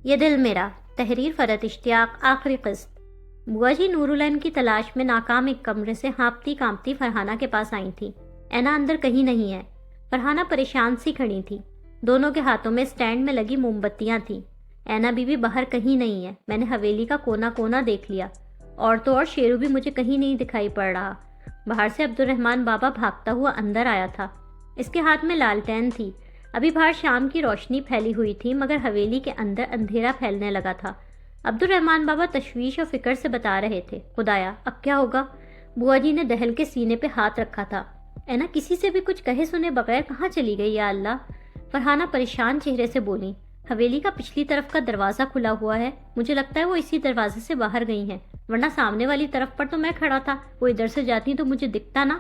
یہ دل میرا، تحریر فرحت اشتیاق، آخری قسط۔ بوا جی نورالعین کی تلاش میں ناکام ایک کمرے سے ہانپتی کانپتی فرحانہ کے پاس آئی تھی۔ اینا اندر کہیں نہیں ہے۔ فرحانہ پریشان سی کھڑی تھی، دونوں کے ہاتھوں میں سٹینڈ میں لگی موم بتیاں تھیں۔ اینا بی باہر کہیں نہیں ہے۔ میں نے حویلی کا کونا کونا دیکھ لیا، اور تو اور شیرو بھی مجھے کہیں نہیں دکھائی پڑ رہا۔ باہر سے عبدالرحمن بابا بھاگتا ہوا اندر آیا تھا، اس کے ہاتھ میں لالٹین تھی۔ ابھی باہر شام کی روشنی پھیلی ہوئی تھی، مگر حویلی کے اندر اندھیرا پھیلنے لگا تھا۔ عبدالرحمن بابا تشویش اور فکر سے بتا رہے تھے، خدایا اب کیا ہوگا؟ بوا جی نے دہل کے سینے پہ ہاتھ رکھا تھا۔ اینا کسی سے بھی کچھ کہے سنے بغیر کہاں چلی گئی یا اللہ؟ فرحانہ پریشان چہرے سے بولی، حویلی کا پچھلی طرف کا دروازہ کھلا ہوا ہے، مجھے لگتا ہے وہ اسی دروازے سے باہر گئی ہیں، ورنہ سامنے والی طرف پر تو میں کھڑا تھا، وہ ادھر سے جاتی تو مجھے دکھتا نا۔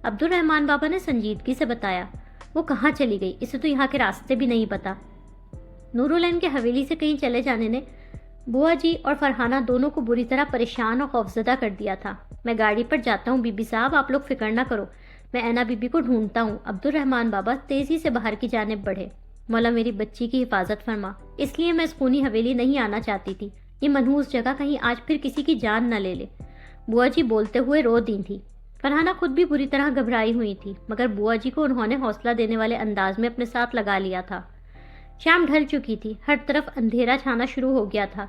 عبدالرحمن بابا نے سنجیدگی سے بتایا، وہ کہاں چلی گئی؟ اسے تو یہاں کے راستے بھی نہیں پتا۔ نورالعین کے حویلی سے کہیں چلے جانے نے بوا جی اور فرحانہ دونوں کو بری طرح پریشان اور خوفزدہ کر دیا تھا۔ میں گاڑی پر جاتا ہوں بی بی صاحب، آپ لوگ فکر نہ کرو، میں اینا بی بی کو ڈھونڈتا ہوں۔ عبدالرحمن بابا تیزی سے باہر کی جانب بڑھے۔ مولا میری بچی کی حفاظت فرما، اس لیے میں اس خونی حویلی نہیں آنا چاہتی تھی، یہ منحوس جگہ کہیں آج پھر کسی کی جان نہ لے لے۔ بوا جی بولتے ہوئے رو دی تھی۔ فرحانہ خود بھی بری طرح گھبرائی ہوئی تھی، مگر بوا جی کو انہوں نے حوصلہ دینے والے انداز میں اپنے ساتھ لگا لیا تھا۔ شام ڈھل چکی تھی، ہر طرف اندھیرا چھانا شروع ہو گیا تھا۔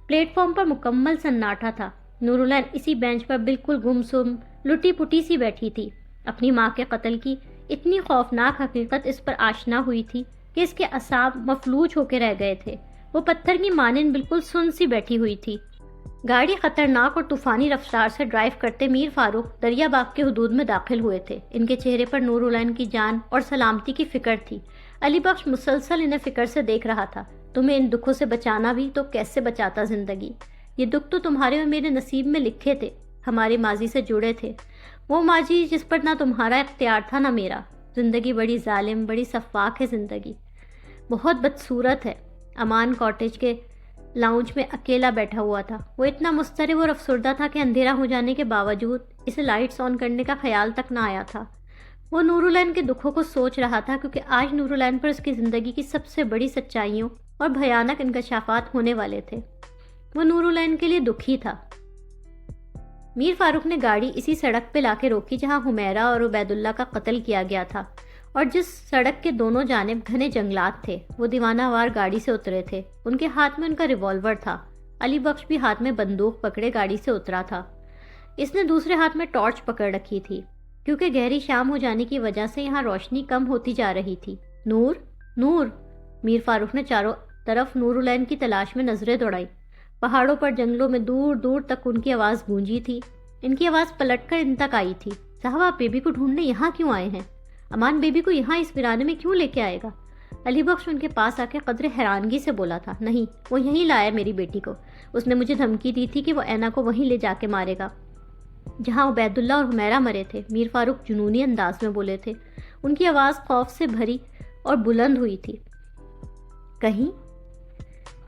پلیٹ فارم پر مکمل سناٹا تھا۔ نورالعین اسی بینچ پر بالکل گمسم لٹی پٹی سی بیٹھی تھی۔ اپنی ماں کے قتل کی اتنی خوفناک حقیقت اس پر آشنا ہوئی تھی کہ اس کے اعصاب مفلوج ہو کے رہ گئے تھے۔ وہ پتھر کی مانند بالکل سن سی بیٹھی ہوئی تھی۔ گاڑی خطرناک اور طوفانی رفتار سے ڈرائیو کرتے میر فاروق دریا باغ کے حدود میں داخل ہوئے تھے۔ ان کے چہرے پر نورالعین کی جان اور سلامتی کی فکر تھی۔ علی بخش مسلسل انہیں فکر سے دیکھ رہا تھا۔ تمہیں ان دکھوں سے بچانا بھی تو کیسے بچاتا زندگی؟ یہ دکھ تو تمہارے اور میرے نصیب میں لکھے تھے، ہمارے ماضی سے جڑے تھے، وہ ماضی جس پر نہ تمہارا اختیار تھا نہ میرا۔ زندگی بڑی ظالم، بڑی سفاک ہے زندگی، بہت بدصورت ہے۔ امان کاٹیج کے لاؤنج میں اکیلا بیٹھا ہوا تھا۔ وہ اتنا مضطرب اور افسردہ تھا کہ اندھیرا ہو جانے کے باوجود اسے لائٹس آن کرنے کا خیال تک نہ آیا تھا۔ وہ نورالعین کے دکھوں کو سوچ رہا تھا، کیونکہ آج نورالعین پر اس کی زندگی کی سب سے بڑی سچائیوں اور بھیانک انکشافات ہونے والے تھے۔ وہ نورالعین کے لیے دکھی تھا۔ میر فاروق نے گاڑی اسی سڑک پہ لا کے روکی جہاں حمیرہ اور عبید اللہ کا قتل کیا گیا تھا، اور جس سڑک کے دونوں جانب گھنے جنگلات تھے۔ وہ دیوانہ وار گاڑی سے اترے تھے، ان کے ہاتھ میں ان کا ریوالور تھا۔ علی بخش بھی ہاتھ میں بندوق پکڑے گاڑی سے اترا تھا۔ اس نے دوسرے ہاتھ میں ٹارچ پکڑ رکھی تھی، کیونکہ گہری شام ہو جانے کی وجہ سے یہاں روشنی کم ہوتی جا رہی تھی۔ نور، نور! میر فاروق نے چاروں طرف نورالعین کی تلاش میں نظریں دوڑائی۔ پہاڑوں پر، جنگلوں میں دور دور تک ان کی آواز گونجی تھی۔ ان کی آواز پلٹ کر ان تک آئی تھی، صاحب آپ بیبی کو ڈھونڈنے یہاں کیوں آئے ہیں؟ امان بیبی کو یہاں اس ویرانے میں کیوں لے کے آئے گا؟ علی بخش ان کے پاس آ کے قدر حیرانگی سے بولا تھا، نہیں، وہ یہیں لایا میری بیٹی کو۔ اس نے مجھے دھمکی دی تھی کہ وہ اینا کو وہیں لے جا کے مارے گا جہاں عبید اللہ اور حمیرہ مرے تھے۔ میر فاروق جنونی انداز میں بولے تھے، ان کی آواز خوف سے بھری اور بلند ہوئی تھی۔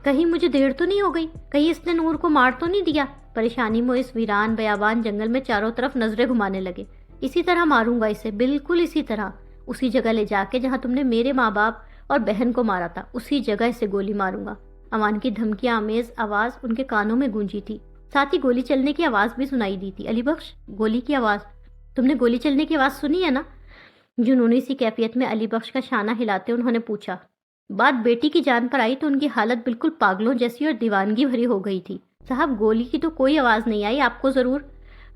کہیں مجھے دیر تو نہیں ہو گئی؟ کہیں اس نے نور کو مار تو نہیں دیا؟ پریشانی میں اس ویران بیابان جنگل میں چاروں طرف نظریں گھمانے لگے۔ اسی طرح ماروں گا اسے، بالکل اسی طرح، اسی جگہ لے جا کے جہاں تم نے میرے ماں باپ اور بہن کو مارا تھا، اسی جگہ اسے گولی ماروں گا۔ امان کی دھمکی آمیز آواز ان کے کانوں میں گونجی تھی، ساتھ ہی گولی چلنے کی آواز بھی سنائی دی تھی۔ علی بخش، گولی کی آواز؟ تم نے گولی چلنے کی آواز سنی ہے نا؟ جنونی سی کیفیت میں علی بخش کا شانہ ہلاتے انہوں نے پوچھا۔ بات بیٹی کی جان پر آئی تو ان کی حالت بالکل پاگلوں جیسی اور دیوانگی بھری ہو گئی تھی۔ صاحب گولی کی تو کوئی آواز نہیں آئی، آپ کو ضرور؟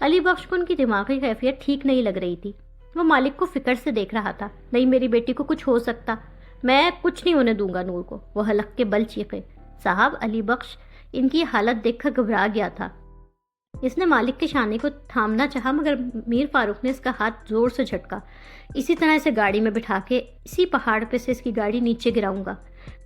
علی بخش کو ان کی دماغی کیفیت ٹھیک نہیں لگ رہی تھی۔ وہ مالک کو فکر سے دیکھ رہا تھا۔ نہیں، میری بیٹی کو کچھ ہو سکتا، میں کچھ نہیں ہونے دوں گا نور کو، وہ حلق کے بل چیخے۔ صاحب، علی بخش ان کی حالت دیکھ کر گھبرا گیا تھا۔ اس نے مالک کے شانے کو تھامنا چاہا، مگر میر فاروق نے اس کا ہاتھ زور سے جھٹکا۔ اسی طرح اسے گاڑی میں بٹھا کے اسی پہاڑ پہ سے اس کی گاڑی نیچے گراؤں گا۔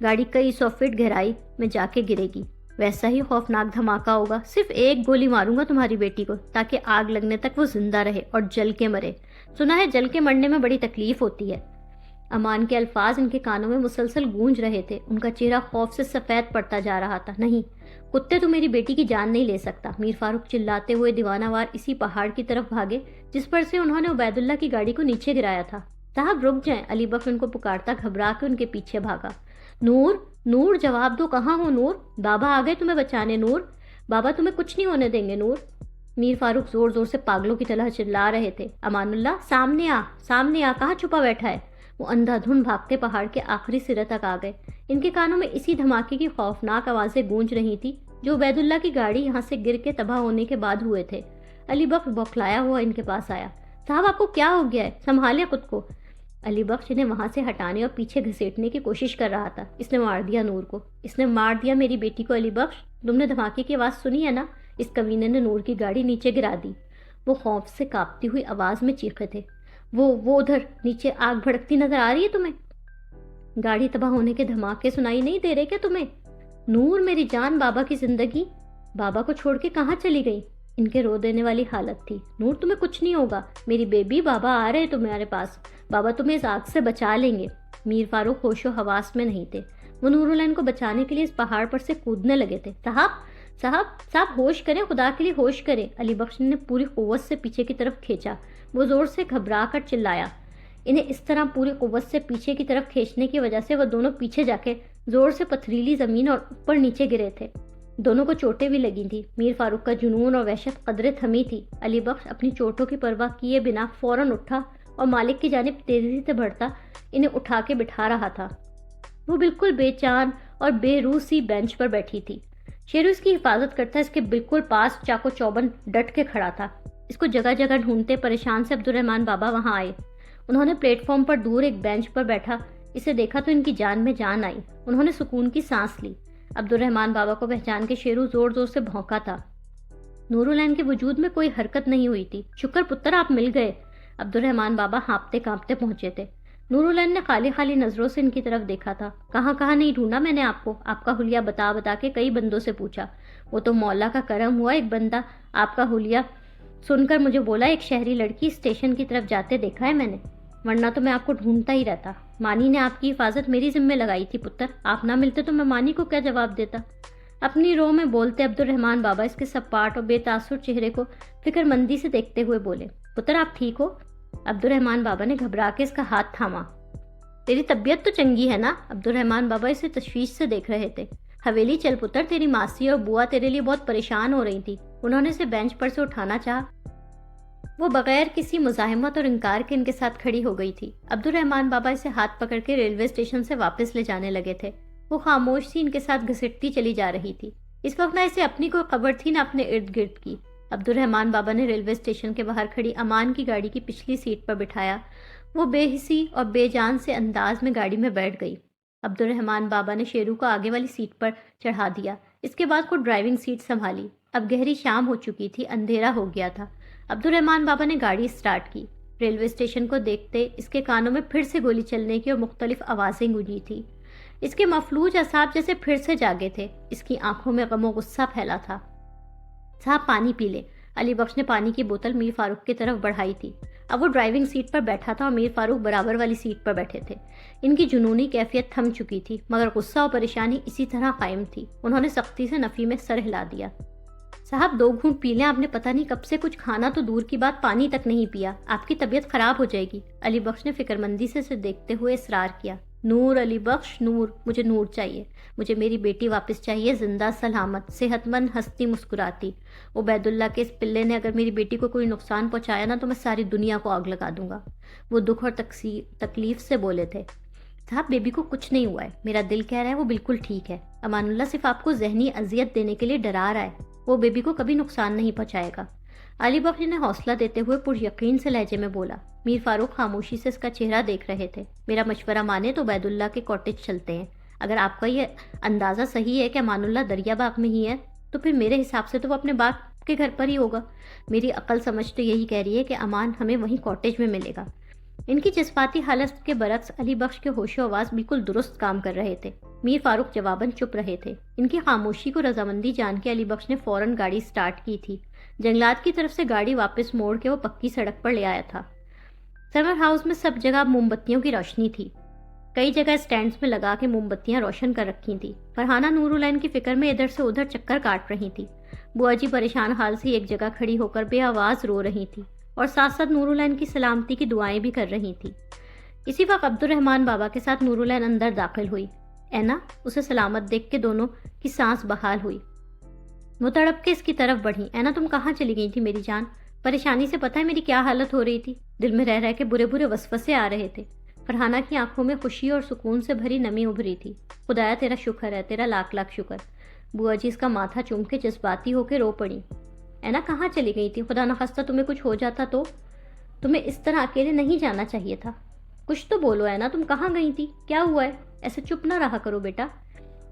گاڑی کئی 100 فٹ گہرائی میں جا کے گرے گی، ویسا ہی خوفناک دھماکہ ہوگا۔ صرف ایک گولی ماروں گا تمہاری بیٹی کو، تاکہ آگ لگنے تک وہ زندہ رہے اور جل کے مرے۔ سنا ہے جل کے مرنے میں بڑی تکلیف ہوتی ہے۔ امان کے الفاظ ان کے کانوں میں مسلسل گونج رہے تھے۔ ان کا چہرہ خوف سے سفید پڑتا جا رہا تھا۔ نہیں، کتے تو میری بیٹی کی جان نہیں لے سکتا۔ میر فاروق چلاتے ہوئے دیوانہ وار اسی پہاڑ کی طرف بھاگے جس پر سے انہوں نے عبید اللہ کی گاڑی کو نیچے گرایا تھا۔ صاحب رک جائیں، علی بخش ان کو پکارتا گھبرا کے ان کے پیچھے بھاگا۔ نور، نور جواب دو، کہاں ہو نور؟ بابا آ گئے تمہیں بچانے نور، بابا تمہیں کچھ نہیں ہونے دیں گے نور۔ میر فاروق زور زور سے پاگلوں کی طرح چلا رہے تھے۔ امان اللہ سامنے آ، سامنے آ، کہاں چھپا بیٹھا ہے؟ وہ اندھا دھند بھاگتے پہاڑ کے آخری سرے تک آ گئے۔ ان کے کانوں میں اسی دھماکے کی خوفناک آوازیں گونج رہی تھی جو عبید اللہ کی گاڑی یہاں سے گر کے تباہ ہونے کے بعد ہوئے تھے۔ علی بخش بوکھلایا ہوا ان کے پاس آیا۔ صاحب آپ کو کیا ہو گیا ہے؟ سنبھالیں خود کو۔ علی بخش انہیں وہاں سے ہٹانے اور پیچھے گھسیٹنے کی کوشش کر رہا تھا۔ اس نے مار دیا نور کو، اس نے مار دیا میری بیٹی کو۔ علی بخش تم نے دھماکے کی آواز سنی ہے نا؟ اس کمینے نے نور کی گاڑی نیچے گرا دی۔ وہ خوف سے کانپتی ہوئی آواز میں چیخے تھے۔ وہ ادھر نیچے آگ بھڑکتی نظر آ رہی ہے تمہیں؟ گاڑی تباہ ہونے کے دھماکے سنائی نہیں دے رہے کیا تمہیں؟ نور میری جان، بابا کی زندگی، بابا کو چھوڑ کے کہاں چلی گئی؟ ان کے رو دینے والی حالت تھی۔ نور تمہیں کچھ نہیں ہوگا میری بیبی، بابا آ رہے تمہارے پاس، بابا تمہیں اس آگ سے بچا لیں گے۔ میر فاروق ہوش و حواس میں نہیں تھے۔ وہ نور العین کو بچانے کے لیے اس پہاڑ پر سے کودنے لگے تھے۔ صاحب ہوش کریں، خدا کے لیے ہوش کریں۔ علی بخش نے پوری قوت سے پیچھے کی طرف کھینچا۔ وہ زور سے گھبرا کر چلایا۔ انہیں اس طرح پوری قوت سے پیچھے کی طرف کھینچنے کی وجہ سے وہ دونوں پیچھے جا کے زور سے پتھریلی زمین اور اوپر نیچے گرے تھے۔ دونوں کو چوٹیں بھی لگی تھیں۔ میر فاروق کا جنون اور وحشت قدرے تھمی تھی۔ علی بخش اپنی چوٹوں کی پرواہ کیے بنا فوراً اٹھا اور مالک کی جانب تیزی سے بڑھتا انہیں اٹھا کے بٹھا رہا تھا۔ وہ بالکل بے چان اور بے روح سی بینچ پر بیٹھی تھی۔ شیرو اس کی حفاظت کرتا اس کے بالکل پاس چاقو چوبند ڈٹ کے کھڑا تھا۔ اس کو جگہ جگہ ڈھونڈتے پریشان سے عبدالرحمن بابا وہاں آئے۔ انہوں نے پلیٹ فارم پر دور ایک بینچ پر بیٹھا اسے دیکھا تو ان کی جان میں جان آئی۔ انہوں نے سکون کی سانس لی۔ عبدالرحمن بابا کو پہچان کے شیرو زور زور سے بھونکا تھا۔ نور العین کے وجود میں کوئی حرکت نہیں ہوئی تھی۔ شکر پتر آپ مل گئے۔ عبدالرحمن بابا ہانپتے کانپتے پہنچے تھے۔ نور العین نے خالی خالی نظروں سے ان کی طرف دیکھا تھا۔ کہاں نہیں ڈھونڈا میں نے آپ کو، آپ کا حلیہ بتا کے کئی بندوں سے پوچھا۔ وہ تو مولا کا کرم ہوا ایک بندہ آپ کا حلیہ سن کر مجھے بولا ایک شہری لڑکی اسٹیشن کی طرف جاتے دیکھا ہے میں نے، ورنہ تو میں آپ کو ڈھونڈتا ہی رہتا۔ مانی نے آپ کی حفاظت میری ذمہ لگائی تھی پتر، آپ نہ ملتے تو میں مانی کو کیا جواب دیتا؟ اپنی رو میں بولتے عبدالرحمن بابا اس کے سپاٹ اور بے تاثر چہرے کو فکر مندی سے دیکھتے ہوئے بولے، پتر آپ ٹھیک ہو؟ عبدالرحمن بابا نے گھبرا کے اس کا ہاتھ تھاما۔ تیری طبیعت تو چنگی ہے نا؟ عبدالرحمن بابا اسے تشویش سے دیکھ رہے تھے۔ حویلی چل پتر، تیری ماسی اور بوا تیرے لیے بہت پریشان ہو رہی تھی۔ انہوں نے اسے بینچ پر سے اٹھانا چاہا۔ وہ بغیر کسی مزاحمت اور انکار کے ان کے ساتھ کھڑی ہو گئی تھی۔ عبدالرحمن بابا اسے ہاتھ پکڑ کے ریلوے اسٹیشن سے واپس لے جانے لگے تھے۔ وہ خاموش سی ان کے ساتھ گھسٹتی چلی جا رہی تھی۔ اس وقت نہ اسے اپنی کوئی خبر تھی نہ اپنے ارد گرد کی۔ عبدالرحمن بابا نے ریلوے اسٹیشن کے باہر کھڑی امان کی گاڑی کی پچھلی سیٹ پر بٹھایا۔ وہ بے حسی اور بے جان سے انداز میں گاڑی میں بیٹھ گئی۔ عبدالرحمن بابا نے شیرو کو آگے والی سیٹ پر چڑھا دیا۔ اس کے بعد خود ڈرائیونگ سیٹ سنبھالی۔ اب گہری شام ہو چکی تھی، اندھیرا ہو گیا تھا۔ عبدالرحمن بابا نے گاڑی اسٹارٹ کی۔ ریلوے اسٹیشن کو دیکھتے اس کے کانوں میں پھر سے گولی چلنے کی اور مختلف آوازیں گونجی تھی۔ اس کے مفلوج اعصاب جیسے پھر سے جاگے تھے۔ اس کی آنکھوں میں غم و غصہ پھیلا تھا۔ صاحب پانی پی لے۔ علی بخش نے پانی کی بوتل میر فاروق کی طرف بڑھائی تھی۔ اب وہ ڈرائیونگ سیٹ پر بیٹھا تھا اور میر فاروق برابر والی سیٹ پر بیٹھے تھے۔ ان کی جنونی کیفیت تھم چکی تھی مگر غصہ اور پریشانی اسی طرح قائم تھی۔ انہوں نے سختی سے نفی میں سر ہلا دیا۔ صاحب 2 گھونٹ پی لیں، آپ نے پتہ نہیں کب سے کچھ کھانا تو دور کی بات پانی تک نہیں پیا، آپ کی طبیعت خراب ہو جائے گی۔ علی بخش نے فکر مندی سے اسے دیکھتے ہوئے اصرار کیا۔ نور علی بخش، نور، مجھے نور چاہیے، مجھے میری بیٹی واپس چاہیے، زندہ سلامت صحت مند ہنستی مسکراتی۔ عبید اللہ کے اس پلے نے اگر میری بیٹی کو کوئی نقصان پہنچایا نا تو میں ساری دنیا کو آگ لگا دوں گا۔ وہ دکھ اور تکلیف سے بولے تھے۔ صاحب بیبی کو کچھ نہیں ہوا ہے، میرا دل کہہ رہا ہے وہ بالکل ٹھیک ہے۔ امان اللہ صرف آپ کو ذہنی اذیت دینے کے لیے ڈرا رہا ہے، وہ بیبی کو کبھی نقصان نہیں پہنچائے گا۔ علی بخش نے حوصلہ دیتے ہوئے پر یقین سے لہجے میں بولا۔ میر فاروق خاموشی سے اس کا چہرہ دیکھ رہے تھے۔ میرا مشورہ مانے تو عبید اللہ کے کاٹیج چلتے ہیں۔ اگر آپ کا یہ اندازہ صحیح ہے کہ امان اللہ دریا باغ میں ہی ہے تو پھر میرے حساب سے تو وہ اپنے باغ کے گھر پر ہی ہوگا۔ میری عقل سمجھ تو یہی کہہ رہی ہے کہ امان ہمیں وہیں کاٹیج میں ملے گا۔ ان کی جذباتی حالت کے برعکس علی بخش کے ہوش و آواز بالکل درست کام کر رہے تھے۔ میر فاروق جواباً چپ رہے تھے۔ ان کی خاموشی کو رضامندی جان کے علی بخش نے فوراً گاڑی سٹارٹ کی تھی۔ جنگلات کی طرف سے گاڑی واپس موڑ کے وہ پکی سڑک پر لے آیا تھا۔ سمر ہاؤس میں سب جگہ موم بتیوں کی روشنی تھی۔ کئی جگہ سٹینڈز میں لگا کے موم بتیاں روشن کر رکھی تھی۔ فرحانہ نور العین کی فکر میں ادھر سے ادھر چکر کاٹ رہی تھی۔ بوا جی پریشان حال سے ایک جگہ کھڑی ہو کر بے آواز رو رہی تھی اور ساتھ ساتھ نور العین کی سلامتی کی دعائیں بھی کر رہی تھی۔ اسی وقت عبد الرحمن بابا کے ساتھ نورالعین اندر داخل ہوئی۔ اینا اسے سلامت دیکھ کے دونوں کی سانس بحال ہوئی۔ وہ تڑپ کے اس کی طرف بڑھی۔ اینا تم کہاں چلی گئی تھی میری جان؟ پریشانی سے پتہ ہے میری کیا حالت ہو رہی تھی؟ دل میں رہ رہ کے برے برے وسوسے آ رہے تھے۔ فرحانہ کی آنکھوں میں خوشی اور سکون سے بھری نمی ابھری تھی۔ خدایا تیرا شکر ہے، تیرا لاکھ لاکھ شکر۔ بوا جی اس کا ماتھا چوم کے جذباتی ہو کے رو پڑی۔ اینا کہاں چلی گئی تھی؟ خدا نخواستہ تمہیں کچھ ہو جاتا تو؟ تمہیں اس طرح اکیلے نہیں جانا چاہیے تھا۔ کچھ تو بولو اینا، تم کہاں گئی تھی؟ کیا ہوا ہے؟ ایسے چپ نہ رہا کرو بیٹا۔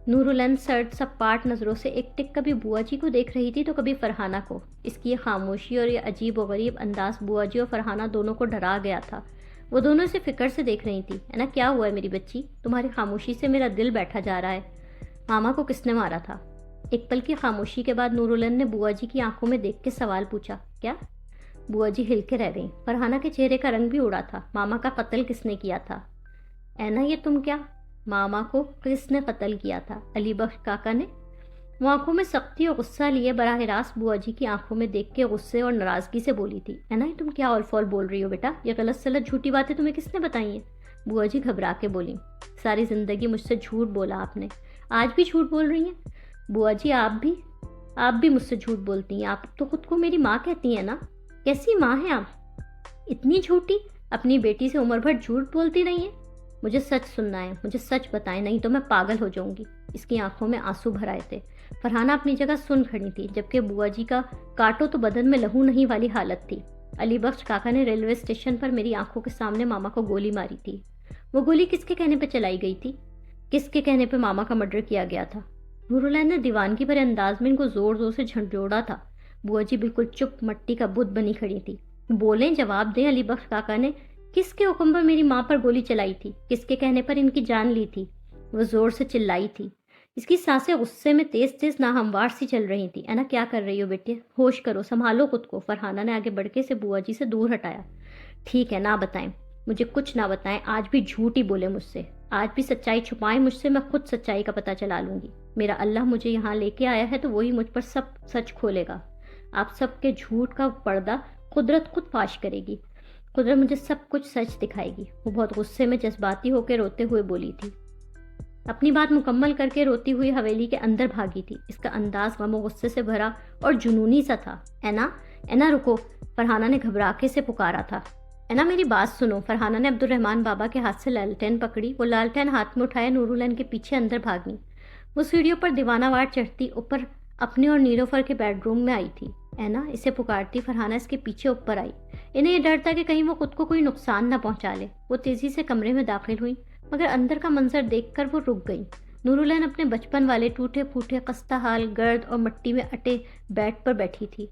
نورالعین سرد سپاٹ نظروں سے ایک ٹک کبھی بوا جی کو دیکھ رہی تھی تو کبھی فرحانہ کو۔ اس کی یہ خاموشی اور یہ عجیب و غریب انداز بوا جی اور فرحانہ دونوں کو ڈرا گیا تھا۔ وہ دونوں اسے فکر سے دیکھ رہی تھی۔ اینا کیا ہوا ہے میری بچی؟ تمہاری خاموشی سے میرا دل بیٹھا جا رہا ہے۔ ماما کو کس نے مارا تھا؟ ایک پل کی خاموشی کے بعد نورالعین نے بوا جی کی آنکھوں میں دیکھ کے سوال پوچھا۔ کیا؟ بوا جی ہل کے رہ گئیں۔ فرحانہ کے چہرے کا رنگ بھی اڑا تھا۔ ماما کا قتل کس نے کیا تھا؟ اینا یہ تم کیا؟ ماما کو کس نے قتل کیا تھا؟ علی بخش کاکا نے؟ وہ آنکھوں میں سختی اور غصہ لیے براہ راست بوا جی کی آنکھوں میں دیکھ کے غصے اور ناراضگی سے بولی تھی۔ اینا یہ تم کیا اول فول بول رہی ہو بیٹا؟ یہ غلط سلط جھوٹی باتیں تمہیں کس نے بتائی ہیں؟ بوا جی گھبرا کے بولی۔ ساری زندگی مجھ سے جھوٹ بولا آپ نے، آج بھی جھوٹ بول رہی ہیں؟ بوا جی آپ بھی مجھ سے جھوٹ بولتی ہیں۔ آپ تو خود کو میری ماں کہتی ہیں نا؟ کیسی ماں ہیں آپ؟ اتنی جھوٹی، اپنی بیٹی سے عمر بھر جھوٹ بولتی رہی ہیں۔ مجھے سچ سننا ہے، مجھے سچ بتائیں، نہیں تو میں پاگل ہو جاؤں گی۔ اس کی آنکھوں میں آنسو بھر آئے تھے۔ فرحانہ اپنی جگہ سن کھڑی تھی، جبکہ بوا جی کا کاٹو تو بدن میں لہو نہیں والی حالت تھی۔ علی بخش کاکا نے ریلوے اسٹیشن پر میری آنکھوں کے سامنے ماما کو گولی ماری تھی۔ وہ گولی کس کے کہنے پہ چلائی گئی تھی؟ کس کے کہنے پہ ماما کا مرڈر کیا گیا تھا؟ نورالعین نے دیوانگی بھرے انداز میں ان کو زور زور سے جھنجھوڑا تھا۔ بوا جی بالکل چپ مٹی کا بت بنی کھڑی تھی۔ بولیں، جواب دیں علی بخش کاکا نے کس کے حکم پر میری ماں پر گولی چلائی تھی؟ کس کے کہنے پر ان کی جان لی تھی؟ وہ زور سے چلائی تھی۔ اس کی سانسیں غصے میں تیز تیز ناہموار سی چل رہی تھیں۔ اینا کیا کر رہی ہو بیٹے؟ ہوش کرو، سنبھالو خود کو۔ فرحانہ نے آگے بڑھ کے اسے بوا جی سے دور ہٹایا۔ ٹھیک ہے، نہ بتائیں، مجھے کچھ نہ بتائیں، آج بھی جھوٹ ہی بولے مجھ سے، آج بھی سچائی چھپائیں مجھ سے، میں خود سچائی کا پتہ چلا لوں گی۔ میرا اللہ مجھے یہاں لے کے آیا ہے تو وہی مجھ پر سب سچ کھولے گا۔ آپ سب کے جھوٹ کا پردہ قدرت خود فاش کرے گی۔ قدرت مجھے سب کچھ سچ دکھائے گی۔ وہ بہت غصے میں جذباتی ہو کے روتے ہوئے بولی تھی۔ اپنی بات مکمل کر کے روتی ہوئی حویلی کے اندر بھاگی تھی۔ اس کا انداز غم و غصے سے بھرا اور جنونی سا تھا۔ اینا رکو، فرحانہ نے گھبرا کے سے پکارا تھا۔ اینا میری بات سنو۔ فرحانہ نے عبد الرحمن بابا کے ہاتھ سے لالٹین پکڑی۔ وہ لالٹین ہاتھ میں اٹھائے نورالعین کے پیچھے اندر بھاگی۔ وہ سیڑھیوں پر دیوانہ وار چڑھتی اوپر اپنے اور نیلوفر کے بیڈ روم میں آئی تھی۔ اینا اسے پکارتی فرحانہ اس کے پیچھے اوپر آئی۔ انہیں یہ ڈر تھا کہ کہیں وہ خود کو کوئی نقصان نہ پہنچا لے۔ وہ تیزی سے کمرے میں داخل ہوئی، مگر اندر کا منظر دیکھ کر وہ رک گئی۔ نورالعین اپنے بچپن والے ٹوٹے پھوٹے خستہ حال گرد اور مٹی میں اٹے بیڈ پر بیٹھی تھی۔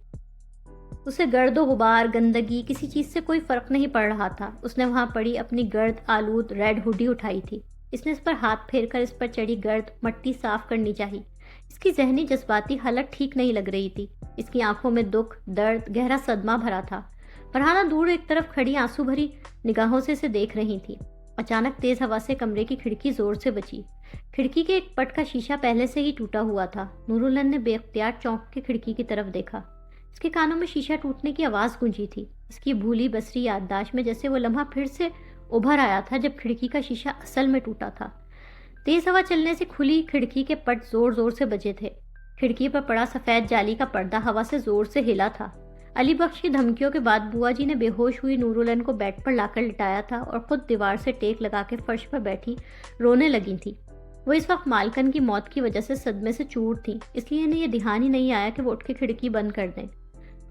اسے گرد و غبار، گندگی، کسی چیز سے کوئی فرق نہیں پڑ رہا تھا۔ اس نے وہاں پڑی اپنی گرد آلود ریڈ ہوڈی اٹھائی تھی۔ اس نے اس پر ہاتھ پھیر کر اس پر چڑھی گرد مٹی صاف کرنی چاہی۔ اس کی ذہنی جذباتی حالت ٹھیک نہیں لگ رہی تھی۔ اس کی آنکھوں میں دکھ، درد، گہرا صدمہ بھرا تھا۔ فرحانہ دور ایک طرف کھڑی آنسو بھری نگاہوں سے اسے دیکھ رہی تھی۔ اچانک تیز ہوا سے کمرے کی کھڑکی زور سے بچی۔ کھڑکی کے ایک پٹ کا شیشہ پہلے سے ہی ٹوٹا ہوا تھا۔ نورالعین نے بے اختیار چونک کے کھڑکی کی طرف دیکھا۔ اس کے کانوں میں شیشہ ٹوٹنے کی آواز گونجی تھی۔ اس کی بھولی بسری یادداشت میں جیسے وہ لمحہ پھر سے ابھر آیا تھا جب کھڑکی کا شیشہ اصل میں ٹوٹا تھا۔ تیز ہوا چلنے سے کھلی کھڑکی کے پٹ زور زور سے بجے تھے۔ کھڑکی پر پڑا سفید جالی کا پردہ ہوا سے زور سے ہلا تھا۔ علی بخش کی دھمکیوں کے بعد بوا جی نے بے ہوش ہوئی نورالعین کو بیڈ پر لا کر لٹایا تھا اور خود دیوار سے ٹیک لگا کے فرش پر بیٹھی رونے لگی تھی۔ وہ اس وقت مالکن کی موت کی وجہ سے صدمے سے چور تھیں، اس لیے انہیں یہ دھیان ہی نہیں آیا کہ وہ اٹھ کے کھڑکی بند کر دیں۔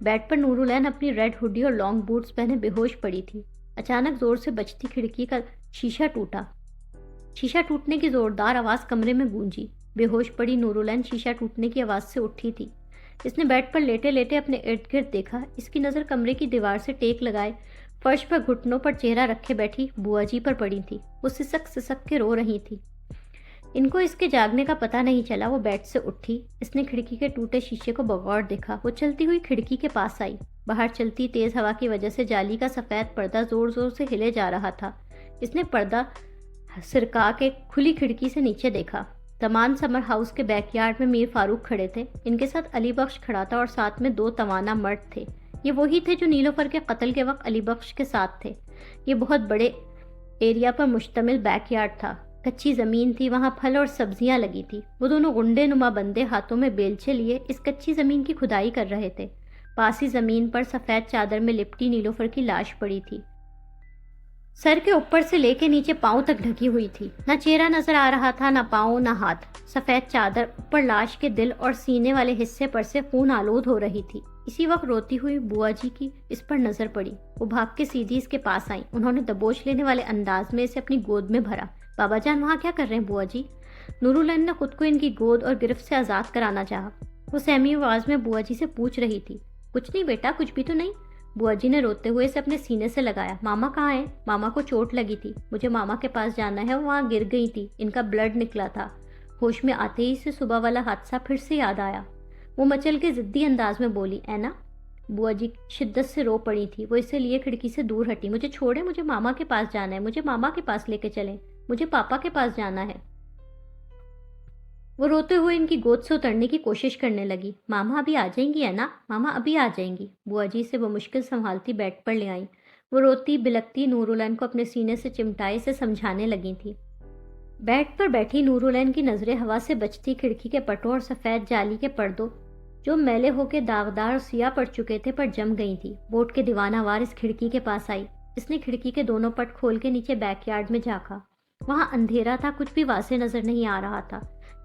بیڈ پر نورالعین اپنی ریڈ ہوڈی اور لانگ بوٹس پہنے بے ہوش پڑی تھی۔ اچانک زور سے بجتی کھڑکی کا شیشہ ٹوٹا۔ شیشہ ٹوٹنے کی زوردار آواز کمرے میں گونجی۔ بے ہوش پڑی نورالعین شیشہ ٹوٹنے کی آواز سے اٹھی تھی۔ اس نے بیڈ پر لیٹے لیٹے اپنے ارد گرد دیکھا۔ اس کی نظر کمرے کی دیوار سے ٹیک لگائے فرش پر گھٹنوں پر چہرہ رکھے بیٹھی بوا جی پر پڑی تھی۔ وہ سسک سسک کے رو رہی تھی۔ ان کو اس کے جاگنے کا پتہ نہیں چلا۔ وہ بیڈ سے اٹھی۔ اس نے کھڑکی کے ٹوٹے شیشے کو بغور دیکھا۔ وہ چلتی ہوئی کھڑکی کے پاس آئی۔ باہر چلتی تیز ہوا کی وجہ سے جالی کا سفید پردہ زور زور سے ہلے جا رہا تھا۔ اس نے پردہ سرکا کے کھلی کھڑکی سے نیچے دیکھا۔ تمان سمر ہاؤس کے بیک یارڈ میں میر فاروق کھڑے تھے۔ ان کے ساتھ علی بخش کھڑا تھا اور ساتھ میں 2 توانا مرد تھے۔ یہ وہی تھے جو نیلوفر کے قتل کے وقت علی بخش کے ساتھ تھے۔ یہ بہت بڑے ایریا پر مشتمل بیک یارڈ تھا، کچی زمین تھی، وہاں پھل اور سبزیاں لگی تھی۔ وہ دونوں گنڈے نما بندے ہاتھوں میں بیلچے لیے اس کچی زمین کی کھدائی کر رہے تھے۔ پاس ہی زمین پر سفید چادر میں لپٹی نیلوفر کی لاش پڑی تھی، سر کے اوپر سے لے کے نیچے پاؤں تک ڈھکی ہوئی تھی، نہ چہرہ نظر آ رہا تھا، نہ پاؤں نہ ہاتھ۔ سفید چادر اوپر لاش کے دل اور سینے والے حصے پر سے خون آلود ہو رہی تھی۔ اسی وقت روتی ہوئی بوا جی کی اس پر نظر پڑی۔ وہ بھاگ کے سیدھی اس کے پاس آئیں۔ انہوں نے دبوچ لینے والے انداز میں اسے اپنی گود میں بھرا۔ بابا جان وہاں کیا کر رہے ہیں بوا جی؟ نورالعین نے خود کو ان کی گود اور گرفت سے آزاد کرانا چاہا۔ وہ سہمی آواز میں بوا جی سے پوچھ رہی تھی۔ کچھ نہیں بیٹا، کچھ بھی تو نہیں۔ بوا جی نے روتے ہوئے اسے اپنے سینے سے لگایا۔ ماما کہاں ہیں؟ ماما کو چوٹ لگی تھی، مجھے ماما کے پاس جانا ہے، وہ وہاں گر گئی تھی، ان کا بلڈ نکلا تھا۔ ہوش میں آتے ہی سے صبح والا حادثہ پھر سے یاد آیا۔ وہ مچل کے ضدی انداز میں بولی، اینا؟ بوا جی شدت سے رو پڑی تھی۔ وہ اسے لیے کھڑکی سے دور ہٹی۔ مجھے چھوڑیں، مجھے ماما کے پاس جانا ہے، مجھے ماما کے پاس لے کے چلیں، مجھے پاپا کے پاس جانا ہے۔ وہ روتے ہوئے ان کی گود سے اترنے کی کوشش کرنے لگی۔ ماما ابھی آ جائیں گی اینا، ماما ابھی آ جائیں گی۔ بوا جی سے وہ مشکل سنبھالتی بیڈ پر لے آئیں۔ وہ روتی بلکتی نورالعین کو اپنے سینے سے چمٹائے سے سمجھانے لگی تھی۔ بیڈ پر بیٹھی نورالعین کی نظریں ہوا سے بچتی کھڑکی کے پٹوں اور سفید جالی کے پردوں جو میلے ہو کے داغدار اور سیاہ پڑ چکے تھے پر جم گئی تھی۔ بوٹ کے دیوانہ وار اس کھڑکی کے پاس آئی۔ اس نے کھڑکی کے دونوں پٹ کھول کے نیچے بیک یارڈ میں جھانکا۔ وہاں اندھیرا تھا، کچھ بھی واضح نظر نہیں آ رہا تھا۔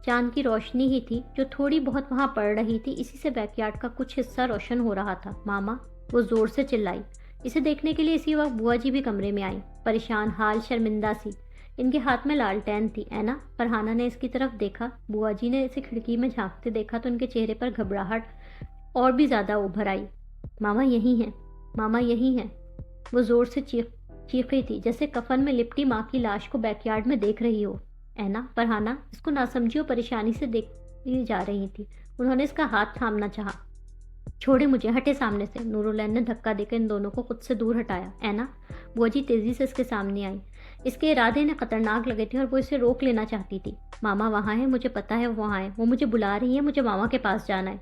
چاند کی روشنی ہی تھی جو تھوڑی بہت وہاں پڑ رہی تھی، اسی سے بیک یارڈ کا کچھ حصہ روشن ہو رہا تھا۔ ماما! وہ زور سے چلائی۔ اسے دیکھنے کے لیے اسی وقت بوا جی بھی کمرے میں آئیں، پریشان حال، شرمندہ سی۔ ان کے ہاتھ میں لالٹین تھی۔ اینا؟ فرحانہ نے اس کی طرف دیکھا۔ بوا جی نے اسے کھڑکی میں جھانکتے دیکھا تو ان کے چہرے پر گھبراہٹ اور بھی زیادہ ابھر آئی۔ ماما یہی ہیں، ماما یہی ہیں۔ وہ زور سے چیخی تھی جیسے کفن میں لپٹی ماں کی لاش کو بیک یارڈ میں دیکھ رہی ہو۔ اینا؟ فرحانہ اس کو ناسمجھی اور پریشانی سے دیکھتی جا رہی تھی۔ انہوں نے اس کا ہاتھ تھامنا چاہا۔ چھوڑے مجھے، ہٹے سامنے سے۔ نورالعین نے دھکا دے کر ان دونوں کو خود سے دور ہٹایا۔ اینا؟ بوا جی تیزی سے اس کے سامنے آئی۔ اس کے ارادے انہیں خطرناک لگے تھے اور وہ اسے روک لینا چاہتی تھی۔ ماما وہاں ہے، مجھے پتا ہے وہ وہاں ہے، وہ مجھے بلا رہی ہیں، مجھے ماما کے پاس جانا ہے۔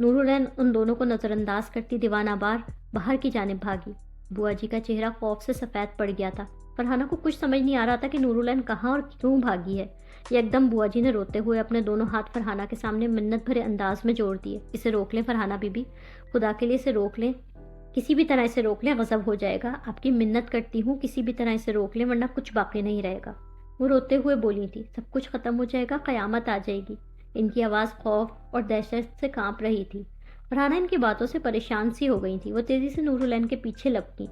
نورالعین ان دونوں کو نظر انداز کرتی دیوانہ بار باہر کی جانب بھاگی۔ بوا جی کا چہرہ خوف سے سفید پڑ گیا تھا۔ فرحانہ کو کچھ سمجھ نہیں آ رہا تھا کہ نورالعین کہاں اور کیوں بھاگی ہے۔ یکدم بوا جی نے روتے ہوئے اپنے دونوں ہاتھ فرحانہ کے سامنے منت بھرے انداز میں جوڑ دیے۔ اسے روک لیں فرحانہ بی بی، خدا کے لیے اسے روک لیں، کسی بھی طرح اسے روک لیں، غضب ہو جائے گا۔ آپ کی منت کرتی ہوں، کسی بھی طرح اسے روک لیں ورنہ کچھ باقی نہیں رہے گا۔ وہ روتے ہوئے بولی تھی، سب کچھ ختم ہو جائے گا، قیامت آ جائے گی۔ ان کی آواز خوف اور دہشت سے کانپ رہی تھی۔ فرحانہ ان کی باتوں سے پریشان سی ہو گئی تھی۔ وہ تیزی سے نورالعین کے پیچھے لپکیں۔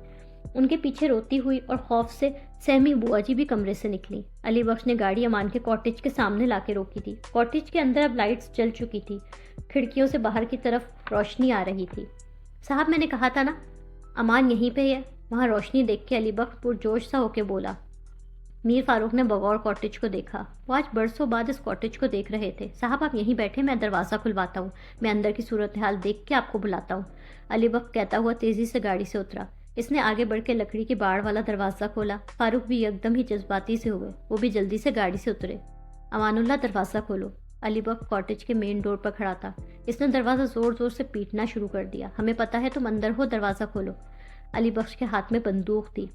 ان کے پیچھے روتی ہوئی اور خوف سے سہمی بوا جی بھی کمرے سے نکلی۔ علی بخش نے گاڑی امان کے کاٹیج کے سامنے لا کے روکی تھی۔ کاٹیج کے اندر اب لائٹس جل چکی تھی، کھڑکیوں سے باہر کی طرف روشنی آ رہی تھی۔ صاحب میں نے کہا تھا نا امان یہیں پہ ہے۔ وہاں روشنی دیکھ کے علی بخش پرجوش سا ہو کے بولا۔ میر فاروق نے بغور کاٹیج کو دیکھا۔ وہ آج برسوں بعد اس کاٹیج کو دیکھ رہے تھے۔ صاحب آپ یہیں بیٹھے، میں دروازہ کھلواتا ہوں، میں اندر کی صورتحال دیکھ کے آپ کو بلاتا ہوں۔ علی بخش کہتا ہوا تیزی سے گاڑی سے اترا۔ اس نے آگے بڑھ کے لکڑی کی باڑ والا دروازہ کھولا۔ فاروق بھی یکدم ہی جذباتی سے ہوئے، وہ بھی جلدی سے گاڑی سے اترے۔ امان اللہ دروازہ کھولو۔ علی بخش کاٹیج کے مین ڈور پر کھڑا تھا۔ اس نے دروازہ زور زور سے پیٹنا شروع کر دیا۔ ہمیں پتہ ہے تم اندر ہو، دروازہ کھولو۔ علی بخش کے ہاتھ میں بندوق تھی۔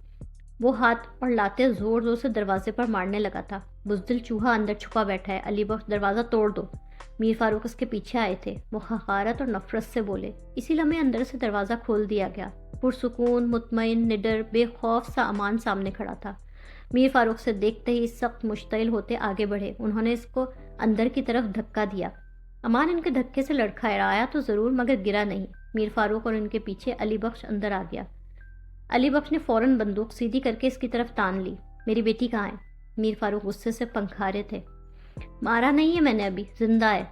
وہ ہاتھ اور لاتے زور زور سے دروازے پر مارنے لگا تھا۔ بزدل چوہا اندر چھپا بیٹھا ہے، علی بخش دروازہ توڑ دو۔ میر فاروق اس کے پیچھے آئے تھے۔ وہ حقارت اور نفرت سے بولے۔ اسی لمحے اندر سے دروازہ کھول دیا گیا۔ پرسکون، مطمئن، نڈر، بے خوف سا امان سامنے کھڑا تھا۔ میر فاروق سے دیکھتے ہی سخت مشتعل ہوتے آگے بڑھے۔ انہوں نے اس کو اندر کی طرف دھکا دیا۔ امان ان کے دھکے سے لڑکھڑایا تو ضرور مگر گرا نہیں۔ میر فاروق اور ان کے پیچھے علی بخش اندر آ گیا۔ علی بخش نے فوراً بندوق سیدھی کر کے اس کی طرف تان لی۔ میری بیٹی کہاں ہے؟ میر فاروق غصے سے پنکھارے تھے۔ مارا نہیں ہے میں نے ابھی، زندہ ہے۔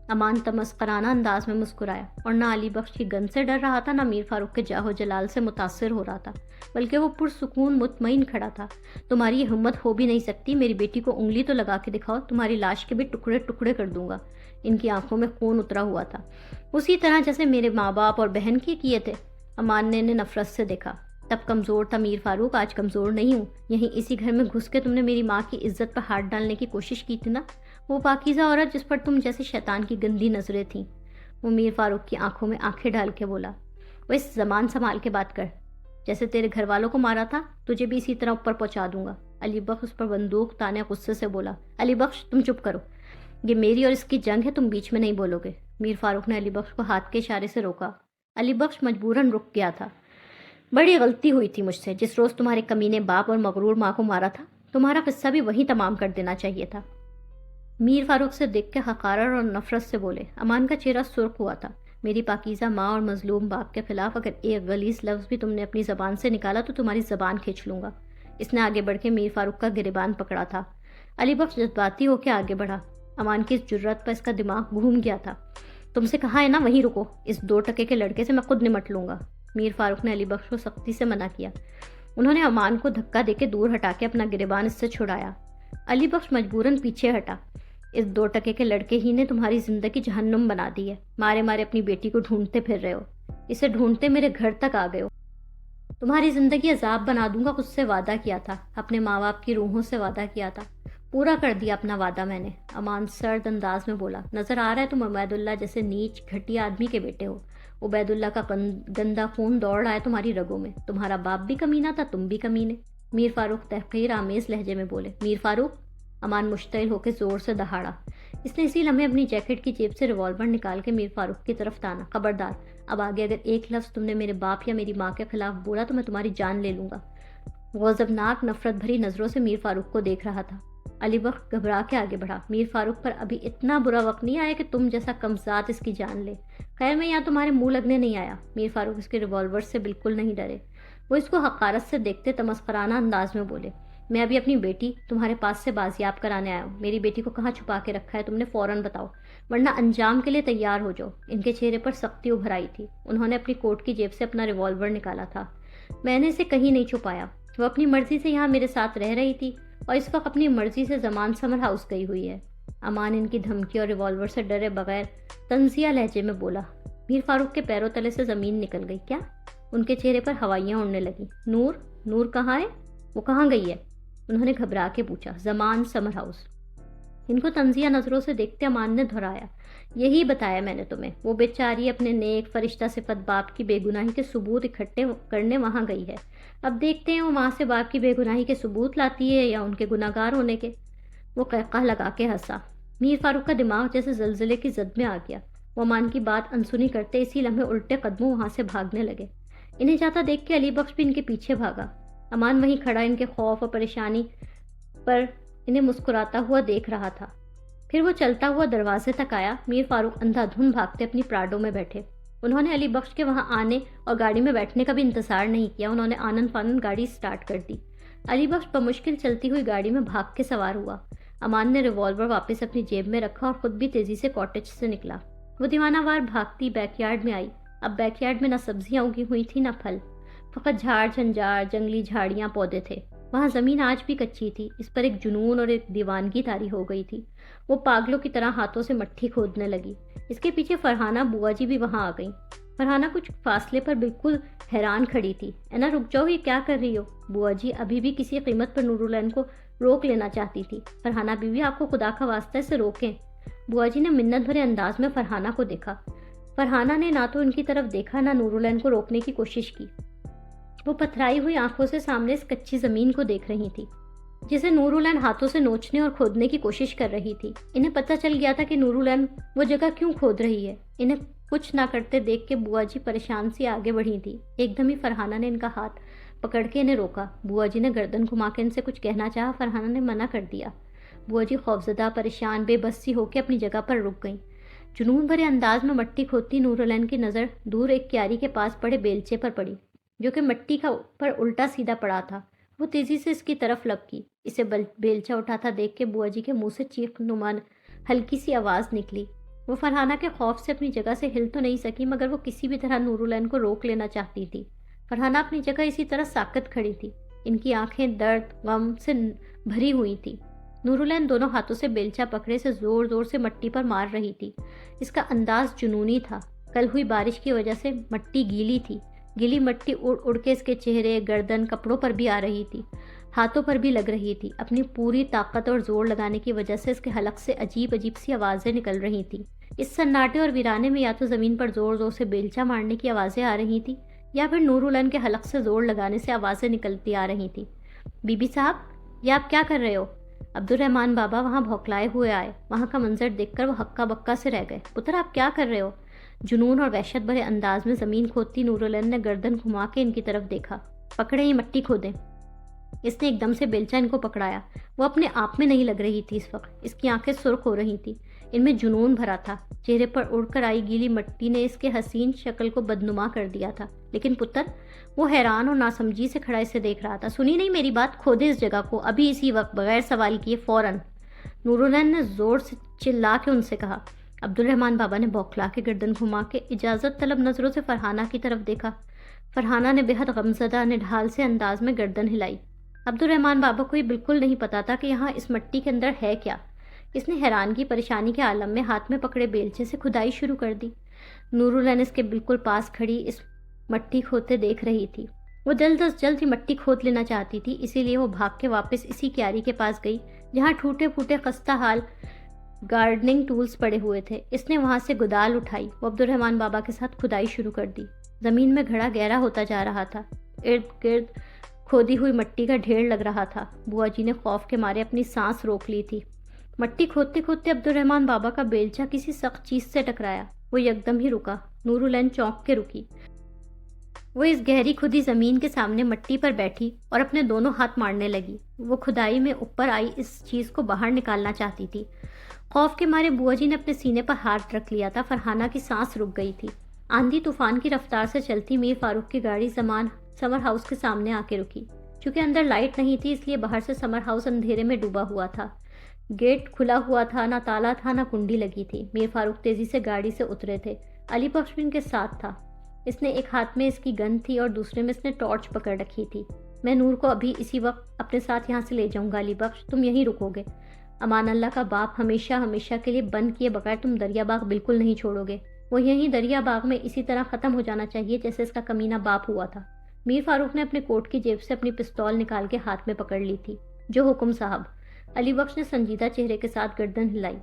امان تمسخرانہ انداز میں مسکرایا، اور نہ علی بخش کی گن سے ڈر رہا تھا، نہ میر فاروق کے جاہ و جلال سے متاثر ہو رہا تھا، بلکہ وہ پرسکون مطمئن کھڑا تھا۔ تمہاری یہ ہمت ہو بھی نہیں سکتی، میری بیٹی کو انگلی تو لگا کے دکھاؤ، تمہاری لاش کے بھی ٹکڑے ٹکڑے کر دوں گا۔ ان کی آنکھوں میں خون اترا ہوا تھا، اسی طرح جیسے میرے ماں باپ اور بہن کی کیے تھے۔ امان نے انہیں نفرت سے دیکھا۔ تب کمزور تھا میر فاروق، آج کمزور نہیں ہوں۔ یہیں اسی گھر میں گھس کے تم نے میری ماں کی عزت پر ہاتھ ڈالنے کی کوشش کی تھی نا، وہ پاکیزہ عورت جس پر تم جیسے شیطان کی گندی نظریں تھیں۔ وہ میر فاروق کی آنکھوں میں آنکھیں ڈال کے بولا۔ وہ اس زبان سنبھال کے بات کر، جیسے تیرے گھر والوں کو مارا تھا تجھے بھی اسی طرح اوپر پہنچا دوں گا۔ علی بخش اس پر بندوق تانے غصے سے بولا۔ علی بخش تم چپ کرو، یہ میری اور اس کی جنگ ہے، تم بیچ میں نہیں بولو گے۔ میر فاروق نے علی بخش کو ہاتھ کے اشارے سے روکا۔ علی بخش مجبوراً رک گیا تھا۔ بڑی غلطی ہوئی تھی مجھ سے، جس روز تمہارے کمینے باپ اور مغرور ماں کو مارا تھا، تمہارا قصہ بھی وہی تمام کر دینا چاہیے تھا۔ میر فاروق سے دیکھ کے حقارت اور نفرت سے بولے۔ امان کا چہرہ سرخ ہوا تھا۔ میری پاکیزہ ماں اور مظلوم باپ کے خلاف اگر ایک غلیظ لفظ بھی تم نے اپنی زبان سے نکالا تو تمہاری زبان کھینچ لوں گا۔ اس نے آگے بڑھ کے میر فاروق کا گریبان پکڑا تھا۔ علی بخش جذباتی ہو کے آگے بڑھا۔ امان کی اس جرات پر اس کا دماغ گھوم گیا تھا۔ تم سے کہا ہے نا وہیں رکو، اس 2 ٹکے کے لڑکے سے میں خود نمٹ لوں گا۔ میر فاروق نے علی بخش کو سختی سے منع کیا۔ انہوں نے امان کو دھکا دے کے دور ہٹا کے اپنا گریبان اس سے چھڑایا۔ علی بخش مجبوراً پیچھے ہٹا۔ اس 2 ٹکے کے لڑکے ہی نے تمہاری زندگی جہنم بنا دی ہے۔ مارے مارے اپنی بیٹی کو ڈھونڈتے پھر رہے ہو، اسے ڈھونڈتے میرے گھر تک آ گئے ہو۔ تمہاری زندگی عذاب بنا دوں گا، خود سے وعدہ کیا تھا، اپنے ماں باپ کی روحوں سے وعدہ کیا تھا، پورا کر دیا اپنا وعدہ میں نے۔ امان سرد انداز میں بولا۔ نظر آ رہا ہے تم عبید اللہ جیسے نیچ گھٹیا آدمی کے بیٹے ہو۔ عبید اللہ کا گندا خون دوڑ رہا ہے تمہاری رگوں میں۔ تمہارا باپ بھی کمینہ تھا، تم بھی کمینے۔ میر فاروق تحقیر آمیز لہجے میں بولے۔ میر فاروق! امان مشتعل ہو کے زور سے دہاڑا۔ اس نے اسی لمحے اپنی جیکٹ کی جیب سے ریوالور نکال کے میر فاروق کی طرف تانا۔ خبردار، اب آگے اگر ایک لفظ تم نے میرے باپ یا میری ماں کے خلاف بولا تو میں تمہاری جان لے لوں گا۔ غضبناک نفرت بھری نظروں سے میر فاروق کو دیکھ رہا تھا۔ علی بخش گھبرا کے آگے بڑھا۔ میر فاروق پر ابھی اتنا برا وقت نہیں آیا کہ تم جیسا کمزاد اس کی جان لے۔ خیر میں یہاں تمہارے منہ لگنے نہیں آیا۔ میر فاروق اس کے ریوالور سے بالکل نہیں ڈرے۔ وہ اس کو حقارت سے دیکھتے تمسخرانہ انداز میں بولے۔ میں ابھی اپنی بیٹی تمہارے پاس سے بازیاب کرانے آیا ہوں۔ میری بیٹی کو کہاں چھپا کے رکھا ہے تم نے، فوراً بتاؤ، ورنہ انجام کے لیے تیار ہو جاؤ۔ ان کے چہرے پر سختی ابھر آئی تھی۔ انہوں نے اپنی کوٹ کی جیب سے اپنا ریوالور نکالا تھا۔ میں نے اسے کہیں نہیں چھپایا، وہ اپنی مرضی سے یہاں میرے ساتھ رہ رہی تھی اور اس وقت اپنی مرضی سے زمان سمر ہاؤس گئی ہوئی ہے۔ امان ان کی دھمکی اور ریوالور سے ڈرے بغیر طنزیہ لہجے میں بولا۔ میر فاروق کے پیروں تلے سے زمین نکل گئی۔ کیا؟ ان کے چہرے پر ہوائیاں اڑنے لگیں۔ نور کہاں ہے؟ وہ کہاں گئی ہے؟ انہوں نے گھبرا کے پوچھا۔ زمان سمر ہاؤس۔ ان کو طنزیہ نظروں سے دیکھتے امان نے دہرایا۔ یہی بتایا میں نے تمہیں، وہ بیچاری اپنے نیک فرشتہ صفت باپ کی بے گناہی کے ثبوت اکٹھے کرنے وہاں گئی ہے۔ اب دیکھتے ہیں وہ وہاں سے باپ کی بے گناہی کے ثبوت لاتی ہے یا ان کے گناہگار ہونے کے۔ وہ قہقہ لگا کے ہنسا۔ میر فاروق کا دماغ جیسے زلزلے کی زد میں آ گیا۔ وہ امان کی بات انسنی کرتے اسی لمحے الٹے قدموں وہاں سے بھاگنے لگے۔ انہیں جاتا دیکھ کے علی بخش بھی ان کے پیچھے بھاگا۔ امان وہیں کھڑا ان کے خوف اور پریشانی پر انہیں مسکراتا ہوا دیکھ رہا تھا۔ پھر وہ چلتا ہوا دروازے تک آیا۔ میر فاروق اندھا دھند بھاگتے اپنی پراڈو میں بیٹھے۔ انہوں نے علی بخش کے وہاں آنے اور گاڑی میں بیٹھنے کا بھی انتظار نہیں کیا، انہوں نے آنن فانن گاڑی سٹارٹ کر دی۔ علی بخش بمشکل چلتی ہوئی گاڑی میں بھاگ کے سوار ہوا۔ امان نے ریوالور واپس اپنی جیب میں رکھا اور خود بھی تیزی سے کاٹیج سے نکلا۔ وہ دیوانہ وار بھاگتی بیک یارڈ میں آئی۔ اب بیک یارڈ میں نہ سبزیاں اگی ہوئی تھی نہ پھل، فقط جھاڑ جھنجھاڑ، جنگلی جھاڑیاں، پودے تھے۔ وہاں زمین آج بھی کچی تھی، اس پر ایک جنون اور ایک دیوانگی طاری ہو گئی تھی۔ وہ پاگلوں کی طرح ہاتھوں سے مٹی کھودنے لگی۔ اس کے پیچھے فرحانہ بوا جی بھی وہاں آ گئیں۔ فرحانہ کچھ فاصلے پر بالکل حیران کھڑی تھی۔ اینا رک جاؤ، یہ کیا کر رہی ہو؟ بوا جی ابھی بھی کسی قیمت پر نورالعین کو روک لینا چاہتی تھی۔ فرحانہ بیوی، آپ کو خدا کا واسطہ اسے روکیں۔ بوا جی نے منت بھرے انداز میں فرحانہ کو دیکھا۔ فرحانہ نے نہ تو ان کی طرف دیکھا نہ نورالعین کو روکنے کی کوشش کی۔ وہ پتھرائی ہوئی آنکھوں سے سامنے اس کچی زمین کو دیکھ رہی تھی جسے نورالعین ہاتھوں سے نوچنے اور کھودنے کی کوشش کر رہی تھی۔ انہیں پتہ چل گیا تھا کہ نورالعین وہ جگہ کیوں کھود رہی ہے۔ انہیں کچھ نہ کرتے دیکھ کے بوا جی پریشان سی آگے بڑھی تھی۔ ایک دم ہی فرحانہ نے ان کا ہاتھ پکڑ کے انہیں روکا۔ بوا جی نے گردن گھما کے ان سے کچھ کہنا چاہا، فرحانہ نے منع کر دیا۔ بوا جی خوفزدہ، پریشان، بے بس سی ہو کے اپنی جگہ پر رک گئیں۔ جنون بھرے انداز میں مٹی کھودتی نورالعین کی نظر دور ایک کیاری کے پاس پڑے بیلچے پر پڑی جو کہ مٹی کا پر الٹا سیدھا پڑا تھا۔ وہ تیزی سے اس کی طرف لپکی۔ اسے بیلچہ اٹھاتا دیکھ کے بوا جی کے منہ سے چیخ نمان ہلکی سی آواز نکلی۔ وہ فرحانہ کے خوف سے اپنی جگہ سے ہل تو نہیں سکی، مگر وہ کسی بھی طرح نورالعین کو روک لینا چاہتی تھی۔ فرحانہ اپنی جگہ اسی طرح ساکت کھڑی تھی۔ ان کی آنکھیں درد، غم سے بھری ہوئی تھی۔ نورالعین دونوں ہاتھوں سے بیلچہ پکڑے سے زور زور سے مٹی پر مار رہی تھی۔ اس کا انداز جنونی تھا۔ کل ہوئی بارش کی وجہ سے مٹی گیلی تھی۔ گیلی مٹی اڑ اڑ کے اس کے چہرے، گردن، کپڑوں پر بھی آ رہی تھی، ہاتھوں پر بھی لگ رہی تھی۔ اپنی پوری طاقت اور زور لگانے کی وجہ سے اس کے حلق سے عجیب عجیب سی آوازیں نکل رہی تھیں۔ اس سناٹے اور ویرانے میں یا تو زمین پر زور زور سے بیلچہ مارنے کی آوازیں آ رہی تھیں یا پھر نورالعین کے حلق سے زور لگانے سے آوازیں نکلتی آ رہی تھیں۔ بی بی صاحب، یہ آپ کیا کر رہے ہو؟ عبد الرحمن بابا وہاں بھوکلائے ہوئے آئے۔ وہاں کا منظر دیکھ کر وہ ہکا بکا سے رہ گئے۔ پتر، آپ کیا کر رہے ہو؟ جنون اور وحشت بھرے انداز میں زمین کھودتی نورالعین نے گردن گھما کے ان کی طرف دیکھا۔ پکڑے، یہ مٹی کھودیں۔ اس نے ایک دم سے بیلچہ ان کو پکڑایا۔ وہ اپنے آپ میں نہیں لگ رہی تھی اس وقت۔ اس کی آنکھیں سرخ ہو رہی تھیں، ان میں جنون بھرا تھا۔ چہرے پر اڑ کر آئی گیلی مٹی نے اس کے حسین شکل کو بدنما کر دیا تھا۔ لیکن پتر، وہ حیران اور ناسمجھی سے کھڑا اسے دیکھ رہا تھا۔ سنی نہیں میری بات؟ کھودے اس جگہ کو، ابھی اسی وقت، بغیر سوال کیے، فوراً۔ نورالعین نے زور سے چلا کے ان سے کہا۔ عبد الرحمن بابا نے بوکھلا کے گردن گھما کے اجازت طلب نظروں سے فرحانہ کی طرف دیکھا۔ فرحانہ نے بے حد غمزدہ نڈھال سے انداز میں گردن ہلائی۔ عبد الرحمن بابا کو یہ بالکل نہیں پتا تھا کہ یہاں اس مٹی کے اندر ہے کیا۔ اس نے حیرانگی پریشانی کے عالم میں ہاتھ میں پکڑے بیلچے سے کھدائی شروع کر دی۔ نورالعین اس کے بالکل پاس کھڑی اس مٹی کھودتے دیکھ رہی تھی۔ وہ جلد از جلد ہی مٹی کھود لینا چاہتی تھی، اسی لیے وہ بھاگ کے واپس اسی کیاری کے پاس گئی جہاں ٹوٹے پھوٹے خستہ حال گارڈننگ ٹولز پڑے ہوئے تھے۔ اس نے وہاں سے گدال اٹھائی۔ وہ عبد الرحمن بابا کے ساتھ کھدائی شروع کر دی۔ زمین میں گھڑا گہرا ہوتا جا رہا تھا۔ ارد گرد کھودی ہوئی مٹی کا ڈھیر لگ رہا تھا۔ بوا جی نے خوف کے مارے اپنی سانس روک لی تھی۔ مٹی کھودتے کھودتے عبد الرحمن بابا کا بیلچہ کسی سخت چیز سے ٹکرایا۔ وہ یکدم ہی رکا۔ نورالعین چونک کے رکی۔ وہ اس گہری کھدی زمین کے سامنے مٹی پر بیٹھی اور اپنے دونوں ہاتھ مارنے لگی۔ وہ کھدائی میں اوپر آئی اس چیز کو باہر نکالنا چاہتی تھی۔ خوف کے مارے بوا جی نے اپنے سینے پر ہاتھ رکھ لیا تھا۔ فرحانہ کی سانس رک گئی تھی۔ آندھی طوفان کی رفتار سے چلتی میر فاروق کی گاڑی سمر ہاؤس کے سامنے آ کے رکی۔ چونکہ اندر لائٹ نہیں تھی، اس لیے باہر سے سمر ہاؤس اندھیرے میں ڈوبا ہوا تھا۔ گیٹ کھلا ہوا تھا، نہ تالا تھا نہ کنڈی لگی تھی۔ میر فاروق تیزی سے گاڑی سے اترے تھے۔ علی بخش بھی ان کے ساتھ تھا۔ اس نے ایک ہاتھ میں اس کی گن تھی اور دوسرے میں اس نے ٹارچ پکڑ رکھی تھی۔ میں نور کو ابھی اسی وقت اپنے ساتھ یہاں سے لے جاؤں گا علی بخش، تم یہیں رکو گے۔ امان اللہ کا باپ ہمیشہ ہمیشہ کے لیے بند کیے بغیر تم دریا باغ بالکل نہیں چھوڑو گے۔ وہ یہیں دریا باغ میں اسی طرح ختم ہو جانا چاہیے جیسے اس کا کمینہ باپ ہوا تھا۔ میر فاروق نے اپنے کوٹ کی جیب سے اپنی پستول نکال کے ہاتھ میں پکڑ لی تھی۔ جو حکم صاحب۔ علی بخش نے سنجیدہ چہرے کے ساتھ گردن ہلائی۔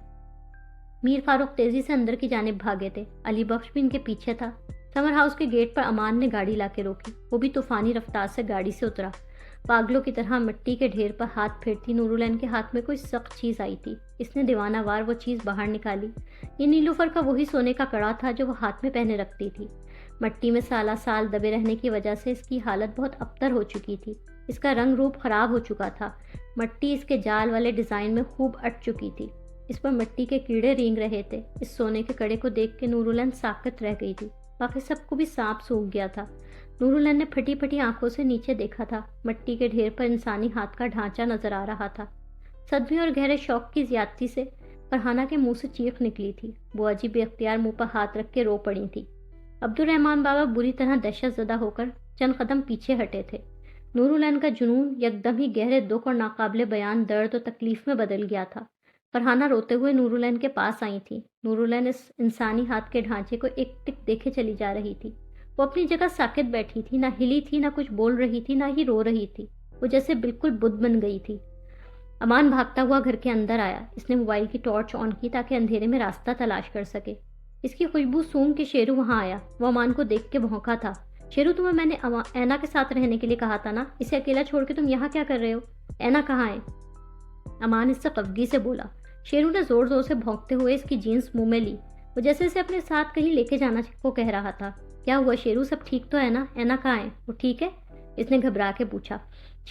میر فاروق تیزی سے اندر کی جانب بھاگے تھے۔ علی بخش بھی ان کے پیچھے تھا۔ سمر ہاؤس کے گیٹ پر امان نے گاڑی لا کے روکی۔ وہ بھی طوفانی رفتار سے گاڑی سے اترا۔ پاگلوں کی طرح مٹی کے ڈھیر پر ہاتھ پھیرتی نورالعین کے ہاتھ میں کوئی سخت چیز آئی تھی۔ اس نے دیوانہ وار وہ چیز باہر نکالی۔ یہ نیلوفر کا وہی سونے کا کڑا تھا جو وہ ہاتھ میں پہنے رکھتی تھی۔ مٹی میں سالہ سال دبے رہنے کی وجہ سے اس کی حالت بہت ابتر ہو چکی تھی۔ اس کا رنگ روپ خراب ہو چکا تھا۔ مٹی اس کے جال والے ڈیزائن میں خوب اٹ چکی تھی۔ اس پر مٹی کے کیڑے رینگ رہے تھے۔ اس سونے کے کڑے کو دیکھ کے نورالعین ساکت رہ گئی تھی۔ باقی سب کو بھی سانپ سونگھ گیا تھا۔ نورالعین نے پھٹی پھٹی آنکھوں سے نیچے دیکھا تھا۔ مٹی کے ڈھیر پر انسانی ہاتھ کا ڈھانچہ نظر آ رہا تھا۔ صدمے اور گہرے شوق کی زیادتی سے فرحانہ کے منہ سے چیخ نکلی تھی۔ بوا جی بے اختیار منہ پر ہاتھ رکھ کے رو پڑی تھی۔ عبد الرحمن بابا بری طرح دہشت زدہ ہو کر چند قدم پیچھے ہٹے تھے۔ نورالعین کا جنون یکدم ہی گہرے دکھ اور ناقابل بیان درد و تکلیف میں بدل گیا تھا۔ فرحانہ روتے ہوئے نورالعین کے پاس آئی تھی۔ نورالعین اس انسانی ہاتھ کے ڈھانچے کو ایک ٹک دیکھے چلی جا رہی تھی۔ وہ اپنی جگہ ساکت بیٹھی تھی، نہ ہلی تھی، نہ کچھ بول رہی تھی، نہ ہی رو رہی تھی۔ وہ جیسے بالکل بدھ بن گئی تھی۔ امان بھاگتا ہوا گھر کے اندر آیا۔ اس نے موبائل کی ٹارچ آن کی تاکہ اندھیرے میں راستہ تلاش کر سکے۔ اس کی خوشبو سونگ کے شیرو وہاں آیا۔ وہ امان کو دیکھ کے بھونکا تھا۔ شیرو، تمہیں میں نے اینا کے ساتھ رہنے کے لیے کہا تھا نا؟ اسے اکیلا چھوڑ کے تم یہاں کیا کر رہے ہو؟ اینا کہاں ہے؟ امان اس سے قفگی سے بولا۔ شیرو نے زور زور سے بھونکتے ہوئے اس کی جینس منہ میں لی۔ وہ جیسے اسے اپنے ساتھ کہیں لے کے جانا کو کہہ رہا تھا۔ کیا ہوا شیرو، سب ٹھیک تو ہے نا؟ اینا کہاں ہے؟ وہ ٹھیک ہے؟ اس نے گھبرا کے پوچھا۔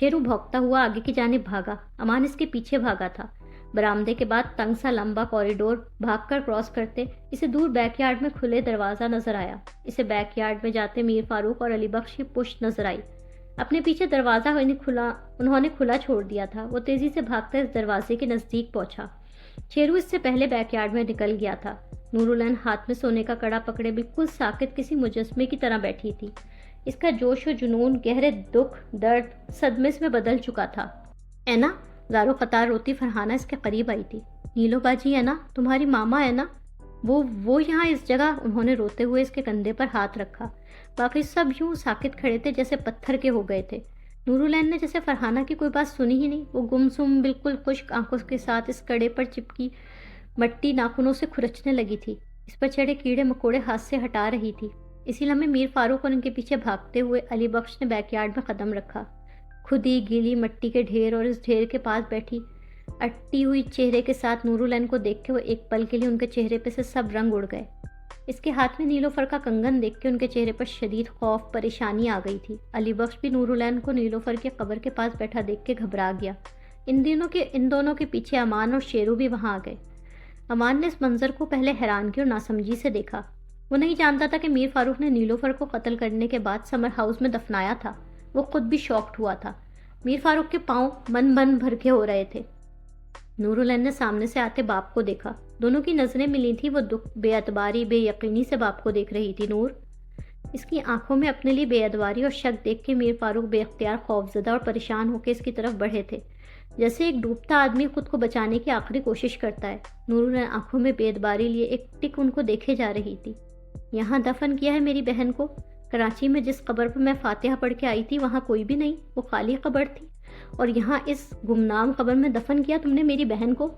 شیرو بھونکتا ہوا آگے کی جانب بھاگا۔ امان اس کے پیچھے بھاگا تھا۔ برآمدے کے بعد تنگ سا لمبا کوریڈور بھاگ کر کراس کرتے اسے دور بیک یارڈ میں کھلے دروازہ نظر آیا۔ اسے بیک یارڈ میں جاتے میر فاروق اور علی بخش کی پشت نظر آئی۔ اپنے پیچھے دروازہ انہوں نے کھلا چھوڑ دیا تھا۔ وہ تیزی سے بھاگتا اس دروازے کے نزدیک پہنچا۔ شیرو اس سے پہلے بیک یارڈ میں نکل گیا تھا۔ نورالعین ہاتھ میں سونے کا کڑا پکڑے بالکل ساکت کسی مجسمے کی طرح بیٹھی تھی۔ اس کا جوش و جنون گہرے دکھ، درد، صدمے میں بدل چکا تھا۔ اینا، زارو قطار روتی فرحانہ اس کے قریب آئی تھی۔ نیلو باجی ہے نا؟ تمہاری ماما ہے نا؟ وہ یہاں اس جگہ؟ انہوں نے روتے ہوئے اس کے کندھے پر ہاتھ رکھا۔ باقی سب یوں ساکت کھڑے تھے جیسے پتھر کے ہو گئے تھے۔ نورالعین نے جیسے فرحانہ کی کوئی بات سنی ہی نہیں۔ وہ گمسم بالکل خشک آنکھوں کے ساتھ اس کڑے پر چپکی مٹی ناخنوں سے کھرچنے لگی تھی۔ اس پر چڑھے کیڑے مکوڑے ہاتھ سے ہٹا رہی تھی۔ اسی لمحے میر فاروق اور ان کے پیچھے بھاگتے ہوئے علی بخش نے بیک یارڈ میں قدم رکھا. خود ہی گیلی مٹی کے ڈھیر اور اس ڈھیر کے پاس بیٹھی اٹی ہوئی چہرے کے ساتھ نورالعین کو دیکھ کے وہ ایک پل کے لیے ان کے چہرے پہ سے سب رنگ اڑ گئے. اس کے ہاتھ میں نیلوفر کا کنگن دیکھ کے ان کے چہرے پر شدید خوف پریشانی آ گئی تھی. علی بخش بھی نورالعین کو نیلوفر کے قبر کے پاس بیٹھا دیکھ کے گھبرا گیا. ان دونوں کے پیچھے امان اور شیرو بھی وہاں آ گئے. امان نے اس منظر کو پہلے حیرانگی اور ناسمجھی سے دیکھا. وہ نہیں جانتا تھا کہ میر فاروق نے نیلوفر کو قتل کرنے کے بعد سمر ہاؤس میں دفنایا تھا. وہ خود بھی شاکڈ ہوا تھا. میر فاروق کے پاؤں من بن بھر کے ہو رہے تھے. نورالعین نے سامنے سے آتے باپ کو دیکھا. دونوں کی نظریں ملی تھی. وہ دکھ، بے اعتباری، بے یقینی سے باپ کو دیکھ رہی تھی. نور، اس کی آنکھوں میں اپنے لیے بے اعتباری اور شک دیکھ کے میر فاروق بے اختیار خوفزدہ اور پریشان ہو کے اس کی طرف بڑھے تھے، جیسے ایک ڈوبتا آدمی خود کو بچانے کی آخری کوشش کرتا ہے. نورالعین آنکھوں میں بے اعتباری لیے ایک ٹک ان کو دیکھے جا رہی تھی. یہاں دفن کیا ہے میری بہن کو؟ کراچی میں جس قبر پر میں فاتحہ پڑھ کے آئی تھی وہاں کوئی بھی نہیں، وہ خالی قبر تھی. اور یہاں اس گمنام قبر میں دفن کیا تم نے میری بہن کو؟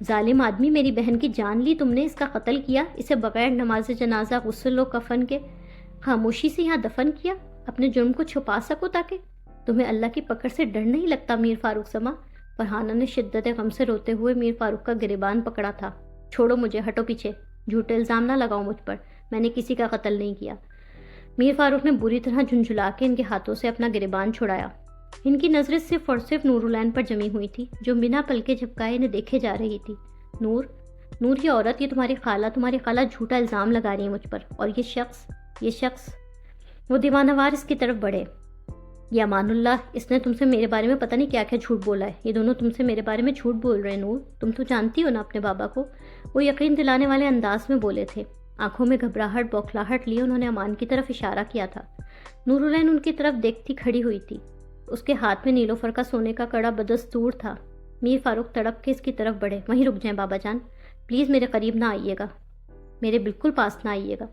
ظالم آدمی، میری بہن کی جان لی تم نے، اس کا قتل کیا، اسے بغیر نماز جنازہ، غسل و کفن کے خاموشی سے یہاں دفن کیا، اپنے جرم کو چھپا سکو تاکہ تمہیں اللہ کی پکڑ سے ڈر نہیں لگتا میر فاروق سما؟ فرحانہ نے شدت غم سے روتے ہوئے میر فاروق کا گریبان پکڑا تھا. چھوڑو مجھے، ہٹو پیچھے، جھوٹے الزام نہ لگاؤ مجھ پر، میں نے کسی کا قتل نہیں کیا. میر فاروق نے بری طرح جھنجھلا کے ان کے ہاتھوں سے اپنا گریبان چھڑایا. ان کی نظریں صرف اور صرف نورالعین پر جمی ہوئی تھی، جو بنا پلکے جھپکائے انہیں دیکھے جا رہی تھی. نور، یہ عورت، یہ تمہاری خالہ جھوٹا الزام لگا رہی ہے مجھ پر. اور یہ شخص وہ دیوانہ وار اس کی طرف بڑھے. یہ امان اللہ، اس نے تم سے میرے بارے میں پتہ نہیں کیا کیا جھوٹ بولا ہے. یہ دونوں تم سے میرے بارے میں جھوٹ بول رہے ہیں. نور، تم تو جانتی ہو نا اپنے بابا کو. وہ یقین دلانے والے انداز میں بولے تھے. آنکھوں میں گھبراہٹ، بوکھلاہٹ لیے انہوں نے امان کی طرف اشارہ کیا تھا. نورالعین ان کی طرف دیکھتی کھڑی ہوئی تھی. اس کے ہاتھ میں نیلوفر کا سونے کا کڑا بدستور تھا. میر فاروق تڑپ کے اس کی طرف بڑھے. وہیں رک جائیں بابا جان، پلیز میرے قریب نہ آئیے گا، میرے بالکل پاس نہ آئیے گا.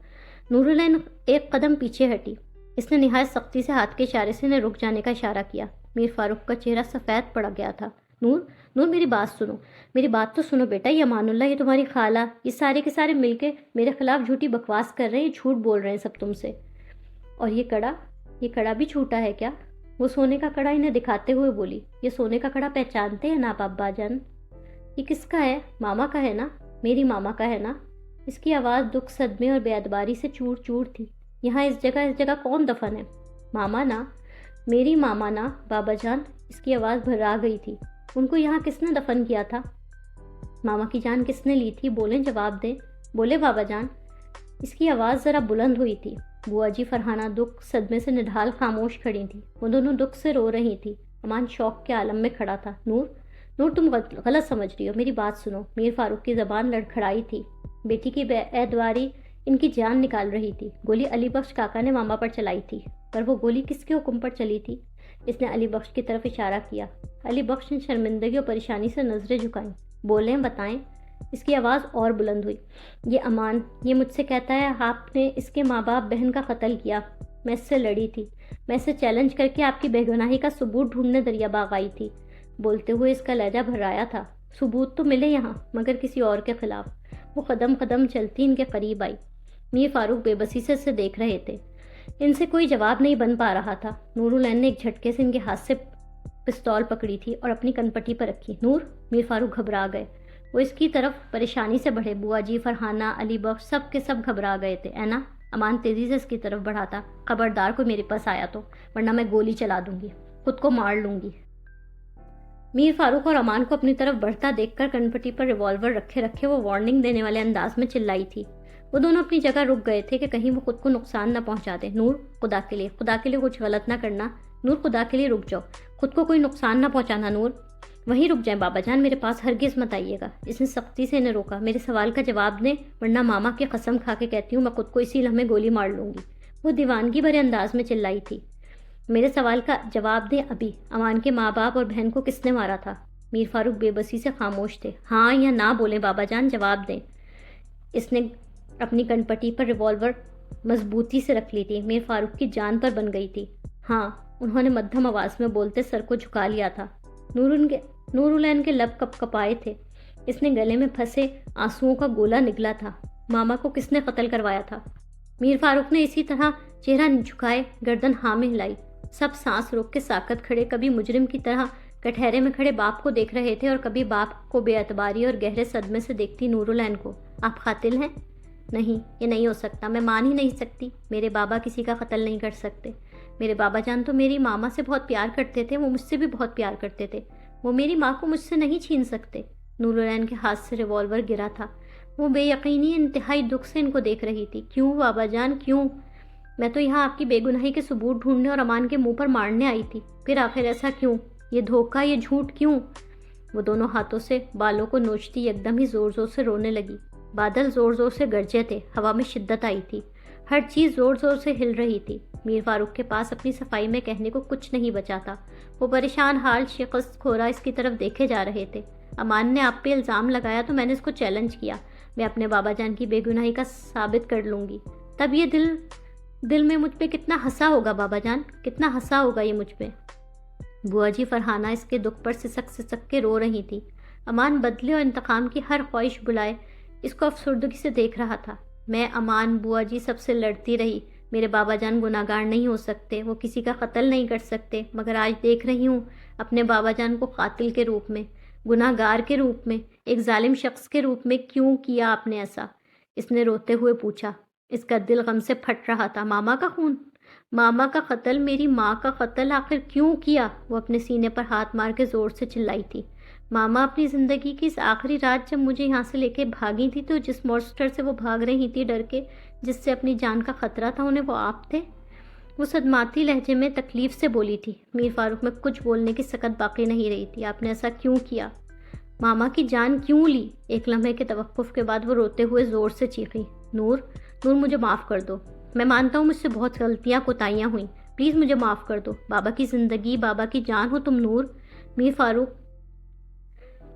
نورالعین ایک قدم پیچھے ہٹی. اس نے نہایت سختی سے ہاتھ کے اشارے سے انہیں رک جانے کا اشارہ کیا. میر فاروق کا چہرہ سفید پڑ گیا تھا. نور میری بات سنو، میری بات تو سنو بیٹا. یہ امان اللہ، یہ تمہاری خالہ، یہ سارے کے سارے مل کے میرے خلاف جھوٹی بکواس کر رہے ہیں، جھوٹ بول رہے ہیں سب تم سے. اور یہ کڑا بھی جھوٹا ہے کیا؟ وہ سونے کا کڑا انہیں دکھاتے ہوئے بولی. یہ سونے کا کڑا پہچانتے ہیں نا آپ ابا جان؟ یہ کس کا ہے؟ ماما کا ہے نا؟ میری ماما کا ہے نا؟ اس کی آواز دکھ، صدمے اور بے ادباری سے چور چور تھی. یہاں اس جگہ کون دفن ہے؟ ماما نا، میری ماما نا بابا جان. اس کی آواز بھرا گئی تھی. ان کو یہاں کس نے دفن کیا تھا؟ ماما کی جان کس نے لی تھی؟ بولیں، جواب دیں، بولے بابا جان. اس کی آواز ذرا بلند ہوئی تھی. بوا جی فرحانہ دکھ، صدمے سے نڈھال خاموش کھڑی تھی. وہ دونوں دکھ سے رو رہی تھی. امان شوق کے عالم میں کھڑا تھا. نور تم غلط سمجھ رہی ہو، میری بات سنو. میر فاروق کی زبان لڑکھڑائی تھی. بیٹی کی بے اعتباری ان کی جان نکال رہی تھی. گولی علی بخش کاکا نے ماما پر چلائی تھی، پر وہ گولی کس کے حکم پر چلی تھی؟ اس نے علی بخش کی طرف اشارہ کیا. علی بخش نے شرمندگی اور پریشانی سے نظریں جھکائیں. بولیں، بتائیں. اس کی آواز اور بلند ہوئی. یہ امان، یہ مجھ سے کہتا ہے آپ نے اس کے ماں باپ بہن کا قتل کیا. میں اس سے لڑی تھی، میں اسے چیلنج کر کے آپ کی بے گناہی کا ثبوت ڈھونڈنے دریا باغ آئی تھی. بولتے ہوئے اس کا لہجہ بھرایا تھا. ثبوت تو ملے یہاں، مگر کسی اور کے خلاف. وہ قدم قدم چلتی ان کے قریب آئی. میر فاروق بے بسی سے اسے دیکھ رہے تھے. ان سے کوئی جواب نہیں بن پا رہا تھا. نورالعین نے ایک جھٹکے سے ان کے ہاتھ سے پستول پکڑی تھی اور اپنی کنپٹی پر رکھی. میر فاروق گھبرا گئے. وہ اس کی طرف پریشانی سے بڑھے. بوا جی، فرحانہ، علی بخش سب کے سب گھبرا گئے تھے. اینا، امان تیزی سے اس کی طرف بڑھا تھا. خبردار کوئی میرے پاس آیا تو، ورنہ میں گولی چلا دوں گی، خود کو مار لوں گی. میر فاروق اور امان کو اپنی طرف بڑھتا دیکھ کر کنپٹی پر ریوالور رکھے وہ وارننگ دینے والے انداز میں چلائی تھی. وہ دونوں اپنی جگہ رک گئے تھے کہ کہیں وہ خود کو نقصان نہ پہنچا دیں. نور، خدا کے لیے کچھ غلط نہ کرنا. نور، خدا کے لیے رک جاؤ، خود کو کوئی نقصان نہ پہنچانا. نور، وہیں رک جائیں بابا جان، میرے پاس ہرگز مت آئیے گا. اس نے سختی سے انہیں روکا. میرے سوال کا جواب دیں، ورنہ ماما کی قسم کھا کے کہتی ہوں میں خود کو اسی لمحے گولی مار لوں گی. وہ دیوانگی بھرے انداز میں چلائی تھی. میرے سوال کا جواب دیں ابھی. امان کے ماں باپ اور بہن کو کس نے مارا تھا؟ میر فاروق بے بسی سے خاموش تھے. ہاں یا نہ بولیں بابا جان، جواب دیں. اس نے اپنی کنپٹی پر ریوالور مضبوطی سے رکھ لی تھی. میر فاروق کی جان پر بن گئی تھی. ہاں، انہوں نے مدھم آواز میں بولتے سر کو جھکا لیا تھا. نورالعین کے لب کپ کپائے تھے. اس نے گلے میں پھنسے آنسوؤں کا گولا نگلا تھا. ماما کو کس نے قتل کروایا تھا؟ میر فاروق نے اسی طرح چہرہ جھکائے گردن ہاں میں ہلائی. سب سانس روک کے ساکت کھڑے، کبھی مجرم کی طرح کٹہرے میں کھڑے باپ کو دیکھ رہے تھے اور کبھی باپ کو بے اعتباری اور گہرے صدمے سے دیکھتی نورالعین کو. آپ قاتل ہیں؟ نہیں، یہ نہیں ہو سکتا، میں مان ہی نہیں سکتی. میرے بابا کسی کا قتل نہیں کر سکتے. میرے بابا جان تو میری ماما سے بہت پیار کرتے تھے، وہ مجھ سے بھی بہت پیار کرتے تھے. وہ میری ماں کو مجھ سے نہیں چھین سکتے. نورالعین کے ہاتھ سے ریوالور گرا تھا. وہ بے یقینی انتہائی دکھ سے ان کو دیکھ رہی تھی. کیوں بابا جان، کیوں؟ میں تو یہاں آپ کی بے گناہی کے ثبوت ڈھونڈنے اور امان کے منہ پر مارنے آئی تھی. پھر آخر ایسا کیوں؟ یہ دھوکہ، یہ جھوٹ کیوں؟ وہ دونوں ہاتھوں سے بالوں کو نوچتی یکدم ہی زور زور سے رونے لگی. بادل زور زور سے گرجے تھے، ہوا میں شدت آئی تھی، ہر چیز زور زور سے ہل رہی تھی. میر فاروق کے پاس اپنی صفائی میں کہنے کو کچھ نہیں بچا تھا. وہ پریشان حال شکست کھورا اس کی طرف دیکھے جا رہے تھے. امان نے آپ پہ الزام لگایا تو میں نے اس کو چیلنج کیا. میں اپنے بابا جان کی بے گناہی کا ثابت کر لوں گی. تب یہ دل میں مجھ پہ کتنا ہنسا ہوگا بابا جان، کتنا ہنسا ہوگا یہ مجھ پہ. بوا جی فرحانہ اس کے دکھ پر سسک کے رو رہی تھی. امان بدلے اور انتقام کی ہر خواہش بلائے اس کو افسردگی سے دیکھ رہا تھا. میں امان بوا جی سب سے لڑتی رہی. میرے بابا جان گناہگار نہیں ہو سکتے، وہ کسی کا قتل نہیں کر سکتے، مگر آج دیکھ رہی ہوں اپنے بابا جان کو قاتل کے روپ میں، گناہگار کے روپ میں، ایک ظالم شخص کے روپ میں. کیوں کیا آپ نے ایسا؟ اس نے روتے ہوئے پوچھا. اس کا دل غم سے پھٹ رہا تھا. ماما کا خون، ماما کا قتل، میری ماں کا قتل آخر کیوں کیا؟ وہ اپنے سینے پر ہاتھ مار کے زور سے چلائی تھی. ماما اپنی زندگی کی اس آخری رات جب مجھے یہاں سے لے کے بھاگی تھی تو جس مونسٹر سے وہ بھاگ رہی تھی ڈر کے، جس سے اپنی جان کا خطرہ تھا، انہیں وہ آپ تھے. وہ صدماتی لہجے میں تکلیف سے بولی تھی. میر فاروق میں کچھ بولنے کی سکت باقی نہیں رہی تھی. آپ نے ایسا کیوں کیا؟ ماما کی جان کیوں لی؟ ایک لمحے کے توقف کے بعد وہ روتے ہوئے زور سے چیخی. نور مجھے معاف کر دو. میں مانتا ہوں مجھ سے بہت غلطیاں کوتاہیاں ہوئیں. پلیز مجھے معاف کر دو. بابا کی زندگی، بابا کی جان ہو تم نور. میر فاروق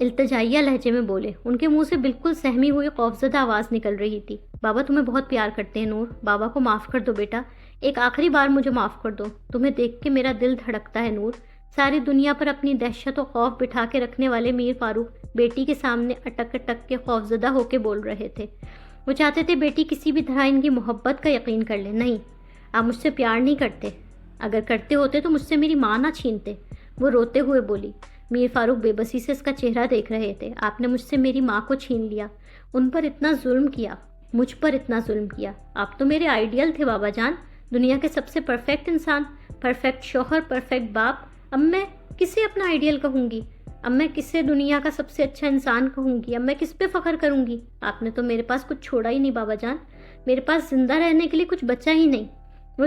التجائیہ لہجے میں بولے. ان کے منہ سے بالکل سہمی ہوئی خوفزدہ آواز نکل رہی تھی. بابا تمہیں بہت پیار کرتے ہیں نور. بابا کو معاف کر دو بیٹا. ایک آخری بار مجھے معاف کر دو. تمہیں دیکھ کے میرا دل دھڑکتا ہے نور. ساری دنیا پر اپنی دہشت و خوف بٹھا کے رکھنے والے میر فاروق بیٹی کے سامنے اٹک اٹک کے خوفزدہ ہو کے بول رہے تھے. وہ چاہتے تھے بیٹی کسی بھی طرح ان کی محبت کا یقین کر لے. نہیں، آپ مجھ سے پیار نہیں کرتے. اگر کرتے ہوتے تو مجھ سے میری ماں نہ چھینتے. وہ روتے ہوئے بولی. میر فاروق بے بسی سے اس کا چہرہ دیکھ رہے تھے. آپ نے مجھ سے میری ماں کو چھین لیا، ان پر اتنا ظلم کیا، مجھ پر اتنا ظلم کیا. آپ تو میرے آئیڈیل تھے بابا جان، دنیا کے سب سے پرفیکٹ انسان، پرفیکٹ شوہر، پرفیکٹ باپ. اب میں کسے اپنا آئیڈیل کہوں گی؟ اب میں کسے دنیا کا سب سے اچھا انسان کہوں گی؟ اب میں کس پہ فخر کروں گی؟ آپ نے تو میرے پاس کچھ چھوڑا ہی نہیں بابا جان. میرے پاس زندہ رہنے کے لیے کچھ بچا ہی نہیں. وہ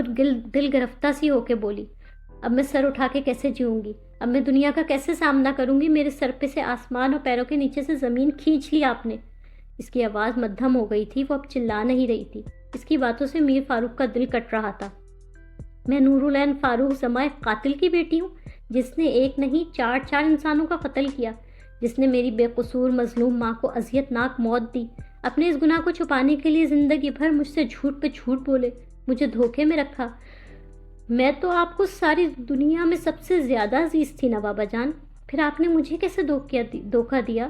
دل گرفتہ سی ہو کے بولی. اب میں سر اٹھا کے کیسے جیوں گی؟ اب میں دنیا کا کیسے سامنا کروں گی؟ میرے سر پہ سے آسمان اور پیروں کے نیچے سے زمین کھینچ لی آپ نے. اس کی آواز مدھم ہو گئی تھی. وہ اب چلا نہیں رہی تھی. اس کی باتوں سے میر فاروق کا دل کٹ رہا تھا. میں نورالعین فاروق زماں ایک قاتل کی بیٹی ہوں، جس نے ایک نہیں چار انسانوں کا قتل کیا، جس نے میری بے قصور مظلوم ماں کو اذیت ناک موت دی. اپنے اس گناہ کو چھپانے کے لیے زندگی بھر مجھ سے جھوٹ پہ جھوٹ بولے، مجھے دھوکے میں رکھا. میں تو آپ کو ساری دنیا میں سب سے زیادہ عزیز تھی نا بابا جان. پھر آپ نے مجھے کیسے دھوکہ دیا؟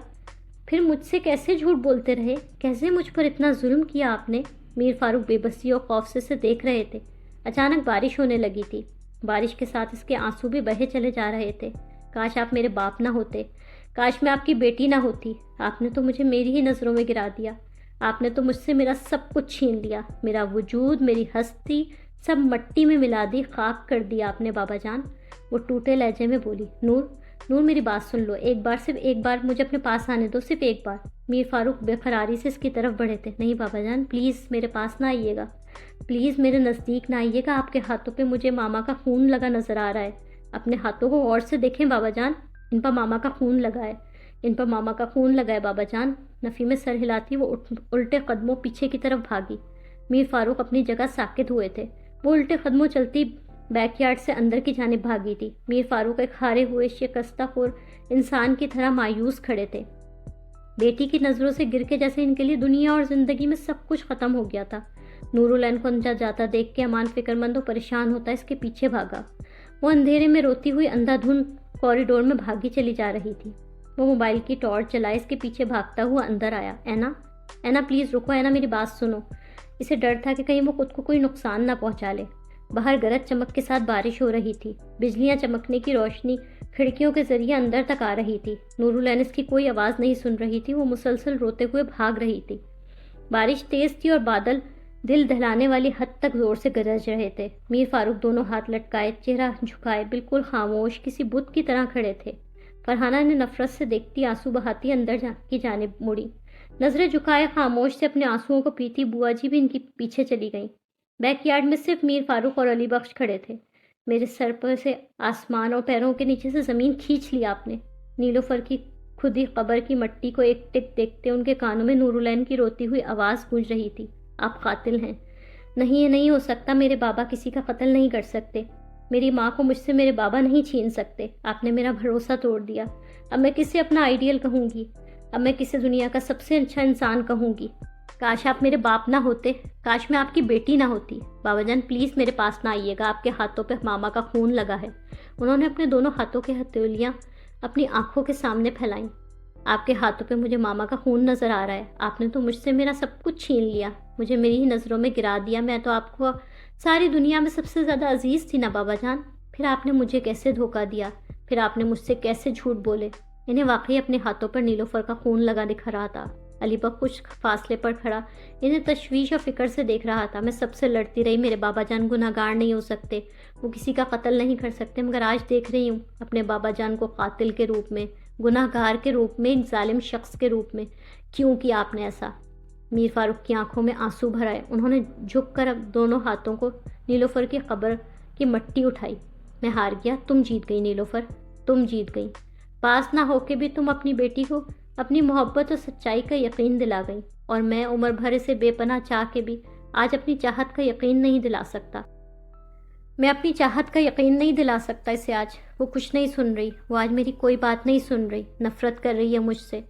پھر مجھ سے کیسے جھوٹ بولتے رہے؟ کیسے مجھ پر اتنا ظلم کیا آپ نے؟ میر فاروق بے بسی اور خوف سے دیکھ رہے تھے. اچانک بارش ہونے لگی تھی. بارش کے ساتھ اس کے آنسو بھی بہے چلے جا رہے تھے. کاش آپ میرے باپ نہ ہوتے، کاش میں آپ کی بیٹی نہ ہوتی. آپ نے تو مجھے میری ہی نظروں میں گرا دیا. آپ نے تو مجھ سے میرا سب کچھ چھین لیا. میرا وجود، میری ہستی سب مٹی میں ملا دی، خاک کر دیا آپ نے بابا جان. وہ ٹوٹے لہجے میں بولی. نور میری بات سن لو. صرف ایک بار مجھے اپنے پاس آنے دو، صرف ایک بار. میر فاروق بے قراری سے اس کی طرف بڑھے تھے. نہیں بابا جان، پلیز میرے پاس نہ آئیے گا، پلیز میرے نزدیک نہ آئیے گا. آپ کے ہاتھوں پہ مجھے ماما کا خون لگا نظر آ رہا ہے. اپنے ہاتھوں کو غور سے دیکھیں بابا جان، ان پر ماما کا خون لگا ہے، ان پر ماما کا خون لگا ہے بابا جان. نفی میں سر ہلاتی وہ الٹے قدموں پیچھے کی طرف بھاگی. میر فاروق اپنی جگہ ساکت ہوئے تھے. وہ الٹے قدموں چلتی بیک یارڈ سے اندر کی جانب بھاگی تھی. میر فاروق ایک ہارے ہوئے شکستہ خور انسان کی طرح مایوس کھڑے تھے. بیٹی کی نظروں سے گر کے جیسے ان کے لیے دنیا اور زندگی میں سب کچھ ختم ہو گیا تھا. نورالعین کو انجا جاتا دیکھ کے امان فکر مند و پریشان ہوتا اس کے پیچھے بھاگا. وہ اندھیرے میں روتی ہوئی اندھا دھند کوریڈور میں بھاگی چلی جا رہی تھی. وہ موبائل کی ٹارچ چلائے اس کے پیچھے بھاگتا ہوا اندر آیا. اینا پلیز رکو. اینا میری بات سنو. اسے ڈر تھا کہ کہیں وہ خود کو کوئی نقصان نہ پہنچا لے۔ باہر گرج چمک کے ساتھ بارش ہو رہی تھی، بجلیاں چمکنے کی روشنی کھڑکیوں کے ذریعے اندر تک آ رہی تھی۔ نورالعین اس کی کوئی آواز نہیں سن رہی تھی، وہ مسلسل روتے ہوئے بھاگ رہی تھی۔ بارش تیز تھی اور بادل دل دہلانے والی حد تک زور سے گرج رہے تھے۔ میر فاروق دونوں ہاتھ لٹکائے، چہرہ جھکائے، بالکل خاموش، کسی بت کی طرح کھڑے تھے۔ فرحانہ نے نفرت سے دیکھتی آنسو بہاتی اندر کی جانب مڑی، نظریں جھکائے خاموش سے اپنے آنسوؤں کو پیتی بوا جی بھی ان کی پیچھے چلی گئیں۔ بیک یارڈ میں صرف میر فاروق اور علی بخش کھڑے تھے۔ میرے سر پر سے آسمان اور پیروں کے نیچے سے زمین کھینچ لیا آپ نے۔ نیلوفر کی کھدی قبر کی مٹی کو ایک ٹک دیکھتے ان کے کانوں میں نورالعین کی روتی ہوئی آواز گونج رہی تھی، آپ قاتل ہیں۔ نہیں، یہ نہیں ہو سکتا، میرے بابا کسی کا قتل نہیں کر سکتے، میری ماں کو مجھ سے میرے بابا نہیں چھین سکتے، آپ نے میرا بھروسہ توڑ دیا۔ اب میں کسے اپنا آئیڈیل کہوں گی؟ اب میں کسے دنیا کا سب سے اچھا انسان کہوں گی؟ کاش آپ میرے باپ نہ ہوتے، کاش میں آپ کی بیٹی نہ ہوتی۔ بابا جان پلیز میرے پاس نہ آئیے گا، آپ کے ہاتھوں پہ ماما کا خون لگا ہے۔ انہوں نے اپنے دونوں ہاتھوں کے ہتھیلیاں اپنی آنکھوں کے سامنے پھیلائیں۔ آپ کے ہاتھوں پہ مجھے ماما کا خون نظر آ رہا ہے، آپ نے تو مجھ سے میرا سب کچھ چھین لیا، مجھے میری ہی نظروں میں گرا دیا، میں تو آپ کو ساری دنیا میں سب سے زیادہ عزیز تھی نا بابا جان، پھر آپ نے مجھے کیسے دھوکہ دیا، پھر آپ نے مجھ سے کیسے جھوٹ بولے۔ انہیں واقعی اپنے ہاتھوں پر نیلوفر کا خون لگا دکھ رہا تھا۔ علی بخش کچھ فاصلے پر کھڑا انہیں تشویش اور فکر سے دیکھ رہا تھا۔ میں سب سے لڑتی رہی، میرے بابا جان گناہگار نہیں ہو سکتے، وہ کسی کا قتل نہیں کر سکتے، مگر آج دیکھ رہی ہوں اپنے بابا جان کو قاتل کے روپ میں، گناہگار کے روپ میں، ایک ظالم شخص کے روپ میں۔ کیوں کیا آپ نے ایسا؟ میر فاروق کی آنکھوں میں آنسو بھر آئے، انہوں نے جھک کر دونوں ہاتھوں کو نیلوفر کی قبر کی مٹی اٹھائی۔ میں ہار گیا، تم جیت گئی نیلوفر، تم جیت گئی۔ پاس نہ ہو کے بھی تم اپنی بیٹی کو اپنی محبت اور سچائی کا یقین دلا گئی، اور میں عمر بھر اسے بے پناہ چاہ کے بھی آج اپنی چاہت کا یقین نہیں دلا سکتا۔ میں اپنی چاہت کا یقین نہیں دلا سکتا اسے آج۔ وہ کچھ نہیں سن رہی، وہ آج میری کوئی بات نہیں سن رہی، نفرت کر رہی ہے مجھ سے۔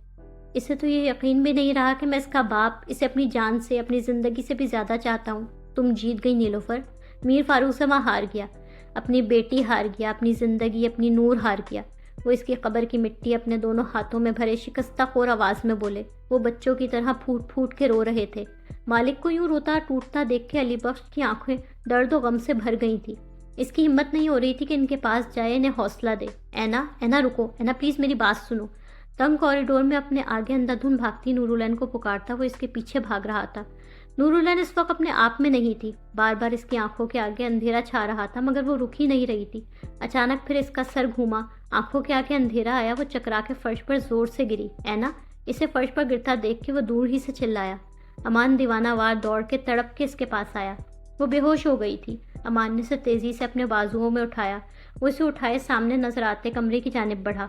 اسے تو یہ یقین بھی نہیں رہا کہ میں اس کا باپ اسے اپنی جان سے، اپنی زندگی سے بھی زیادہ چاہتا ہوں۔ تم جیت گئی نیلوفر۔ میر فاروق سے وہاں ہار گیا، اپنی بیٹی ہار گیا، اپنی زندگی، اپنی نور ہار گیا۔ وہ اس کی قبر کی مٹی اپنے دونوں ہاتھوں میں بھرے شکستہ خور آواز میں بولے۔ وہ بچوں کی طرح پھوٹ پھوٹ کے رو رہے تھے۔ مالک کو یوں روتا ٹوٹتا دیکھ کے علی بخش کی آنکھیں درد و غم سے بھر گئی تھی۔ اس کی ہمت نہیں ہو رہی تھی کہ ان کے پاس جائے، انہیں حوصلہ دے۔ اینا، اینا رکو، اینا پلیز میری بات سنو۔ تنگ کوریڈور میں اپنے آگے اندھا دھند بھاگتی نورالعین کو پکارتا وہ اس کے پیچھے بھاگ رہا تھا۔ نورالعین اس وقت اپنے آپ میں نہیں تھی، بار بار اس کی آنکھوں کے آگے اندھیرا چھا رہا تھا، مگر وہ رک ہی نہیں رہی تھی۔ اچانک پھر اس کا سر گھوما، آنکھوں کے آگے اندھیرا آیا، وہ چکرا کے فرش پر زور سے گری۔ اینا، اسے فرش پر گرتا دیکھ کے وہ دور ہی سے چلایا۔ امان دیوانہ وار دوڑ کے تڑپ کے اس کے پاس آیا۔ وہ بے ہوش ہو گئی تھی۔ امان نے اسے تیزی سے اپنے بازوؤں میں اٹھایا، وہ اسے اٹھائے سامنے نظر آتے کمرے کی جانب بڑھا۔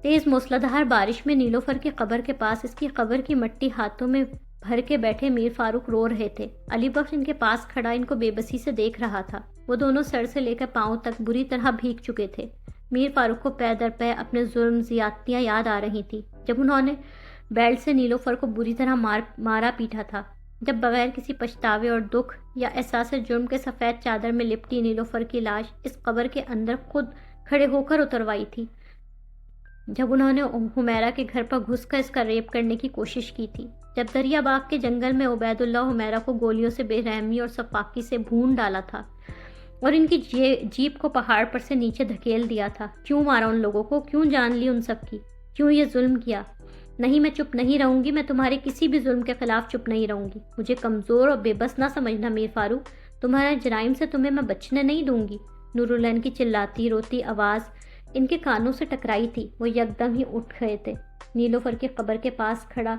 تیز موسلادھار بارش میں نیلوفر کی قبر کے پاس اس کی قبر کی مٹی ہاتھوں میں بھر کے بیٹھے میر فاروق رو رہے تھے۔ علی بخش ان کے پاس کھڑا ان کو بے بسی سے دیکھ رہا تھا۔ وہ دونوں سر سے لے کر پاؤں تک بری طرح بھیگ چکے تھے۔ میر فاروق کو پے در پے اپنے ظلم زیادتیاں یاد آ رہی تھی، جب انہوں نے بیلٹ سے نیلوفر کو بری طرح مارا پیٹا تھا، جب بغیر کسی پچھتاوے اور دکھ یا احساس جرم کے سفید چادر میں لپٹی نیلوفر کی لاش اس قبر کے اندر خود کھڑے ہو کر اتروائی تھی، جب انہوں نے حمیرہ کے گھر پر گھس کر اس کا ریپ کرنے کی کوشش کی تھی، جب دریا باغ کے جنگل میں عبید اللہ حمیرہ کو گولیوں سے بے رحمی اور سفاکی سے بھون ڈالا تھا اور ان کی جیپ کو پہاڑ پر سے نیچے دھکیل دیا تھا۔ کیوں مارا ان لوگوں کو؟ کیوں جان لی ان سب کی؟ کیوں یہ ظلم کیا؟ نہیں، میں چپ نہیں رہوں گی، میں تمہارے کسی بھی ظلم کے خلاف چپ نہیں رہوں گی۔ مجھے کمزور اور بے بس نہ سمجھنا میر فاروق، تمہارے جرائم سے تمہیں میں بچنے نہیں دوں گی۔ نورالعین کی چلاتی روتی آواز ان کے کانوں سے ٹکرائی تھی، وہ یکدم ہی اٹھ گئے تھے۔ نیلوفر کی قبر کے پاس کھڑا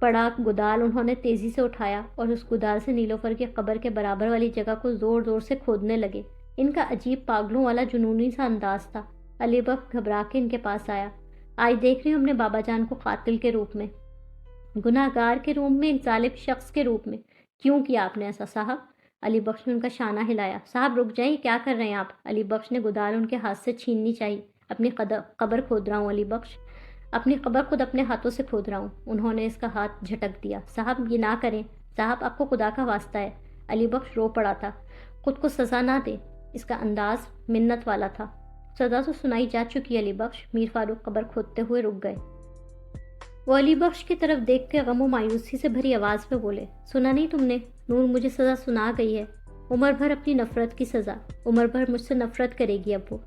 پڑا گدال انہوں نے تیزی سے اٹھایا اور اس گدال سے نیلوفر کی قبر کے برابر والی جگہ کو زور زور سے کھودنے لگے۔ ان کا عجیب پاگلوں والا جنونی سا انداز تھا۔ علی بخش گھبرا کے ان کے پاس آیا۔ آج دیکھ رہی ہوں اپنے بابا جان کو قاتل کے روپ میں، گناہگار کے روپ میں، ایک ظالم شخص کے روپ میں۔ کیوں کیا آپ نے ایسا صاحب؟ علی بخش نے ان کا شانہ ہلایا۔ صاحب رک جائیں، کیا کر رہے ہیں آپ؟ علی بخش نے گدال ان کے ہاتھ سے چھیننی چاہی۔ اپنی قبر کھود رہا ہوں علی بخش، اپنی قبر خود اپنے ہاتھوں سے کھود رہا ہوں۔ انہوں نے اس کا ہاتھ جھٹک دیا۔ صاحب یہ نہ کریں، صاحب آپ کو خدا کا واسطہ ہے۔ علی بخش رو پڑا تھا۔ خود کو سزا نہ دے، اس کا انداز منت والا تھا۔ سزا تو سنائی جا چکی علی بخش۔ میر فاروق قبر کھودتے ہوئے رک گئے۔ وہ علی بخش کی طرف دیکھ کے غم و مایوسی سے بھری آواز میں بولے، سنا نہیں تم نے؟ نور مجھے سزا سنا گئی ہے، عمر بھر اپنی نفرت کی سزا، عمر بھر مجھ سے نفرت کرے گی اب وہ۔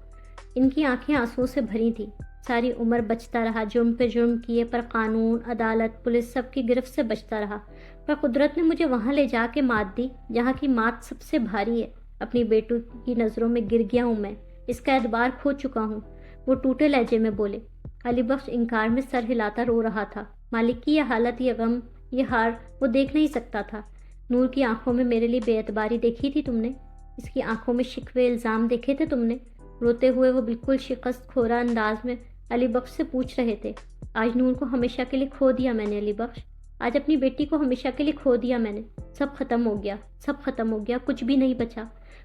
ان کی آنکھیں آنسوؤں سے بھری تھیں۔ ساری عمر بچتا رہا، جرم پہ جرم کیے، پر قانون، عدالت، پولیس سب کی گرفت سے بچتا رہا، پر قدرت نے مجھے وہاں لے جا کے مات دی جہاں کی مات سب سے بھاری ہے۔ اپنی بیٹوں کی نظروں میں گر گیا ہوں میں، اس کا اعتبار کھو چکا ہوں۔ وہ ٹوٹے لہجے میں بولے۔ علی بخش انکار میں سر ہلاتا رو رہا تھا۔ مالک کی یہ حالت، یہ غم، یہ ہار وہ دیکھ نہیں سکتا تھا۔ نور کی آنکھوں میں میرے لیے بے اعتباری دیکھی تھی تم نے؟ اس کی آنکھوں میں شکوے، الزام دیکھے تھے تم نے؟ روتے ہوئے وہ بالکل شکست کھورا انداز میں علی بخش سے پوچھ رہے تھے۔ آج نور کو ہمیشہ کے لیے کھو دیا میں نے علی بخش، آج اپنی بیٹی کو ہمیشہ کے لیے کھو دیا میں نے۔ سب ختم ہو گیا، سب ختم ہو گیا، کچھ بھی نہیں بچا،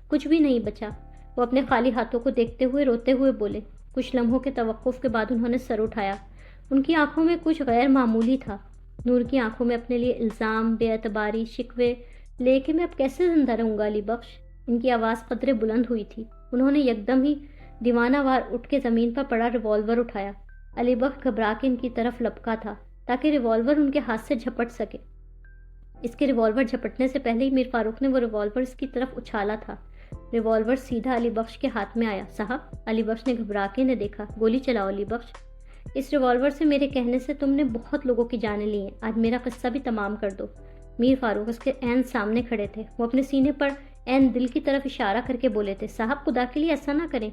کچھ بھی نہیں بچا۔ وہ اپنے خالی ہاتھوں کو دیکھتے ہوئے روتے ہوئے بولے۔ کچھ لمحوں کے توقف کے بعد انہوں نے سر اٹھایا۔ ان کی آنکھوں میں کچھ غیر معمولی تھا۔ نور کی آنکھوں میں اپنے لیے الزام، بے اعتباری، شکوے لے کے میں اب کیسے زندہ رہوں گا علی بخش؟ ان کی آواز قدرے بلند ہوئی تھی۔ انہوں نے یکدم ہی دیوانہ وار اٹھ کے زمین پر پڑا ریوالور اٹھایا۔ علی بخش گھبرا کے ان کی طرف لپکا تھا تاکہ ریوالور ان کے ہاتھ سے جھپٹ سکے۔ اس کے ریوالور جھپٹنے سے پہلے ہی میر فاروق نے وہ ریوالور اس کی طرف اچھالا تھا۔ ریوالور سیدھا علی بخش کے ہاتھ میں آیا۔ صاحب، علی بخش نے گھبرا کے انہیں دیکھا۔ گولی چلاؤ علی بخش، اس ریوالور سے میرے کہنے سے تم نے بہت لوگوں کی جانیں لی ہیں، آج میرا قصہ بھی تمام کر دو۔ میر فاروق اس کے عین سامنے کھڑے تھے۔ وہ اپنے سینے پر عین دل کی طرف اشارہ کر کے بولے تھے، صاحب خدا کے لیے ایسا نہ کریں،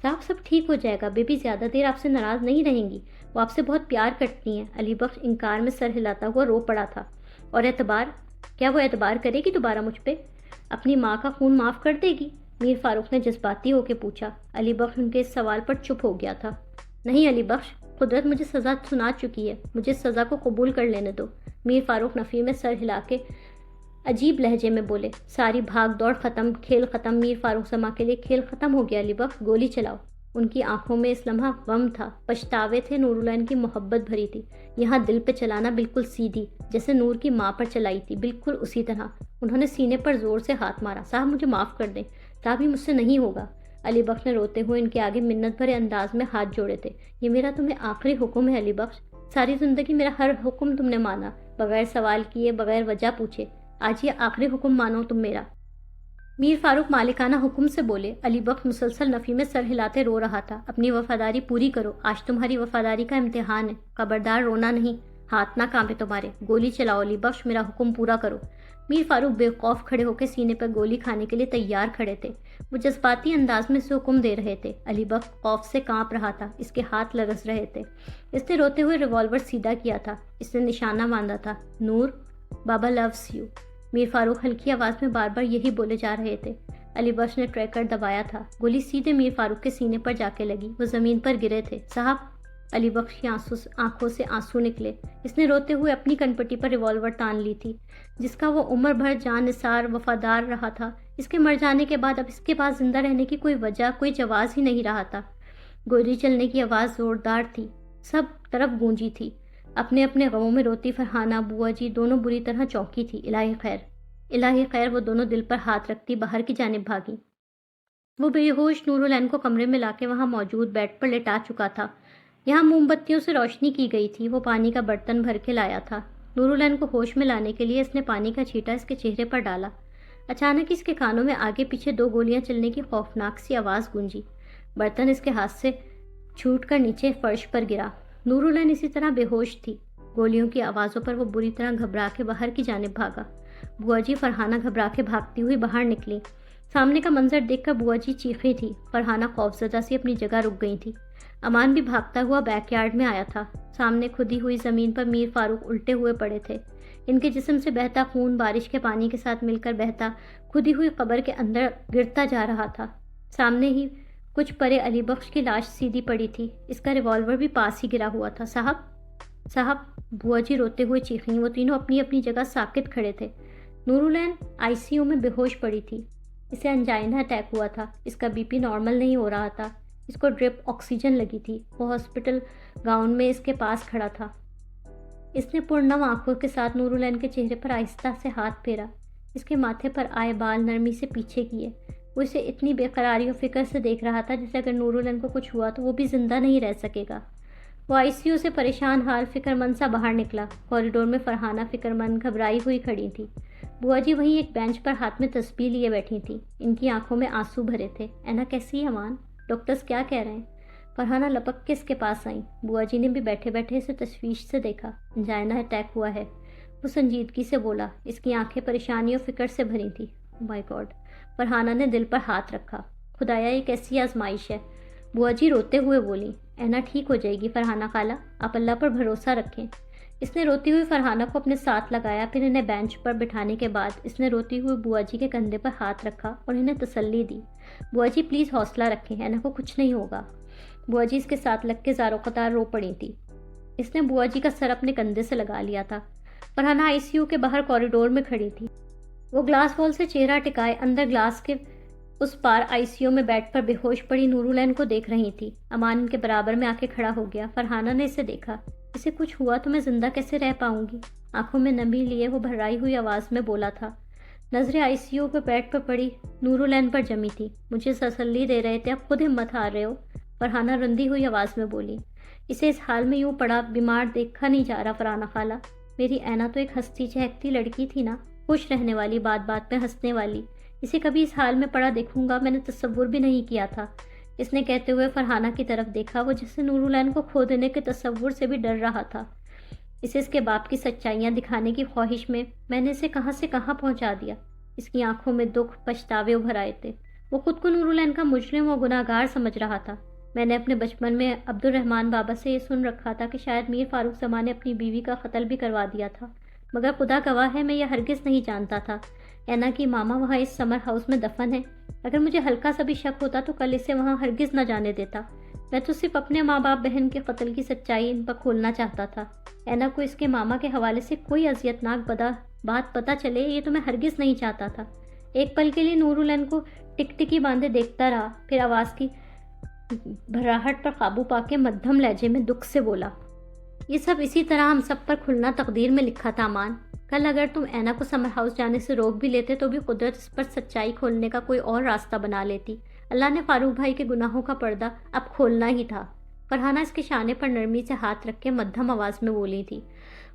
صاحب سب ٹھیک ہو جائے گا، بیبی زیادہ دیر آپ سے ناراض نہیں رہیں گی، وہ آپ سے بہت پیار کرتی ہیں۔ علی بخش انکار میں سر ہلاتا ہوا رو پڑا تھا۔ اور اعتبار؟ کیا وہ اعتبار کرے گی دوبارہ مجھ پہ؟ اپنی ماں کا خون معاف کر دے گی؟ میر فاروق نے جذباتی ہو کے پوچھا۔ علی بخش ان کے اس سوال پر چپ ہو گیا تھا۔ نہیں علی بخش، قدرت مجھے سزا سنا چکی ہے، مجھے سزا کو قبول کر لینے دو۔ میر فاروق نفی میں سر ہلا کے عجیب لہجے میں بولے۔ ساری بھاگ دوڑ ختم، کھیل ختم، میر فاروق زماں کے لیے کھیل ختم ہو گیا علی بخش، گولی چلاؤ۔ ان کی آنکھوں میں اس لمحہ غم تھا، پچھتاوے تھے، نورالعین کی محبت بھری تھی۔ یہاں دل پہ چلانا بالکل سیدھی، جیسے نور کی ماں پر چلائی تھی، بالکل اسی طرح۔ انہوں نے سینے پر زور سے ہاتھ مارا۔ صاحب مجھے معاف کر دیں، صاحب یہ مجھ سے نہیں ہوگا۔ علی بخش نے روتے ہوئے ان کے آگے منت بھرے انداز میں ہاتھ جوڑے تھے۔ یہ میرا تمہیں آخری حکم ہے علی بخش، ساری زندگی میرا ہر حکم تم نے مانا، بغیر سوال کیے، بغیر وجہ پوچھے، آج یہ آخری حکم مانو تم میرا۔ میر فاروق مالکانہ حکم سے بولے۔ علی بخش مسلسل نفی میں سر ہلاتے رو رہا تھا۔ اپنی وفاداری پوری کرو، آج تمہاری وفاداری کا امتحان ہے، خبردار رونا نہیں، ہاتھ نہ کانپے تمہارے، گولی چلاؤ علی بخش، میرا حکم پورا کرو۔ میر فاروق بے خوف کھڑے ہو کے سینے پر گولی کھانے کے لیے تیار کھڑے تھے۔ وہ جذباتی انداز میں سے حکم دے رہے تھے۔ علی بخش خوف سے کانپ رہا تھا، اس کے ہاتھ لرز رہے تھے۔ اس نے روتے ہوئے ریوالور سیدھا کیا تھا، اس نے نشانہ باندھا تھا۔ نور، بابا لوز یو۔ میر فاروق ہلکی آواز میں بار بار یہی بولے جا رہے تھے۔ علی بخش نے ٹریگر دبایا تھا، گولی سیدھے میر فاروق کے سینے پر جا کے لگی، وہ زمین پر گرے تھے۔ صاحب، علی بخش کی آنکھوں سے آنسو نکلے۔ اس نے روتے ہوئے اپنی کنپٹی پر ریوالور تان لی تھی، جس کا وہ عمر بھر جان نثار وفادار رہا تھا۔ اس کے مر جانے کے بعد اب اس کے پاس زندہ رہنے کی کوئی وجہ، کوئی جواز ہی نہیں رہا تھا۔ گولی چلنے کی آواز زوردار تھی، سب طرف گونجی تھی۔ اپنے اپنے غموں میں روتی فرحانہ، بوا جی دونوں بری طرح چونکی تھی۔ الہی خیر، الہی خیر، وہ دونوں دل پر ہاتھ رکھتی باہر کی جانب بھاگی۔ وہ بے ہوش نورالعین کو کمرے میں لا کے وہاں موجود بیڈ پر لٹا چکا تھا۔ یہاں موم بتیوں سے روشنی کی گئی تھی۔ وہ پانی کا برتن بھر کے لایا تھا۔ نورالعین کو ہوش میں لانے کے لیے اس نے پانی کا چھینٹا اس کے چہرے پر ڈالا۔ اچانک اس کے کانوں میں آگے پیچھے 2 گولیاں چلنے کی خوفناک سی آواز گونجی۔ برتن اس کے ہاتھ سے چھوٹ کر نیچے فرش پر گرا۔ نورالعین اسی طرح بے ہوش تھی۔ گولیوں کی آوازوں پر وہ بری طرح گھبرا کے باہر کی جانب بھاگا۔ بوا جی فرحانہ گھبرا کے بھاگتی ہوئی باہر نکلی۔ سامنے کا منظر دیکھ کر بوا جی چیخی تھی۔ فرحانہ خوفزدہ سی اپنی جگہ رک گئی تھی۔ امان بھی بھاگتا ہوا بیک یارڈ میں آیا تھا۔ سامنے کھدی ہوئی زمین پر میر فاروق الٹے ہوئے پڑے تھے۔ ان کے جسم سے بہتا خون بارش کے پانی کے ساتھ مل کر بہتا کھدی ہوئی قبر کے اندر گرتا جا رہا تھا۔ سامنے ہی کچھ پرے علی بخش کی لاش سیدھی پڑی تھی، اس کا ریوالور بھی پاس ہی گرا ہوا تھا۔ صاحب، صاحب، بوا جی روتے ہوئے چیخیں۔ وہ تینوں اپنی اپنی جگہ ساکت کھڑے تھے۔ نورالعین ICU میں بے ہوش پڑی تھی۔ اسے انجائنا اٹیک ہوا تھا، اس کا BP نارمل نہیں ہو رہا تھا، اس کو ڈرپ آکسیجن لگی تھی۔ وہ ہاسپٹل گاؤن میں اس کے پاس کھڑا تھا۔ اس نے پرنم آنکھوں کے ساتھ نورالعین کے چہرے پر آہستہ سے ہاتھ پھیرا، اس کے ماتھے پر آئے بال نرمی سے پیچھے کیے۔ وہ اسے اتنی بے قراری و فکر سے دیکھ رہا تھا جیسے اگر نورالعین کو کچھ ہوا تو وہ بھی زندہ نہیں رہ سکے گا۔ وہ آئی سی یو سے پریشان حال فکر مند سا باہر نکلا۔ کوریڈور میں فرحانہ فکر مند گھبرائی ہوئی کھڑی تھی۔ بوا جی وہیں ایک بینچ پر ہاتھ میں تسبیح لیے بیٹھی تھیں۔ ان کی آنکھوں میں آنسو بھرے تھے۔ اینا کیسی ہے امان؟ ڈاکٹرز کیا کہہ رہے ہیں؟ فرحانہ لپک کے اس کے پاس آئیں۔ بوا جی نے بھی بیٹھے بیٹھے اسے تشویش سے دیکھا۔ انجائنا اٹیک ہوا ہے، وہ سنجیدگی سے بولا۔ اس کی آنکھیں پریشانی اور فکر سے بھری تھیں۔ مائی گاڈ! فرحانہ نے دل پر ہاتھ رکھا۔ خدایا یہ کیسی آزمائش ہے؟ بوا جی روتے ہوئے بولیں۔ اینا ٹھیک ہو جائے گی فرحانہ خالہ، آپ اللہ پر بھروسہ رکھیں۔ اس نے روتی ہوئی فرحانہ کو اپنے ساتھ لگایا، پھر انہیں بینچ پر بٹھانے کے بعد اس نے روتی ہوئی بوا جی کے کندھے پر ہاتھ رکھا اور انہیں تسلی دی۔ بوا جی پلیز حوصلہ رکھیں، اینا کو کچھ نہیں ہوگا۔ بوا جی اس کے ساتھ لگ کے زاروں قطار رو پڑی تھی۔ اس نے بوا جی کا سر اپنے کندھے سے لگا لیا تھا۔ فرحانہ آئی سی یو کے باہر کوریڈور میں کھڑی تھی۔ وہ گلاس وال سے چہرہ ٹکائے اندر گلاس کے اس پار آئی سی یو میں بیڈ پر بے ہوش پڑی نورالعین کو دیکھ رہی تھی۔ امان ان کے برابر میں آ کے کھڑا ہو گیا۔ فرحانہ نے اسے دیکھا۔ اسے کچھ ہوا تو میں زندہ کیسے رہ پاؤں گی؟ آنکھوں میں نمی لیے وہ بھرائی ہوئی آواز میں بولا تھا۔ نظریں آئی سی یو کے بیڈ پر پڑی نورالعین پر جمی تھی۔ مجھے تسلی دے رہے تھے، اب خود ہمت ہار رہے ہو؟ فرحانہ رندی ہوئی آواز میں بولی۔ اسے اس حال میں یوں پڑا بیمار دیکھا نہیں جا رہا فرحانہ خالہ۔ میری اینا تو ایک ہستی چہکتی لڑکی تھی نا، خوش رہنے والی، بات بات پہ ہنسنے والی۔ اسے کبھی اس حال میں پڑا دیکھوں گا میں نے تصور بھی نہیں کیا تھا۔ اس نے کہتے ہوئے فرحانہ کی طرف دیکھا، وہ جیسے نورالعین کو کھو دینے کے تصور سے بھی ڈر رہا تھا۔ اسے اس کے باپ کی سچائیاں دکھانے کی خواہش میں نے اسے کہاں سے کہاں پہنچا دیا۔ اس کی آنکھوں میں دکھ پچھتاوے ابھر آئے تھے۔ وہ خود کو نورالعین کا مجرم و گناہ گار سمجھ رہا تھا۔ میں نے اپنے بچپن میں عبدالرحمن بابا سے یہ سن رکھا تھا کہ شاید میر فاروق زماں نے اپنی بیوی کا قتل بھی کروا دیا تھا، مگر خدا گواہ ہے میں یہ ہرگز نہیں جانتا تھا اینا کی ماما وہاں اس سمر ہاؤس میں دفن ہے۔ اگر مجھے ہلکا سا بھی شک ہوتا تو کل اسے وہاں ہرگز نہ جانے دیتا۔ میں تو صرف اپنے ماں باپ بہن کے قتل کی سچائی ان پر کھولنا چاہتا تھا۔ اینا کو اس کے ماما کے حوالے سے کوئی اذیت ناک بات پتہ چلے یہ تو میں ہرگز نہیں چاہتا تھا۔ ایک پل کے لیے نورالعین کو ٹکٹکی باندھے دیکھتا رہا، پھر آواز کی بھراہٹ پر قابو پا کے مدھم لہجے میں دکھ سے بولا، یہ سب اسی طرح ہم سب پر کھلنا تقدیر میں لکھا تھا امان۔ کل اگر تم اینا کو سمر ہاؤس جانے سے روک بھی لیتے تو بھی قدرت اس پر سچائی کھولنے کا کوئی اور راستہ بنا لیتی۔ اللہ نے فاروق بھائی کے گناہوں کا پردہ اب کھولنا ہی تھا۔ فرحانہ اس کے شانے پر نرمی سے ہاتھ رکھ کے مدھم آواز میں بولی تھی۔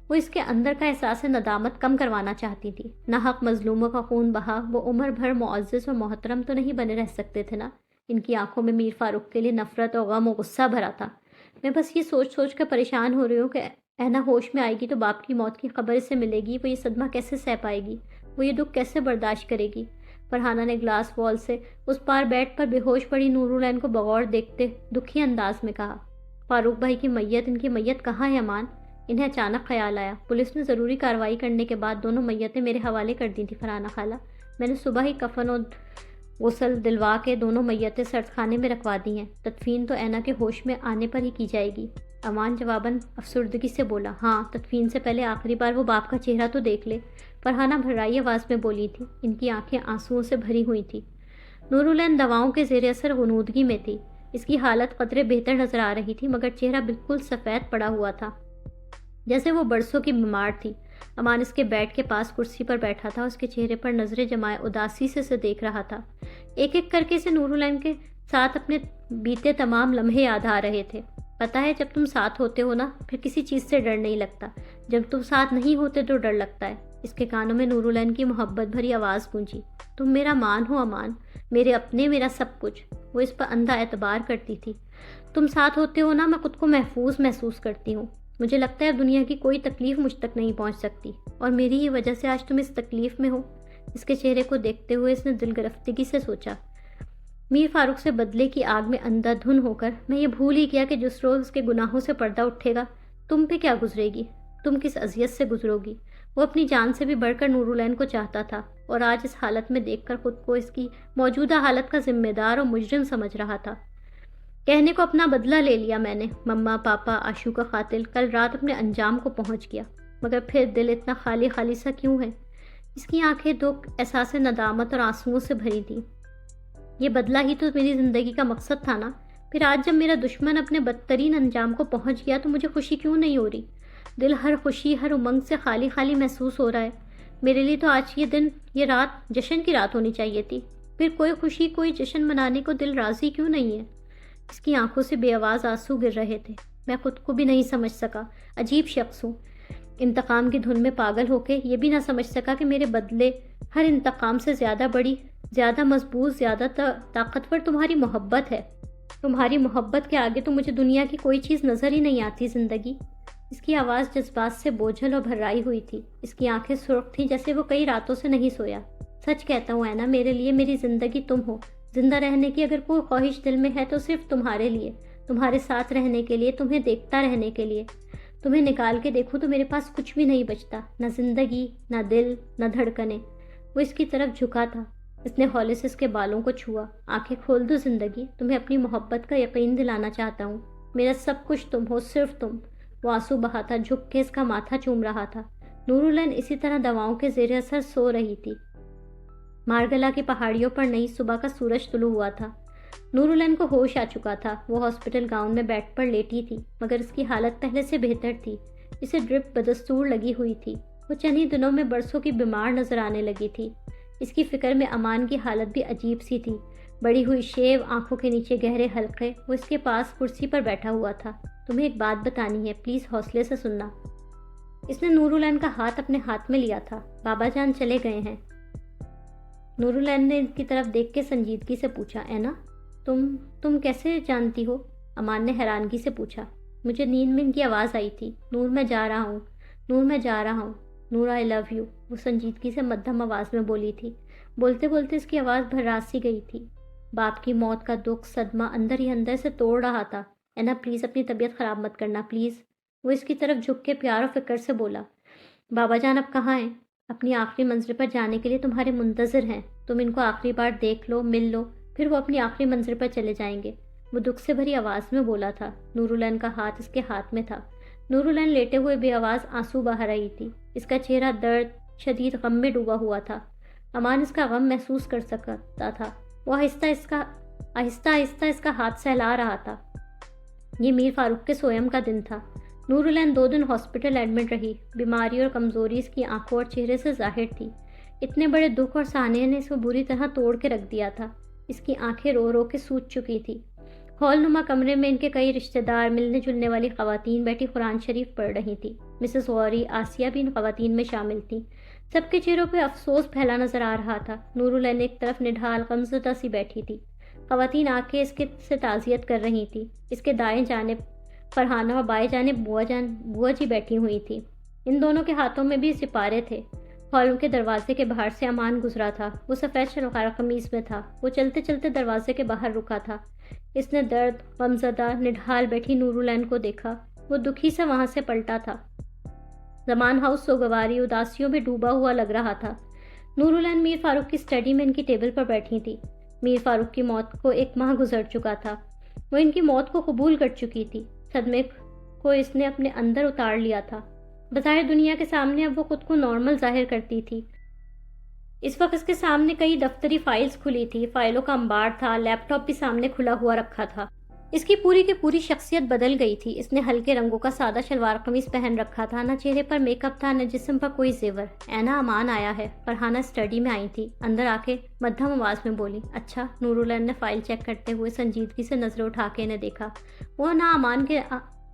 وہ اس کے اندر کا احساس ندامت کم کروانا چاہتی تھی۔ ناحق مظلوموں کا خون بہا وہ عمر بھر معزز اور محترم تو نہیں بنے رہ سکتے تھے نا۔ ان کی آنکھوں میں میر فاروق کے لیے نفرت اور غم و غصہ بھرا تھا۔ میں بس یہ سوچ کر پریشان ہو رہی ہوں کہ اینا ہوش میں آئے گی تو باپ کی موت کی خبر اسے ملے گی، وہ یہ صدمہ کیسے سہ پائے گی، وہ یہ دکھ کیسے برداشت کرے گی۔ فرحانہ نے گلاس وال سے اس پار بیڈ پر بے ہوش پڑی نورالعین کو بغور دیکھتے دکھی انداز میں کہا، فاروق بھائی کی میت، ان کی میت کہاں ہے امان؟ انہیں اچانک خیال آیا، پولیس نے ضروری کارروائی کرنے کے بعد دونوں میتیں میرے حوالے کر دی تھی فرحانہ خالہ۔ میں نے صبح ہی کفن اور غسل دلوا کے دونوں میتیں سرد خانے میں رکھوا دی ہیں۔ تدفین تو اینا کے ہوش میں آنے پر ہی کی جائے گی۔ امان جواباً افسردگی سے بولا، ہاں تدفین سے پہلے آخری بار وہ باپ کا چہرہ تو دیکھ لے۔ فرحانہ بھرائی آواز میں بولی تھی۔ ان کی آنکھیں آنسوؤں سے بھری ہوئی تھیں۔ نورالعین دواؤں کے زیر اثر غنودگی میں تھی۔ اس کی حالت قدرے بہتر نظر آ رہی تھی، مگر چہرہ بالکل سفید پڑا ہوا تھا جیسے وہ برسوں کی بیمار تھی۔ امان اس کے بیڈ کے پاس کرسی پر بیٹھا تھا، اس کے چہرے پر نظریں جمائے اداسی سے اسے دیکھ رہا تھا۔ ایک ایک کر کے اسے نورالعین کے ساتھ اپنے بیتے تمام لمحے یاد آ رہے تھے۔ پتہ ہے جب تم ساتھ ہوتے ہو نا پھر کسی چیز سے ڈر نہیں لگتا، جب تم ساتھ نہیں ہوتے تو ڈر لگتا ہے۔ اس کے کانوں میں نورالعین کی محبت بھری آواز گونجی، تم میرا مان ہو امان، میرے اپنے، میرا سب کچھ۔ وہ اس پر اندھا اعتبار کرتی تھی۔ تم ساتھ ہوتے ہو نا میں خود کو محفوظ محسوس کرتی ہوں۔ مجھے لگتا ہے دنیا کی کوئی تکلیف مجھ تک نہیں پہنچ سکتی، اور میری ہی وجہ سے آج تم اس تکلیف میں ہو۔ اس کے چہرے کو دیکھتے ہوئے اس نے دل گرفتگی سے سوچا، میر فاروق سے بدلے کی آگ میں اندھا دھن ہو کر میں یہ بھول ہی گیا کہ جس روز اس کے گناہوں سے پردہ اٹھے گا تم پہ کیا گزرے گی، تم کس اذیت سے گزرو گی۔ وہ اپنی جان سے بھی بڑھ کر نورالعین کو چاہتا تھا، اور آج اس حالت میں دیکھ کر خود کو اس کی موجودہ حالت کا ذمہ دار اور مجرم سمجھ رہا تھا۔ کہنے کو اپنا بدلہ لے لیا میں نے، مما پاپا آشو کا قاتل کل رات اپنے انجام کو پہنچ گیا، مگر پھر دل اتنا خالی خالی سا کیوں ہے؟ اس کی آنکھیں دکھ، احساس ندامت اور آنسوؤں سے بھری تھیں۔ یہ بدلہ ہی تو میری زندگی کا مقصد تھا نا، پھر آج جب میرا دشمن اپنے بدترین انجام کو پہنچ گیا تو مجھے خوشی کیوں نہیں ہو رہی؟ دل ہر خوشی، ہر امنگ سے خالی خالی محسوس ہو رہا ہے۔ میرے لیے تو آج یہ دن، یہ رات جشن کی رات ہونی چاہیے تھی، پھر کوئی خوشی، کوئی جشن منانے کو دل راضی کیوں نہیں ہے؟ اس کی آنکھوں سے بے آواز آنسو گر رہے تھے۔ میں خود کو بھی نہیں سمجھ سکا، عجیب شخص ہوں۔ انتقام کی دھن میں پاگل ہو کے یہ بھی نہ سمجھ سکا کہ میرے بدلے ہر انتقام سے زیادہ بڑی، زیادہ مضبوط، زیادہ طاقتور تمہاری محبت ہے۔ تمہاری محبت کے آگے تو مجھے دنیا کی کوئی چیز نظر ہی نہیں آتی زندگی۔ اس کی آواز جذبات سے بوجھل اور بھرائی ہوئی تھی۔ اس کی آنکھیں سرخ تھیں جیسے وہ کئی راتوں سے نہیں سویا۔ سچ کہتا ہوں اینا، میرے لیے میری زندگی تم ہو۔ زندہ رہنے کی اگر کوئی خواہش دل میں ہے تو صرف تمہارے لیے، تمہارے ساتھ رہنے کے لیے، تمہیں دیکھتا رہنے کے لیے۔ تمہیں نکال کے دیکھوں تو میرے پاس کچھ بھی نہیں بچتا، نہ زندگی، نہ دل، نہ دھڑکنیں۔ وہ اس کی طرف جھکا تھا۔ اس نے ہولے سے اس کے بالوں کو چھوا۔ آنکھیں کھول دو زندگی، تمہیں اپنی محبت کا یقین دلانا چاہتا ہوں۔ میرا سب کچھ تم ہو، صرف تم۔ وہ آنسو بہا تھا، جھک کے اس کا ماتھا چوم رہا تھا۔ نورالعین اسی طرح دواؤں کے زیر اثر سو رہی تھی۔ مارگلا کی پہاڑیوں پر نئی صبح کا سورج طلوع ہوا تھا۔ نورالعین کو ہوش آ چکا تھا۔ وہ ہاسپٹل گاؤن میں بیڈ پر لیٹی تھی، مگر اس کی حالت پہلے سے بہتر تھی۔ اسے ڈرپ بدستور لگی ہوئی تھی۔ وہ چند ہی دنوں میں برسوں کی بیمار نظر آنے لگی تھی۔ اس کی فکر میں امان کی حالت بھی عجیب سی تھی۔ بڑی ہوئی شیو، آنکھوں کے نیچے گہرے حلقے۔ وہ اس کے پاس کرسی پر بیٹھا ہوا تھا۔ تمہیں ایک بات بتانی ہے، پلیز حوصلے سے سننا۔ اس نے نورالعین کا ہاتھ اپنے ہاتھ میں لیا تھا۔ بابا جان چلے گئے ہیں؟ نورالعین نے ان کی طرف دیکھ کے سنجیدگی سے پوچھا۔ اینا، تم کیسے جانتی ہو؟ امان نے حیرانگی سے پوچھا۔ مجھے نیند میں ان کی آواز آئی تھی۔ نور، میں جا رہا ہوں، نور میں جا رہا ہوں، نور آئی لو یو۔ وہ سنجیدگی سے مدھم آواز میں بولی تھی۔ بولتے بولتے اس کی آواز بھراس سی گئی تھی۔ باپ کی موت کا دکھ، صدمہ اندر ہی اندر سے توڑ رہا تھا۔ اینا پلیز اپنی طبیعت خراب مت کرنا، پلیز۔ وہ اس کی طرف جھک کے پیار و فکر سے بولا۔ بابا جان اب کہاں ہیں؟ اپنی آخری منزل پر جانے کے لیے تمہارے منتظر ہیں۔ تم ان کو آخری بار دیکھ لو، مل لو، پھر وہ اپنی آخری منزل پر چلے جائیں گے۔ وہ دکھ سے بھری آواز میں بولا تھا۔ نورالعین کا ہاتھ اس کے ہاتھ میں تھا۔ نورالعین لیٹے ہوئے بے آواز آنسو بہا رہی تھی۔ اس کا چہرہ درد، شدید غم میں ڈوبا ہوا تھا۔ امان اس کا غم محسوس کر سکتا تھا۔ وہ آہستہ آہستہ اس کا ہاتھ سہلا رہا تھا۔ یہ میر فاروق کے سویم کا دن تھا۔ نورالعین 2 دن ہاسپٹل ایڈمٹ رہی۔ بیماری اور کمزوری اس کی آنکھوں اور چہرے سے ظاہر تھی۔ اتنے بڑے دکھ اور سانحے نے اس کو بری طرح توڑ کے رکھ دیا تھا۔ اس کی آنکھیں رو رو کے سوج چکی تھی۔ ہال نما کمرے میں ان کے کئی رشتہ دار، ملنے جلنے والی خواتین بیٹھی قرآن شریف پڑھ رہی تھیں۔ مسز غوری، آسیہ بھی ان خواتین میں شامل تھیں۔ سب کے چہروں پہ افسوس پھیلا نظر آ رہا تھا۔ نورالعین ایک طرف نڈھال، غمزدہ سی بیٹھی تھی۔ خواتین آ کے اس کے سے تعزیت کر رہی تھیں۔ اس کے دائیں جانب فرحانہ اور بائیں جانب بوا جی بیٹھی ہوئی تھیں۔ ان دونوں کے ہاتھوں میں بھی سپارے تھے۔ ہال کے دروازے کے باہر سے امان گزرا تھا۔ وہ سفید شلوار قمیض میں تھا۔ وہ چلتے چلتے دروازے کے باہر رکا تھا۔ اس نے درد، غمزدہ، نڈھال بیٹھی نورالعین کو دیکھا۔ وہ دکھی سے وہاں سے پلٹا تھا۔ زمان ہاؤس سوگواری، اداسیوں میں ڈوبا ہوا لگ رہا تھا۔ نورالعین میر فاروق کی اسٹڈی میں ان کی ٹیبل پر بیٹھی تھی۔ میر فاروق کی موت کو 1 ماہ گزر چکا تھا۔ وہ ان کی موت کو قبول کر چکی تھی۔ صدمے کو اس نے اپنے اندر اتار لیا تھا۔ بظاہر دنیا کے سامنے اب وہ خود کو نارمل ظاہر کرتی تھی۔ اس وقت اس کے سامنے کئی دفتری فائلز کھلی تھی، فائلوں کا انبار تھا، لیپ ٹاپ بھی سامنے کھلا ہوا رکھا تھا۔ اس کی پوری کی پوری شخصیت بدل گئی تھی۔ اس نے ہلکے رنگوں کا سادہ شلوار قمیض پہن رکھا تھا۔ نہ چہرے پر میک اپ تھا، نہ جسم پر کوئی زیور۔ اینا، امان آیا ہے۔ فرحانہ اسٹڈی میں آئی تھی، اندر آ کے مدھم آواز میں بولی۔ اچھا۔ نورالعین نے فائل چیک کرتے ہوئے سنجیدگی سے نظریں اٹھا کے انہیں دیکھا۔ وہ نہ امان کے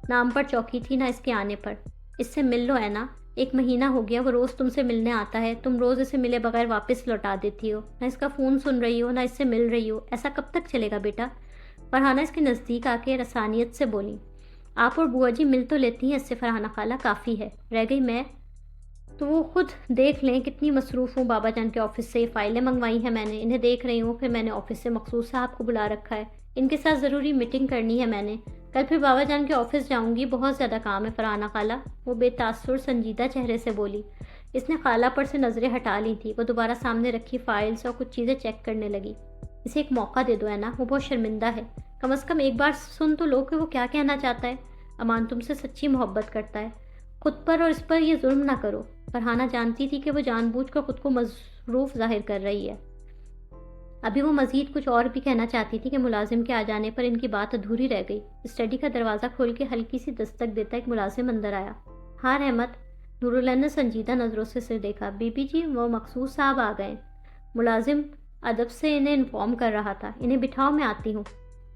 نام پر چوکی تھی، نہ اس کے آنے پر۔ اس سے مل لو اینا، 1 مہینہ ہو گیا وہ روز تم سے ملنے آتا ہے، تم روز اسے ملے بغیر واپس لوٹا دیتی ہو، نہ اس کا فون سن رہی ہو، نہ اس سے مل رہی ہو۔ ایسا کب تک چلے گا بیٹا؟ فرحانہ اس کے نزدیک آ کے رسانیت سے بولی۔ آپ اور بوا جی مل تو لیتی ہیں اس سے فرحانہ خالہ، کافی ہے۔ رہ گئی میں تو وہ خود دیکھ لیں کتنی مصروف ہوں۔ بابا جان کے آفس سے یہ فائلیں منگوائی ہیں میں نے، انہیں دیکھ رہی ہوں، پھر میں نے آفس سے مخصوص صاحب کو بلا رکھا ہے، ان کے ساتھ ضروری میٹنگ کرنی ہے میں نے، کل پھر بابا جان کے آفس جاؤں گی، بہت زیادہ کام ہے فرحانہ خالہ۔ وہ بے تاثر سنجیدہ چہرے سے بولی۔ اس نے خالہ پر سے نظریں ہٹا لی تھی۔ وہ دوبارہ سامنے رکھی فائلز اور کچھ چیزیں چیک کرنے لگی۔ اسے ایک موقع دے دو اینا، وہ بہت شرمندہ ہے، کم از کم ایک بار سن تو لو کہ وہ کیا کہنا چاہتا ہے۔ امان تم سے سچی محبت کرتا ہے، خود پر اور اس پر یہ ظلم نہ کرو۔ فرحانہ جانتی تھی کہ وہ جان بوجھ کر خود کو مظروف ظاہر کر رہی ہے۔ ابھی وہ مزید کچھ اور بھی کہنا چاہتی تھی کہ ملازم کے آ جانے پر ان کی بات ادھوری رہ گئی۔ اسٹڈی کا دروازہ کھول کے ہلکی سی دستک دیتا ایک ملازم اندر آیا۔ ہاں رحمت، نورالعین نے سنجیدہ نظروں سے اسے دیکھا۔ بی بی جی، وہ مخصوص صاحب آ گئے۔ ملازم ادب سے انہیں انفارم کر رہا تھا۔ انہیں بٹھاؤ، میں آتی ہوں۔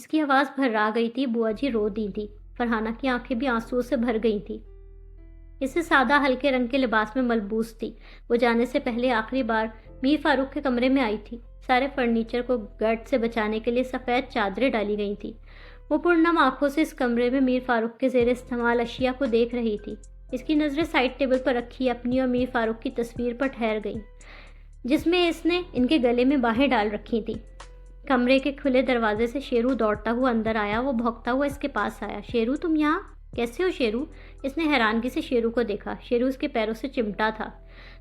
اس کی آواز بھرا گئی تھی۔ بوا جی رو دی تھی۔ فرحانہ کی آنکھیں بھی آنسوؤں سے بھر گئی تھیں۔ اسے سادہ ہلکے رنگ کے لباس میں ملبوس تھی۔ وہ جانے سے پہلے آخری بار میر فاروق کے کمرے میں آئی تھی۔ سارے فرنیچر کو گرد سے بچانے کے لیے سفید چادریں ڈالی گئی تھیں۔ وہ پرنم آنکھوں سے اس کمرے میں میر فاروق کے زیر استعمال اشیاء کو دیکھ رہی تھی۔ اس کی نظریں سائڈ ٹیبل پر رکھی اپنی اور میر فاروق کی تصویر پر ٹھہر گئیں، جس میں اس نے ان کے گلے میں باہیں ڈال رکھی تھیں۔ کمرے کے کھلے دروازے سے شیرو دوڑتا ہوا اندر آیا۔ وہ بھونکتا ہوا اس کے پاس آیا۔ شیرو، تم یہاں کیسے ہو شیرو؟ اس نے حیرانگی سے شیرو کو دیکھا۔ شیرو اس کے پیروں سے چمٹا تھا۔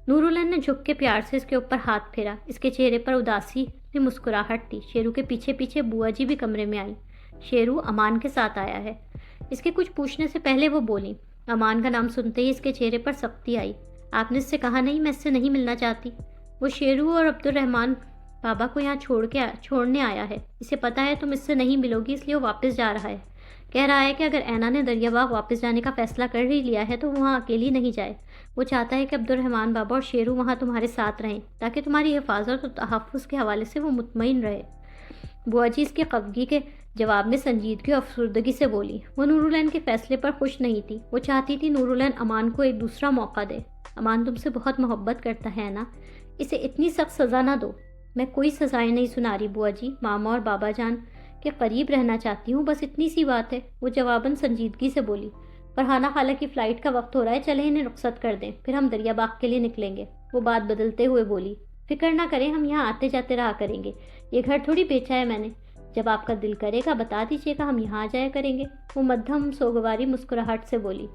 نورالعین نے جھک کے پیار سے اس کے اوپر ہاتھ پھیرا۔ اس کے چہرے پر اداسی سے مسکراہٹ تھی۔ شیرو کے پیچھے پیچھے بوا جی بھی کمرے میں آئیں۔ شیرو امان کے ساتھ آیا ہے۔ اس کے کچھ پوچھنے سے پہلے وہ بولیں۔ امان کا نام سنتے ہی اس کے چہرے پر سختی آئی۔ آپ نے اس سے کہا نہیں میں اس سے نہیں ملنا چاہتی؟ وہ شیرو اور عبد الرحمان بابا کو یہاں چھوڑنے آیا ہے۔ اسے پتا ہے تم اس سے نہیں ملو گی، اس لیے وہ واپس جا رہا ہے۔ کہہ رہا ہے کہ اگر اینا نے دریا باغ واپس جانے کا فیصلہ کر ہی لیا ہے تو وہ وہاں اکیلی نہیں جائے۔ وہ چاہتا ہے کہ عبد الرحمان بابا اور شیرو وہاں تمہارے ساتھ رہیں تاکہ تمہاری حفاظت اور تحفظ کے حوالے سے وہ مطمئن رہے۔ بوا جی اس کی خفگی کے جواب میں سنجیدگی اور افسردگی سے بولی۔ وہ نورالعین کے فیصلے پر خوش نہیں تھی۔ وہ چاہتی تھی نورالعین امان کو ایک دوسرا موقع دے۔ امان تم سے بہت محبت کرتا ہے نا، اسے اتنی سخت سزا نہ دو۔ میں کوئی سزائیں نہیں سنا رہی بوا جی، ماما اور بابا جان کے قریب رہنا چاہتی ہوں، بس اتنی سی بات ہے۔ وہ جواباً سنجیدگی سے بولی۔ فرحانہ خالہ کی فلائٹ کا وقت ہو رہا ہے، چلے انہیں رخصت کر دیں، پھر ہم دریا باغ کے لیے نکلیں گے۔ وہ بات بدلتے ہوئے بولی۔ فکر نہ کریں، ہم یہاں آتے جاتے رہا کریں گے، یہ گھر تھوڑی بیچا ہے میں نے۔ جب آپ کا دل کرے گا بتا دیجیے گا، ہم یہاں آ جایا کریں گے۔ وہ مدھم سوگواری مسکراہٹ سے بولی۔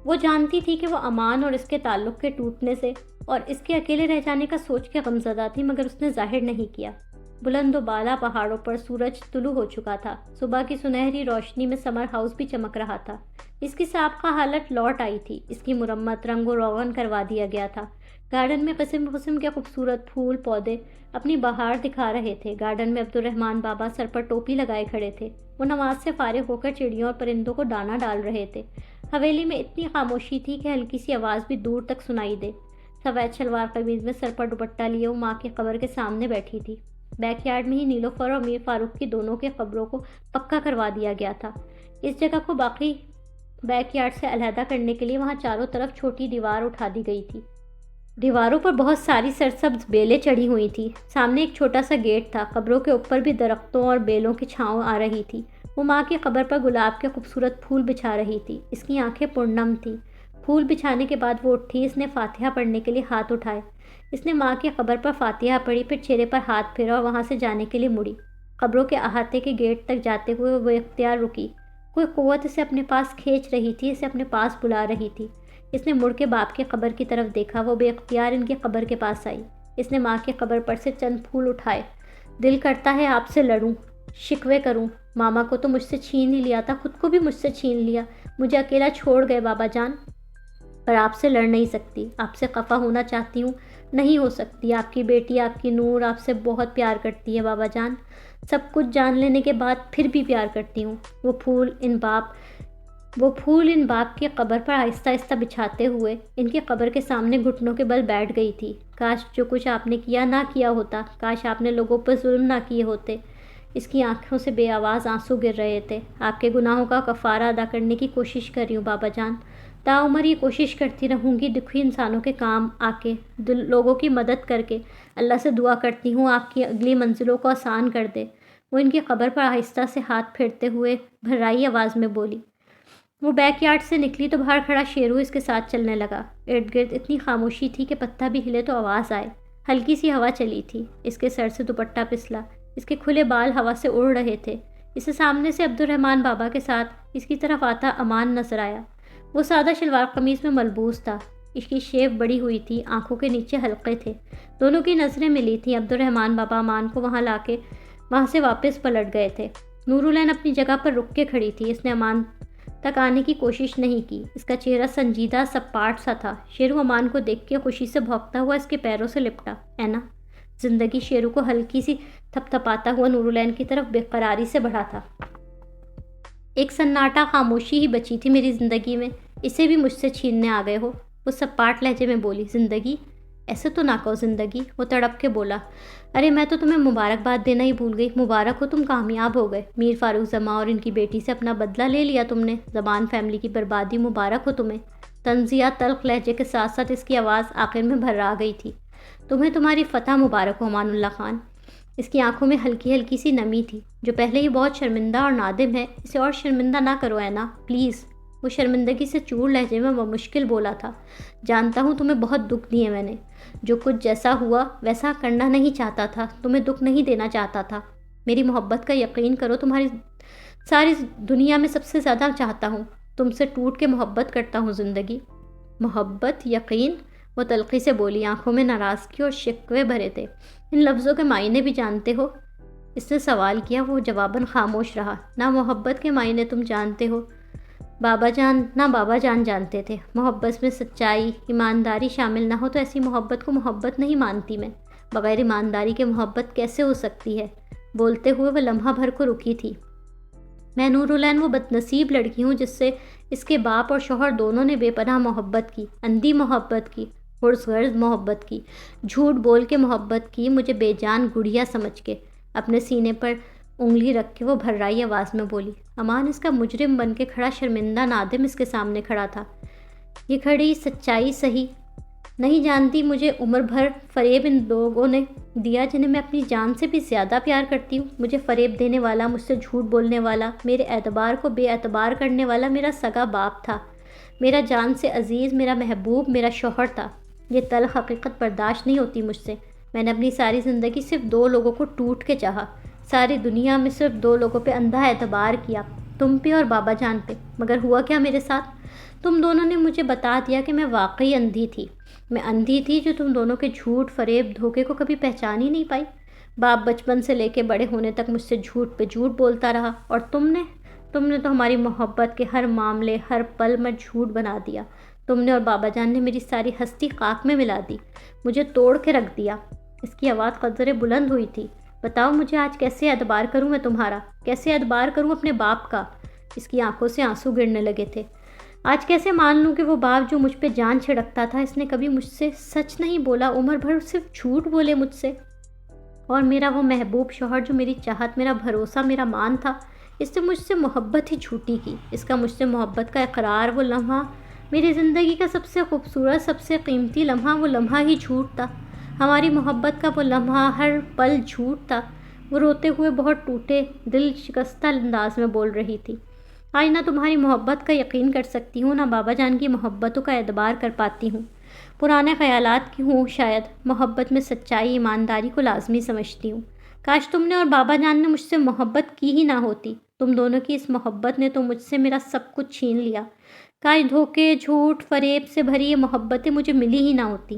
وہ جانتی تھی کہ وہ امان اور اس کے تعلق کے ٹوٹنے سے اور اس کے اکیلے رہ جانے کا سوچ کے غمزدہ تھی، مگر اس نے ظاہر نہیں کیا۔ بلند و بالا پہاڑوں پر سورج طلوع ہو چکا تھا۔ صبح کی سنہری روشنی میں سمر ہاؤس بھی چمک رہا تھا۔ اس کی سابقہ حالت لوٹ آئی تھی۔ اس کی مرمت رنگ و روغن کروا دیا گیا تھا۔ گارڈن میں قسم قسم کے خوبصورت پھول پودے اپنی بہار دکھا رہے تھے۔ گارڈن میں عبد الرحمان بابا سر پر ٹوپی لگائے کھڑے تھے۔ وہ نماز سے فارغ ہو کر چڑیوں اور پرندوں کو دانہ ڈال رہے تھے۔ حویلی میں اتنی خاموشی تھی کہ ہلکی سی آواز بھی دور تک سنائی دے۔ سفید شلوار قمیض میں سر پر دوپٹہ لیے وہ ماں کی قبر کے سامنے بیٹھی تھی۔ بیک یارڈ میں ہی نیلوفر اور میر فاروق کی دونوں کے قبروں کو پکا کروا دیا گیا تھا۔ اس جگہ کو باقی بیک یارڈ سے علیحدہ کرنے کے لیے وہاں چاروں طرف چھوٹی دیوار اٹھا دی گئی تھی۔ دیواروں پر بہت ساری سرسبز بیلیں چڑھی ہوئی تھیں۔ سامنے ایک چھوٹا سا گیٹ تھا۔ قبروں کے اوپر بھی درختوں اور بیلوں کی چھاؤں آ رہی تھی۔ وہ ماں کی قبر پر گلاب کے خوبصورت پھول بچھا رہی تھی۔ اس کی آنکھیں پرنم تھیں۔ پھول بچھانے کے بعد وہ اٹھی۔ اس نے فاتحہ پڑھنے کے لیے ہاتھ اٹھائے۔ اس نے ماں کی قبر پر فاتحہ پڑھی، پھر چہرے پر ہاتھ پھیرا اور وہاں سے جانے کے لیے مڑی۔ قبروں کے احاطے کے گیٹ تک جاتے ہوئے وہ اختیار رکی۔ کوئی قوت اسے اپنے پاس کھینچ رہی تھی، اسے اپنے پاس بلا رہی تھی۔ اس نے مڑ کے باپ کی قبر کی طرف دیکھا۔ وہ بے اختیار ان کی قبر کے پاس آئی۔ اس نے ماں کی قبر پر سے چند پھول اٹھائے۔ دل کرتا ہے آپ سے لڑوں، شکوے کروں۔ ماما کو تو مجھ سے چھین ہی لیا تھا، خود کو بھی مجھ سے چھین لیا، مجھے اکیلا چھوڑ گئے بابا جان۔ پر آپ سے لڑ نہیں سکتی، آپ سے خفا ہونا چاہتی ہوں، نہیں ہو سکتی۔ آپ کی بیٹی، آپ کی نور آپ سے بہت پیار کرتی ہے بابا جان، سب کچھ جان لینے کے بعد پھر بھی پیار کرتی ہوں۔ وہ پھول ان باپ کی قبر پر آہستہ آہستہ بچھاتے ہوئے ان کی قبر کے سامنے گھٹنوں کے بل بیٹھ گئی تھی۔ کاش جو کچھ آپ نے کیا نہ کیا ہوتا، کاش آپ نے لوگوں پر ظلم نہ کیے ہوتے۔ اس کی آنکھوں سے بے آواز آنسو گر رہے تھے۔ آپ کے گناہوں کا کفارہ ادا کرنے کی کوشش کر رہی ہوں بابا جان، تاعمر یہ کوشش کرتی رہوں گی، دکھی انسانوں کے کام آ کے، لوگوں کی مدد کر کے۔ اللہ سے دعا کرتی ہوں آپ کی اگلی منزلوں کو آسان کر دے۔ وہ ان کی قبر پر آہستہ سے ہاتھ پھیرتے ہوئے بھرائی آواز میں بولی۔ وہ بیک یارڈ سے نکلی تو باہر کھڑا شیرو اس کے ساتھ چلنے لگا۔ ارد گرد اتنی خاموشی تھی کہ پتا بھی ہلے تو آواز آئے۔ ہلکی سی ہوا چلی تھی۔ اس کے سر سے دوپٹہ پسلا، اس کے کھلے بال ہوا سے اڑ رہے تھے۔ اسے سامنے سے عبد الرحمان بابا کے ساتھ اس کی طرف آتا امان نظر آیا۔ وہ سادہ شلوار قمیض میں ملبوس تھا۔ اس کی شیو بڑی ہوئی تھی، آنکھوں کے نیچے حلقے تھے۔ دونوں کی نظریں ملی تھیں۔ عبد الرحمان بابا امان کو وہاں سے واپس پلٹ گئے تھے۔ نورالعین اپنی جگہ پر رک کے کھڑی تھی۔ اس نے امان تک آنے کی کوشش نہیں کی۔ اس کا چہرہ سنجیدہ سپاٹ سا تھا۔ شیرو امان کو دیکھ کے خوشی سے بھونکتا ہوا اس کے پیروں سے لپٹا۔ اینا، زندگی شیرو کو ہلکی سی تھپ تھپاتا ہوا نورالعین کی طرف بے قراری سے بڑھا تھا۔ ایک سناٹا، خاموشی ہی بچی تھی میری زندگی میں، اسے بھی مجھ سے چھیننے آ گئے ہو، وہ سپاٹ لہجے میں بولی۔ زندگی؟ ایسے تو نہ کہو زندگی، وہ تڑپ کے بولا۔ ارے میں تو تمہیں مبارکباد دینا ہی بھول گئی، مبارک ہو تم کامیاب ہو گئے، میر فاروق زماں اور ان کی بیٹی سے اپنا بدلہ لے لیا تم نے، زبان فیملی کی بربادی مبارک ہو تمہیں۔ طنزیہ تلخ لہجے کے ساتھ ساتھ اس کی آواز آخر میں بھرا گئی تھی۔ تمہیں تمہاری فتح مبارک ہو امان اللہ خان۔ اس کی آنکھوں میں ہلکی ہلکی سی نمی تھی۔ جو پہلے ہی بہت شرمندہ اور نادم ہے، اسے اور شرمندہ نہ کرو اینا پلیز۔ وہ شرمندگی سے چور لہجے میں بمشکل بولا تھا۔ جانتا ہوں تمہیں بہت دکھ دیے میں نے، جو کچھ جیسا ہوا ویسا کرنا نہیں چاہتا تھا، تمہیں دکھ نہیں دینا چاہتا تھا۔ میری محبت کا یقین کرو، تمہاری ساری دنیا میں سب سے زیادہ چاہتا ہوں، تم سے ٹوٹ کے محبت کرتا ہوں زندگی۔ محبت، یقین، وہ تلخی سے بولی، آنکھوں میں ناراضگی اور شکوے بھرے تھے۔ ان لفظوں کے معنی بھی جانتے ہو؟ اس نے سوال کیا۔ وہ جواباً خاموش رہا۔ نہ محبت کے معنی تم جانتے ہو بابا جان، نہ بابا جان جانتے تھے۔ محبت میں سچائی، ایمانداری شامل نہ ہو تو ایسی محبت کو محبت نہیں مانتی میں۔ بغیر ایمانداری کے محبت کیسے ہو سکتی ہے؟ بولتے ہوئے وہ لمحہ بھر کو رکی تھی۔ میں نورالعین وہ بدنصیب لڑکی ہوں جس سے اس کے باپ اور شوہر دونوں نے بے پناہ محبت کی، اندھی محبت کی، غرض محبت کی، جھوٹ بول کے محبت کی، مجھے بے جان گڑیا سمجھ کے۔ اپنے سینے پر انگلی رکھ کے وہ بھررائی آواز میں بولی۔ امان اس کا مجرم بن کے کھڑا شرمندہ نادم اس کے سامنے کھڑا تھا۔ یہ کھڑی سچائی سہی نہیں جانتی مجھے عمر بھر فریب ان لوگوں نے دیا جنہیں میں اپنی جان سے بھی زیادہ پیار کرتی ہوں۔ مجھے فریب دینے والا، مجھ سے جھوٹ بولنے والا، میرے اعتبار کو بے اعتبار کرنے والا میرا سگا باپ تھا، میرا جان سے عزیز، میرا محبوب، میرا شوہر تھا۔ یہ تلخ حقیقت برداشت نہیں ہوتی مجھ سے۔ میں نے اپنی ساری زندگی صرف 2 لوگوں کو ٹوٹ کے چاہا، ساری دنیا میں صرف 2 لوگوں پہ اندھا اعتبار کیا، تم پہ اور بابا جان پہ۔ مگر ہوا کیا میرے ساتھ؟ تم دونوں نے مجھے بتا دیا کہ میں واقعی اندھی تھی۔ میں اندھی تھی جو تم دونوں کے جھوٹ، فریب، دھوکے کو کبھی پہچان ہی نہیں پائی۔ باپ بچپن سے لے کے بڑے ہونے تک مجھ سے جھوٹ پہ جھوٹ بولتا رہا، اور تم نے تو ہماری محبت کے ہر معاملے، ہر پل میں جھوٹ بنا دیا۔ تم نے اور بابا جان نے میری ساری ہستی خاک میں ملا دی، مجھے توڑ کے رکھ دیا۔ اس کی آواز قدرے بلند ہوئی تھی۔ بتاؤ مجھے آج کیسے اعتبار کروں میں تمہارا، کیسے اعتبار کروں اپنے باپ کا؟ اس کی آنکھوں سے آنسو گرنے لگے تھے۔ آج کیسے مان لوں کہ وہ باپ جو مجھ پہ جان چھڑکتا تھا، اس نے کبھی مجھ سے سچ نہیں بولا، عمر بھر صرف جھوٹ بولے مجھ سے؟ اور میرا وہ محبوب شوہر جو میری چاہت، میرا بھروسہ، میرا مان تھا، اس نے مجھ سے محبت ہی جھوٹی کی۔ اس کا مجھ سے محبت کا اقرار، وہ لمحہ میری زندگی کا سب سے خوبصورت، سب سے قیمتی لمحہ، وہ لمحہ ہی جھوٹ تھا۔ ہماری محبت کا وہ لمحہ، ہر پل جھوٹ تھا۔ وہ روتے ہوئے بہت ٹوٹے دل شکستہ انداز میں بول رہی تھی۔ آج نہ تمہاری محبت کا یقین کر سکتی ہوں، نہ بابا جان کی محبتوں کا اعتبار کر پاتی ہوں۔ پرانے خیالات کی ہوں شاید، محبت میں سچائی، ایمانداری کو لازمی سمجھتی ہوں۔ کاش تم نے اور بابا جان نے مجھ سے محبت کی ہی نہ ہوتی۔ تم دونوں کی اس محبت نے تو مجھ سے میرا سب کچھ چھین لیا۔ کاش دھوکے، جھوٹ، فریب سے بھری یہ محبتیں مجھے ملی ہی نہ ہوتی۔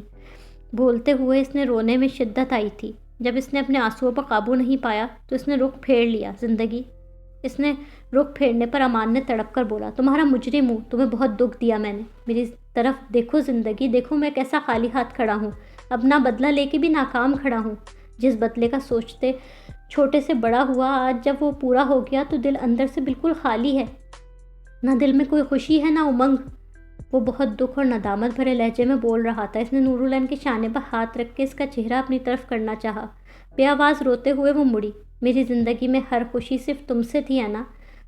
بولتے ہوئے اس نے رونے میں شدت آئی تھی۔ جب اس نے اپنے آنسوؤں پر قابو نہیں پایا تو اس نے رخ پھیر لیا۔ زندگی، اس نے رخ پھیرنے پر امان نے تڑپ کر بولا، تمہارا مجرم ہوں، تمہیں بہت دکھ دیا میں نے۔ میری طرف دیکھو زندگی، دیکھو میں کیسا خالی ہاتھ کھڑا ہوں، اپنا بدلہ لے کے بھی ناکام کھڑا ہوں۔ جس بدلے کا سوچتے چھوٹے سے بڑا ہوا، آج جب وہ پورا ہو گیا تو دل اندر سے بالکل خالی ہے، نہ دل میں کوئی خوشی ہے نہ امنگ۔ وہ بہت دکھ اور ندامت بھرے لہجے میں بول رہا تھا۔ اس نے نورالعین کے شانے پر ہاتھ رکھ کے اس کا چہرہ اپنی طرف کرنا چاہا۔ بے آواز روتے ہوئے وہ مڑی۔ میری زندگی میں ہر خوشی صرف تم سے تھی اینا،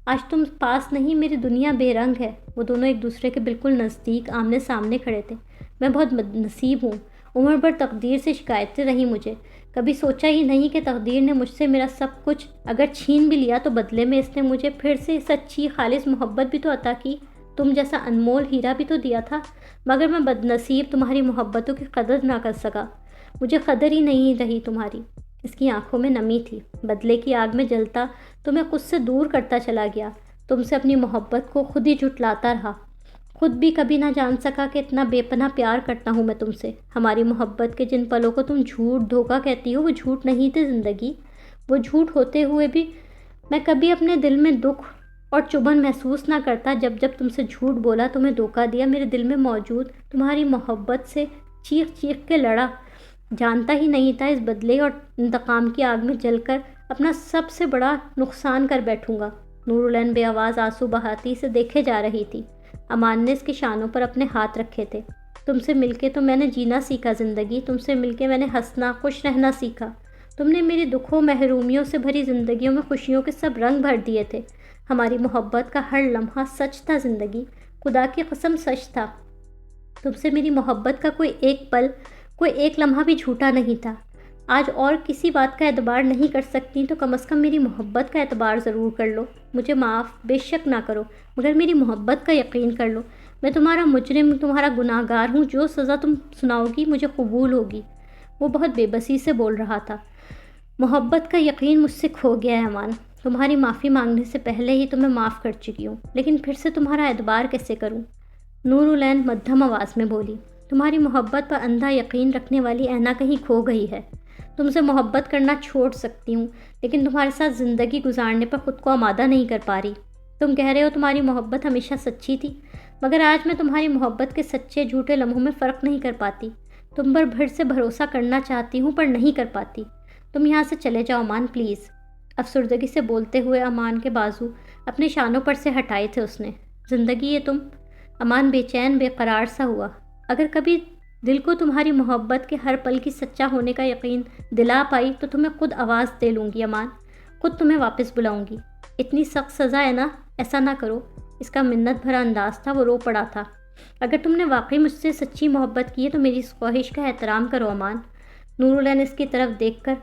آج تم پاس نہیں، میری دنیا بے رنگ ہے۔ وہ دونوں ایک دوسرے کے بالکل نزدیک آمنے سامنے کھڑے تھے۔ میں بہت نصیب ہوں، عمر بھر تقدیر سے شکایتیں رہی مجھے، کبھی سوچا ہی نہیں کہ تقدیر نے مجھ سے میرا سب کچھ اگر چھین بھی لیا تو بدلے میں اس نے مجھے پھر سے سچی خالص محبت بھی تو عطا کی، تم جیسا انمول ہیرا بھی تو دیا تھا۔ مگر میں بدنصیب تمہاری محبتوں کی قدر نہ کر سکا، مجھے قدر ہی نہیں رہی تمہاری۔ اس کی آنکھوں میں نمی تھی۔ بدلے کی آگ میں جلتا تو میں خود سے دور کرتا چلا گیا، تم سے اپنی محبت کو خود ہی جھٹلاتا رہا، خود بھی کبھی نہ جان سکا کہ اتنا بے پناہ پیار کرتا ہوں میں تم سے۔ ہماری محبت کے جن پلوں کو تم جھوٹ، دھوکہ کہتی ہو، وہ جھوٹ نہیں تھے زندگی۔ وہ جھوٹ ہوتے ہوئے بھی میں کبھی اپنے دل میں دکھ اور چبھن محسوس نہ کرتا۔ جب جب تم سے جھوٹ بولا، تمہیں دھوکہ دیا، میرے دل میں موجود تمہاری محبت سے چیخ چیخ کے لڑا، جانتا ہی نہیں تھا اس بدلے اور انتقام کی آگ میں جل کر اپنا سب سے بڑا نقصان کر بیٹھوں گا۔ نورالعین بے آواز آنسو بہاتی اسے دیکھے جا رہی تھی۔ امان نے اس کے شانوں پر اپنے ہاتھ رکھے تھے۔ تم سے مل کے تو میں نے جینا سیکھا زندگی، تم سے مل کے میں نے ہنسنا، خوش رہنا سیکھا۔ تم نے میری دکھوں محرومیوں سے بھری زندگیوں میں خوشیوں کے سب رنگ بھر دیے تھے۔ ہماری محبت کا ہر لمحہ سچ تھا زندگی، خدا کی قسم سچ تھا۔ تم سے میری محبت کا کوئی ایک پل، کوئی ایک لمحہ بھی جھوٹا نہیں تھا۔ آج اور کسی بات کا اعتبار نہیں کر سکتی تو کم از کم میری محبت کا اعتبار ضرور کر لو۔ مجھے معاف بے شک نہ کرو، مگر میری محبت کا یقین کر لو۔ میں تمہارا مجرم، تمہارا گناہ گار ہوں، جو سزا تم سناؤ گی مجھے قبول ہوگی۔ وہ بہت بے بسی سے بول رہا تھا۔ محبت کا یقین مجھ سے کھو گیا ہے امان۔ تمہاری معافی مانگنے سے پہلے ہی تمہیں معاف کر چکی ہوں، لیکن پھر سے تمہارا اعتبار کیسے کروں؟ نور العین مدھم آواز میں بولی۔ تمہاری محبت پر اندھا یقین رکھنے والی اینا کہیں کھو گئی ہے۔ تم سے محبت کرنا چھوڑ سکتی ہوں، لیکن تمہارے ساتھ زندگی گزارنے پر خود کو آمادہ نہیں کر پا رہی۔ تم کہہ رہے ہو تمہاری محبت ہمیشہ سچی تھی، مگر آج میں تمہاری محبت کے سچے جھوٹے لمحوں میں فرق نہیں کر پاتی۔ تم پر پھر سے بھروسہ کرنا چاہتی ہوں پر نہیں کر پاتی۔ تم یہاں سے چلے جاؤ امان پلیز۔ افسردگی سے بولتے ہوئے امان کے بازو اپنے شانوں پر سے ہٹائے تھے اس نے۔ زندگی یہ تم؟ امان بے چین بے قرار سا ہوا۔ اگر کبھی دل کو تمہاری محبت کے ہر پل کی سچا ہونے کا یقین دلا پائی تو تمہیں خود آواز دے لوں گی امان، خود تمہیں واپس بلاؤں گی۔ اتنی سخت سزا ہے نا، ایسا نہ کرو۔ اس کا منت بھرا انداز تھا، وہ رو پڑا تھا۔ اگر تم نے واقعی مجھ سے سچی محبت کی ہے تو میری اس خواہش کا احترام کرو امان۔ نور العین اس کی طرف دیکھ کر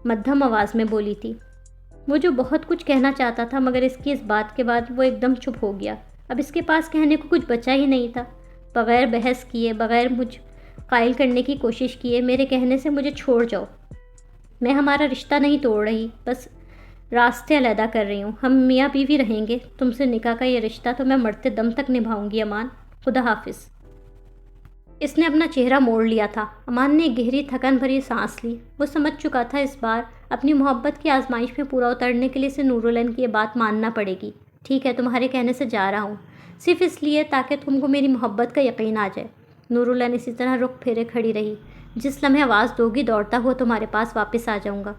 مدھم آواز میں بولی تھی۔ وہ جو بہت کچھ کہنا چاہتا تھا، مگر اس کی اس بات کے بعد وہ ایک دم چپ ہو گیا۔ اب اس کے پاس کہنے کو کچھ بچا ہی نہیں تھا۔ بغیر بحث کیے، بغیر مجھ قائل کرنے کی کوشش کیے میرے کہنے سے مجھے چھوڑ جاؤ۔ میں ہمارا رشتہ نہیں توڑ رہی، بس راستے علیحدہ کر رہی ہوں۔ ہم میاں بیوی رہیں گے، تم سے نکاح کا یہ رشتہ تو میں مرتے دم تک نبھاؤں گی امان۔ خدا حافظ۔ اس نے اپنا چہرہ موڑ لیا تھا۔ امان نے گہری تھکن بھری سانس لی۔ وہ سمجھ چکا تھا اس بار اپنی محبت کی آزمائش میں پورا اترنے کے لیے اسے نور العین کی یہ بات ماننا پڑے گی۔ ٹھیک ہے، تمہارے کہنے سے جا رہا ہوں، صرف اس لیے تاکہ تم کو میری محبت کا یقین آ جائے۔ نور العین اسی طرح رخ پھیرے کھڑی رہی۔ جس لمحے آواز دو گی دوڑتا ہوا تمہارے پاس واپس آ جاؤں گا۔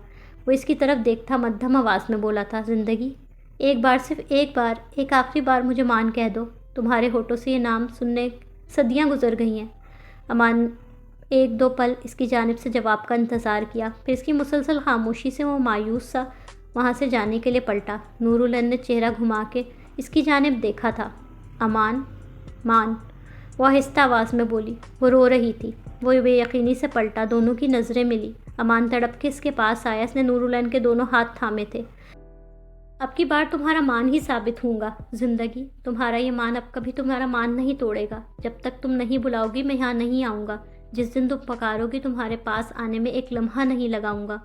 وہ اس کی طرف دیکھتا مدھم آواز میں بولا تھا۔ زندگی، ایک بار، صرف ایک بار، ایک آخری بار مجھے مان کہہ دو۔ تمہارے ہونٹوں سے یہ نام سننے صدیاں گزر گئی ہیں۔ امان ایک دو پل اس کی جانب سے جواب کا انتظار کیا، پھر اس کی مسلسل خاموشی سے وہ مایوس سا وہاں سے جانے کے لیے پلٹا۔ نور العین نے چہرہ گھما کے اس کی جانب دیکھا تھا۔ امان، مان، وہ آہستہ آواز میں بولی۔ وہ رو رہی تھی۔ وہ بے یقینی سے پلٹا، دونوں کی نظریں ملی۔ امان تڑپ کے اس کے پاس آیا۔ اس نے نور العین کے دونوں ہاتھ تھامے تھے۔ اب کی بار تمہارا مان ہی ثابت ہوں گا زندگی۔ تمہارا یہ مان اب کبھی تمہارا مان نہیں توڑے گا۔ جب تک تم نہیں بلاؤ گی میں یہاں نہیں آؤں گا۔ جس دن تم پکارو گی تمہارے پاس آنے میں ایک لمحہ نہیں لگاؤں گا۔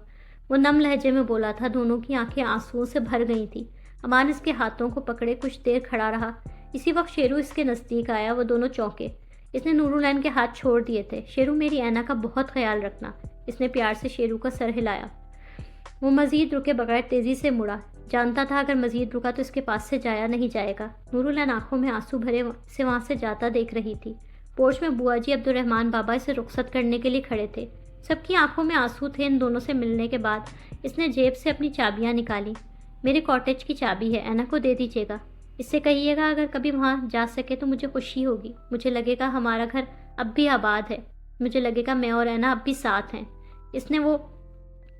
وہ نم لہجے میں بولا تھا۔ دونوں کی آنکھیں آنسوؤں سے بھر گئی تھیں۔ امان اس کے ہاتھوں کو پکڑے کچھ دیر کھڑا رہا۔ اسی وقت شیرو اس کے نزدیک آیا۔ وہ دونوں چونکے۔ اس نے نور العین کے ہاتھ چھوڑ دیے تھے۔ شیرو، میری اینا کا بہت خیال رکھنا۔ اس نے پیار سے شیرو کا سر ہلایا۔ وہ مزید رکے بغیر تیزی سے مڑا۔ جانتا تھا اگر مزید رکا تو اس کے پاس سے جایا نہیں جائے گا۔ نور العین آنکھوں میں آنسو بھرے سے وہاں سے جاتا دیکھ رہی تھی۔ پورچ میں بوا جی عبدالرحمن بابا اسے رخصت کرنے کے لیے کھڑے تھے۔ سب کی آنکھوں میں آنسو تھے۔ ان دونوں سے ملنے کے بعد اس نے جیب سے اپنی چابیاں نکالی۔ میرے کاٹیج کی چابی ہے، اینا کو دے دیجیے گا۔ اس سے کہیے گا اگر کبھی وہاں جا سکے تو مجھے خوشی ہوگی۔ مجھے لگے گا ہمارا گھر اب بھی آباد ہے۔ مجھے لگے گا میں اور اینا اب بھی ساتھ ہیں۔ اس نے وہ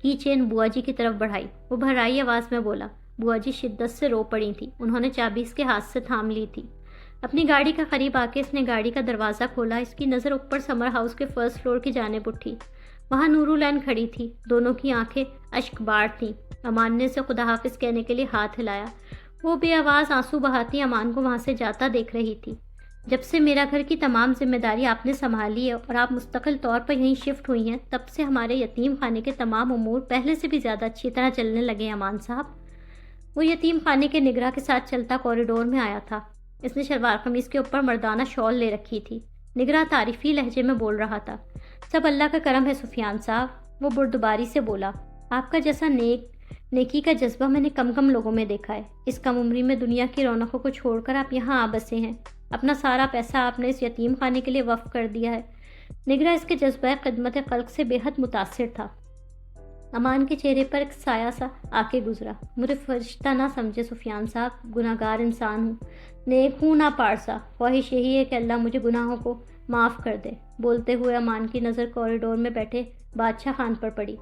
کی چین بوا جی کی طرف بڑھائی۔ وہ بھرائی آواز میں بولا۔ بوا جی شدت سے رو پڑی تھی۔ انہوں نے چابی اس کے ہاتھ سے تھام لی تھی۔ اپنی گاڑی کا قریب آ کے اس نے گاڑی کا دروازہ کھولا۔ اس کی نظر اوپر سمر ہاؤس کے فرسٹ فلور کی جانب اٹھی۔ وہاں نور العین کھڑی تھی۔ دونوں کی آنکھیں اشک بار تھیں۔ امان نے اسے خدا حافظ کہنے کے لیے ہاتھ ہلایا۔ وہ بے آواز آنسو بہاتی امان کو وہاں سے جاتا دیکھ رہی تھی۔ جب سے میرا گھر کی تمام ذمہ داری آپ نے سنبھالی ہے اور آپ مستقل طور پر یہیں شفٹ ہوئی ہیں، تب سے ہمارے یتیم خانے کے تمام امور پہلے سے بھی زیادہ اچھی طرح چلنے لگے ہیں امان صاحب۔ وہ یتیم خانے کے نگراں کے ساتھ چلتا کوریڈور میں آیا تھا۔ اس نے شلوار قمیص کے اوپر مردانہ شال لے رکھی تھی۔ نگراں تعریفی لہجے میں بول رہا تھا۔ سب اللہ کا کرم ہے سفیان صاحب، وہ بردباری سے بولا۔ آپ کا جیسا نیکی کا جذبہ میں نے کم لوگوں میں دیکھا ہے۔ اس کم عمری میں دنیا کی رونقوں کو چھوڑ کر آپ یہاں آ بسے ہیں۔ اپنا سارا پیسہ آپ نے اس یتیم خانے کے لیے وقف کر دیا ہے۔ نگراں اس کے جذبہ خدمت خلق سے بے حد متاثر تھا۔ امان کے چہرے پر ایک سایہ سا آ کے گزرا۔ مجھے فرشتہ نہ سمجھے سفیان صاحب، گناہ گار انسان ہوں، نیک ہوں نہ پارسا۔ خواہش یہی ہے کہ اللہ مجھے گناہوں کو معاف کر دے۔ بولتے ہوئے امان کی نظر کوریڈور میں بیٹھے بادشاہ خان پر پڑی۔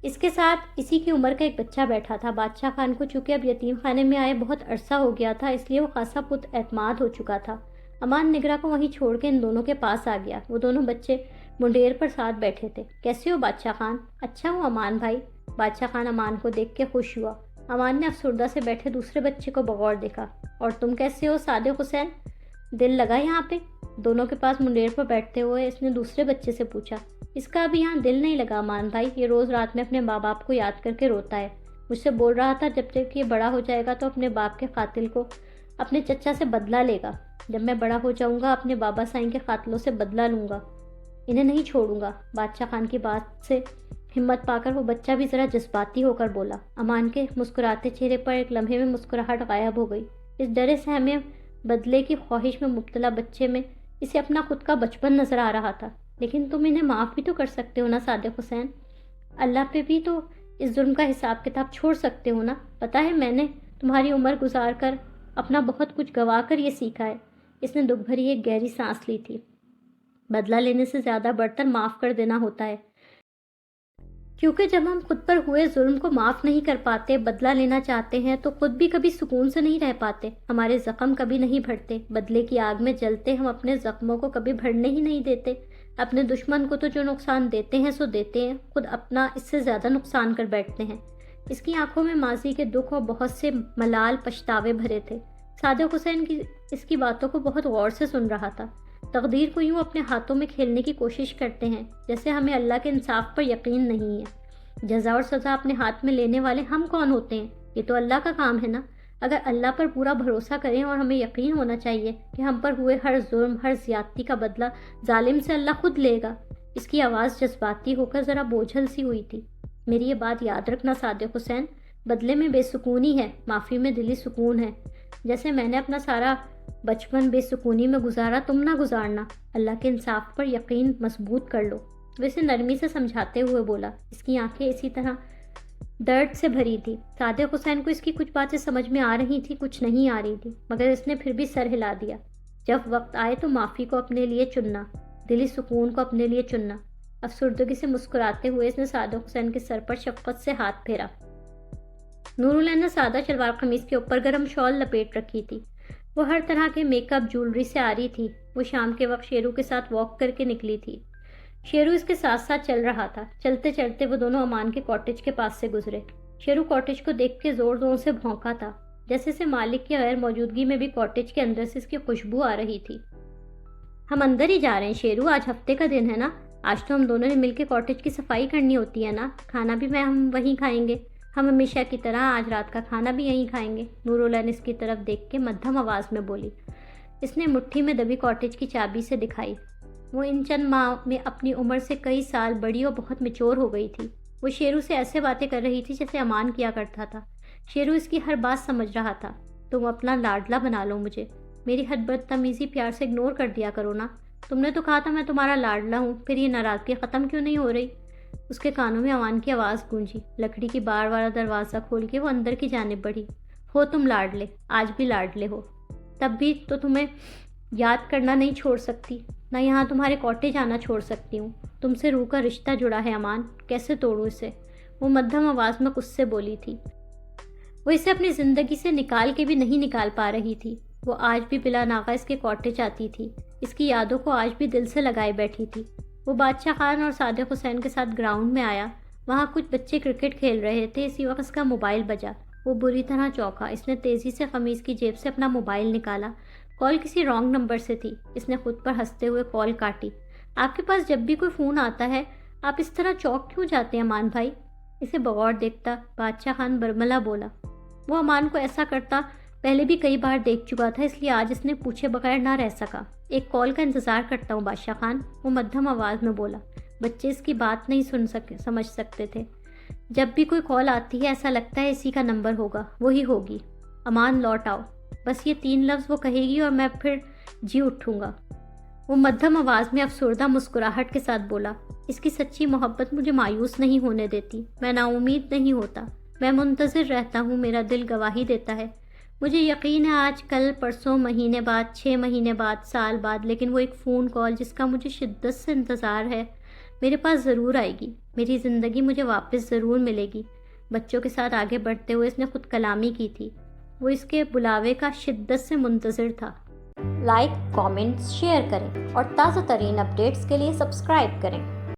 اس کے ساتھ اسی کی عمر کا ایک بچہ بیٹھا تھا۔ بادشاہ خان کو چونکہ اب یتیم خانے میں آئے بہت عرصہ ہو گیا تھا، اس لیے وہ خاصا پُت اعتماد ہو چکا تھا۔ امان نگرا کو وہیں چھوڑ کے ان دونوں کے پاس آ گیا۔ وہ دونوں بچے منڈیر پر ساتھ بیٹھے تھے۔ کیسے ہو بادشاہ خان؟ اچھا ہوں امان بھائی۔ بادشاہ خان امان کو دیکھ کے خوش ہوا۔ امان نے افسردہ سے بیٹھے دوسرے بچے کو بغور دیکھا۔ اور تم کیسے ہو صادق حسین؟ دل لگا یہاں پہ؟ دونوں کے پاس منڈیر پر بیٹھتے ہوئے اس نے دوسرے بچے سے پوچھا۔ اس کا ابھی یہاں دل نہیں لگا امان بھائی، یہ روز رات میں اپنے ماں باپ کو یاد کر کے روتا ہے۔ مجھ سے بول رہا تھا جب تک یہ بڑا ہو جائے گا تو اپنے باپ کے قاتل کو اپنے چچا سے بدلہ لے گا۔ جب میں بڑا ہو جاؤں گا اپنے بابا سائیں کے قاتلوں سے بدلہ لوں گا، انہیں نہیں چھوڑوں گا۔ بادشاہ خان کی بات سے ہمت پا کر وہ بچہ بھی ذرا جذباتی ہو کر بولا۔ امان کے مسکراتے چہرے پر ایک لمحے میں مسکراہٹ غائب ہو گئی۔ اس ڈرے سہمے بدلے کی خواہش میں مبتلا بچے میں اسے اپنا خود کا بچپن نظر آ رہا تھا۔ لیکن تم انہیں معاف بھی تو کر سکتے ہو نا صادق حسین؟ اللہ پہ بھی تو اس ظلم کا حساب کتاب چھوڑ سکتے ہو نا؟ پتہ ہے میں نے تمہاری عمر گزار کر اپنا بہت کچھ گوا کر یہ سیکھا ہے۔ اس نے دکھ بھری ایک گہری سانس لی تھی۔ بدلہ لینے سے زیادہ بڑھ کر معاف کر دینا ہوتا ہے، کیونکہ جب ہم خود پر ہوئے ظلم کو معاف نہیں کر پاتے، بدلہ لینا چاہتے ہیں تو خود بھی کبھی سکون سے نہیں رہ پاتے، ہمارے زخم کبھی نہیں بھرتے، بدلے کی آگ میں جلتے ہم اپنے زخموں کو کبھی بھرنے ہی نہیں دیتے۔ اپنے دشمن کو تو جو نقصان دیتے ہیں سو دیتے ہیں، خود اپنا اس سے زیادہ نقصان کر بیٹھتے ہیں۔ اس کی آنکھوں میں ماضی کے دکھ اور بہت سے ملال پچھتاوے بھرے تھے۔ صادق حسین اس کی باتوں کو بہت غور سے سن رہا تھا۔ تقدیر کو یوں اپنے ہاتھوں میں کھیلنے کی کوشش کرتے ہیں جیسے ہمیں اللہ کے انصاف پر یقین نہیں ہے۔ جزا اور سزا اپنے ہاتھ میں لینے والے ہم کون ہوتے ہیں؟ یہ تو اللہ کا کام ہے نا۔ اگر اللہ پر پورا بھروسہ کریں اور ہمیں یقین ہونا چاہیے کہ ہم پر ہوئے ہر ظلم، ہر زیادتی کا بدلہ ظالم سے اللہ خود لے گا۔ اس کی آواز جذباتی ہو کر ذرا بوجھل سی ہوئی تھی۔ میری یہ بات یاد رکھنا صادق حسین، بدلے میں بے سکونی ہے، معافی میں دلی سکون ہے۔ جیسے میں نے اپنا سارا بچپن بے سکونی میں گزارا، تم نہ گزارنا۔ اللہ کے انصاف پر یقین مضبوط کر لو۔ ویسے نرمی سے سمجھاتے ہوئے بولا۔ اس کی آنکھیں اسی طرح درد سے بھری تھی۔ صادق حسین کو اس کی کچھ باتیں سمجھ میں آ رہی تھی، کچھ نہیں آ رہی تھی، مگر اس نے پھر بھی سر ہلا دیا۔ جب وقت آئے تو معافی کو اپنے لیے چننا، دلی سکون کو اپنے لیے چننا۔ افسردگی سے مسکراتے ہوئے اس نے صادق حسین کے سر پر شفقت سے ہاتھ پھیرا۔ نورالعین نے سادہ شلوار قمیض کے اوپر گرم شال لپیٹ رکھی تھی۔ وہ ہر طرح کے میک اپ جولری سے آ رہی تھی۔ وہ شام کے وقت شیرو کے ساتھ واک کر کے نکلی تھی۔ شیرو اس کے ساتھ ساتھ چل رہا تھا۔ چلتے چلتے وہ دونوں امان کے کاٹیج کے پاس سے گزرے۔ شیرو کاٹیج کو دیکھ کے زور زور سے بھونکا تھا، جیسے سے مالک کی غیر موجودگی میں بھی کاٹیج کے اندر سے اس کی خوشبو آ رہی تھی۔ ہم اندر ہی جا رہے ہیں شیرو، آج ہفتے کا دن ہے نا، آج تو ہم دونوں نے مل کے کاٹیج کی صفائی کرنی ہوتی ہے نا، کھانا بھی ہم وہیں کھائیں گے، ہم ہمیشہ کی طرح آج رات کا کھانا بھی یہیں کھائیں گے۔ نورالعین اس کی طرف دیکھ کے مدھم آواز میں بولی۔ اس نے مٹھی میں دبی کاٹیج کی چابی سے دکھائی۔ وہ ان چند ماہ میں اپنی عمر سے کئی سال بڑی اور بہت میچور ہو گئی تھی۔ وہ شیرو سے ایسے باتیں کر رہی تھی جیسے امان کیا کرتا تھا۔ شیرو اس کی ہر بات سمجھ رہا تھا۔ تم اپنا لاڈلا بنا لو مجھے، میری حد بدتمیزی پیار سے اگنور کر دیا کرو نا۔ تم نے تو کہا تھا میں تمہارا لاڈلا ہوں، پھر یہ ناراضگی ختم کیوں نہیں ہو رہی؟ اس کے کانوں میں امان کی آواز گونجی۔ لکڑی کی بار والا دروازہ کھول کے وہ اندر کی جانب بڑھی۔ ہو تم لاڈلے، آج بھی لاڈلے ہو، تب بھی تو تمہیں یاد کرنا نہیں چھوڑ سکتی، نہ یہاں تمہارے کاٹیج آنا چھوڑ سکتی ہوں۔ تم سے روح کا رشتہ جڑا ہے امان، کیسے توڑوں اسے؟ وہ مدھم آواز میں کچھ سے بولی تھی۔ وہ اسے اپنی زندگی سے نکال کے بھی نہیں نکال پا رہی تھی۔ وہ آج بھی بلا ناغہ اس کے کاٹیج آتی تھی، اس کی یادوں کو آج بھی دل سے لگائے بیٹھی تھی۔ وہ بادشاہ خان اور صادق حسین کے ساتھ گراؤنڈ میں آیا۔ وہاں کچھ بچے کرکٹ کھیل رہے تھے۔ اسی وقت اس کا موبائل بجا۔ وہ بری طرح چونکا۔ اس نے تیزی سے قمیض کی جیب سے اپنا موبائل نکالا۔ کال کسی رانگ نمبر سے تھی۔ اس نے خود پر ہنستے ہوئے کال کاٹی۔ آپ کے پاس جب بھی کوئی فون آتا ہے آپ اس طرح چونک کیوں جاتے ہیں امان بھائی؟ اسے بغور دیکھتا بادشاہ خان برملا بولا۔ وہ امان کو ایسا کرتا پہلے بھی کئی بار دیکھ چکا تھا، اس لیے آج اس نے پوچھے بغیر نہ رہ سکا۔ ایک کال کا انتظار کرتا ہوں بادشاہ خان، وہ مدھم آواز میں بولا۔ بچے اس کی بات نہیں سمجھ سکتے تھے۔ جب بھی کوئی کال آتی ہے ایسا لگتا ہے اسی کا نمبر ہوگا، وہی ہوگی۔ امان لوٹ آؤ، بس یہ 3 لفظ وہ کہے گی اور میں پھر جی اٹھوں گا۔ وہ مدھم آواز میں افسردہ مسکراہٹ کے ساتھ بولا۔ اس کی سچی محبت مجھے مایوس نہیں ہونے دیتی، میں نا امید نہیں ہوتا، میں منتظر رہتا ہوں، میرا دل گواہی دیتا ہے۔ مجھے یقین ہے آج کل پرسوں مہینے بعد 6 مہینے بعد سال بعد لیکن وہ ایک فون کال جس کا مجھے شدت سے انتظار ہے میرے پاس ضرور آئے گی. میری زندگی مجھے واپس ضرور ملے گی. بچوں کے ساتھ آگے بڑھتے ہوئے اس نے خود کلامی کی تھی. وہ اس کے بلاوے کا شدت سے منتظر تھا. لائک، کامنٹس، شیئر کریں اور تازہ ترین اپڈیٹس کے لیے سبسکرائب کریں.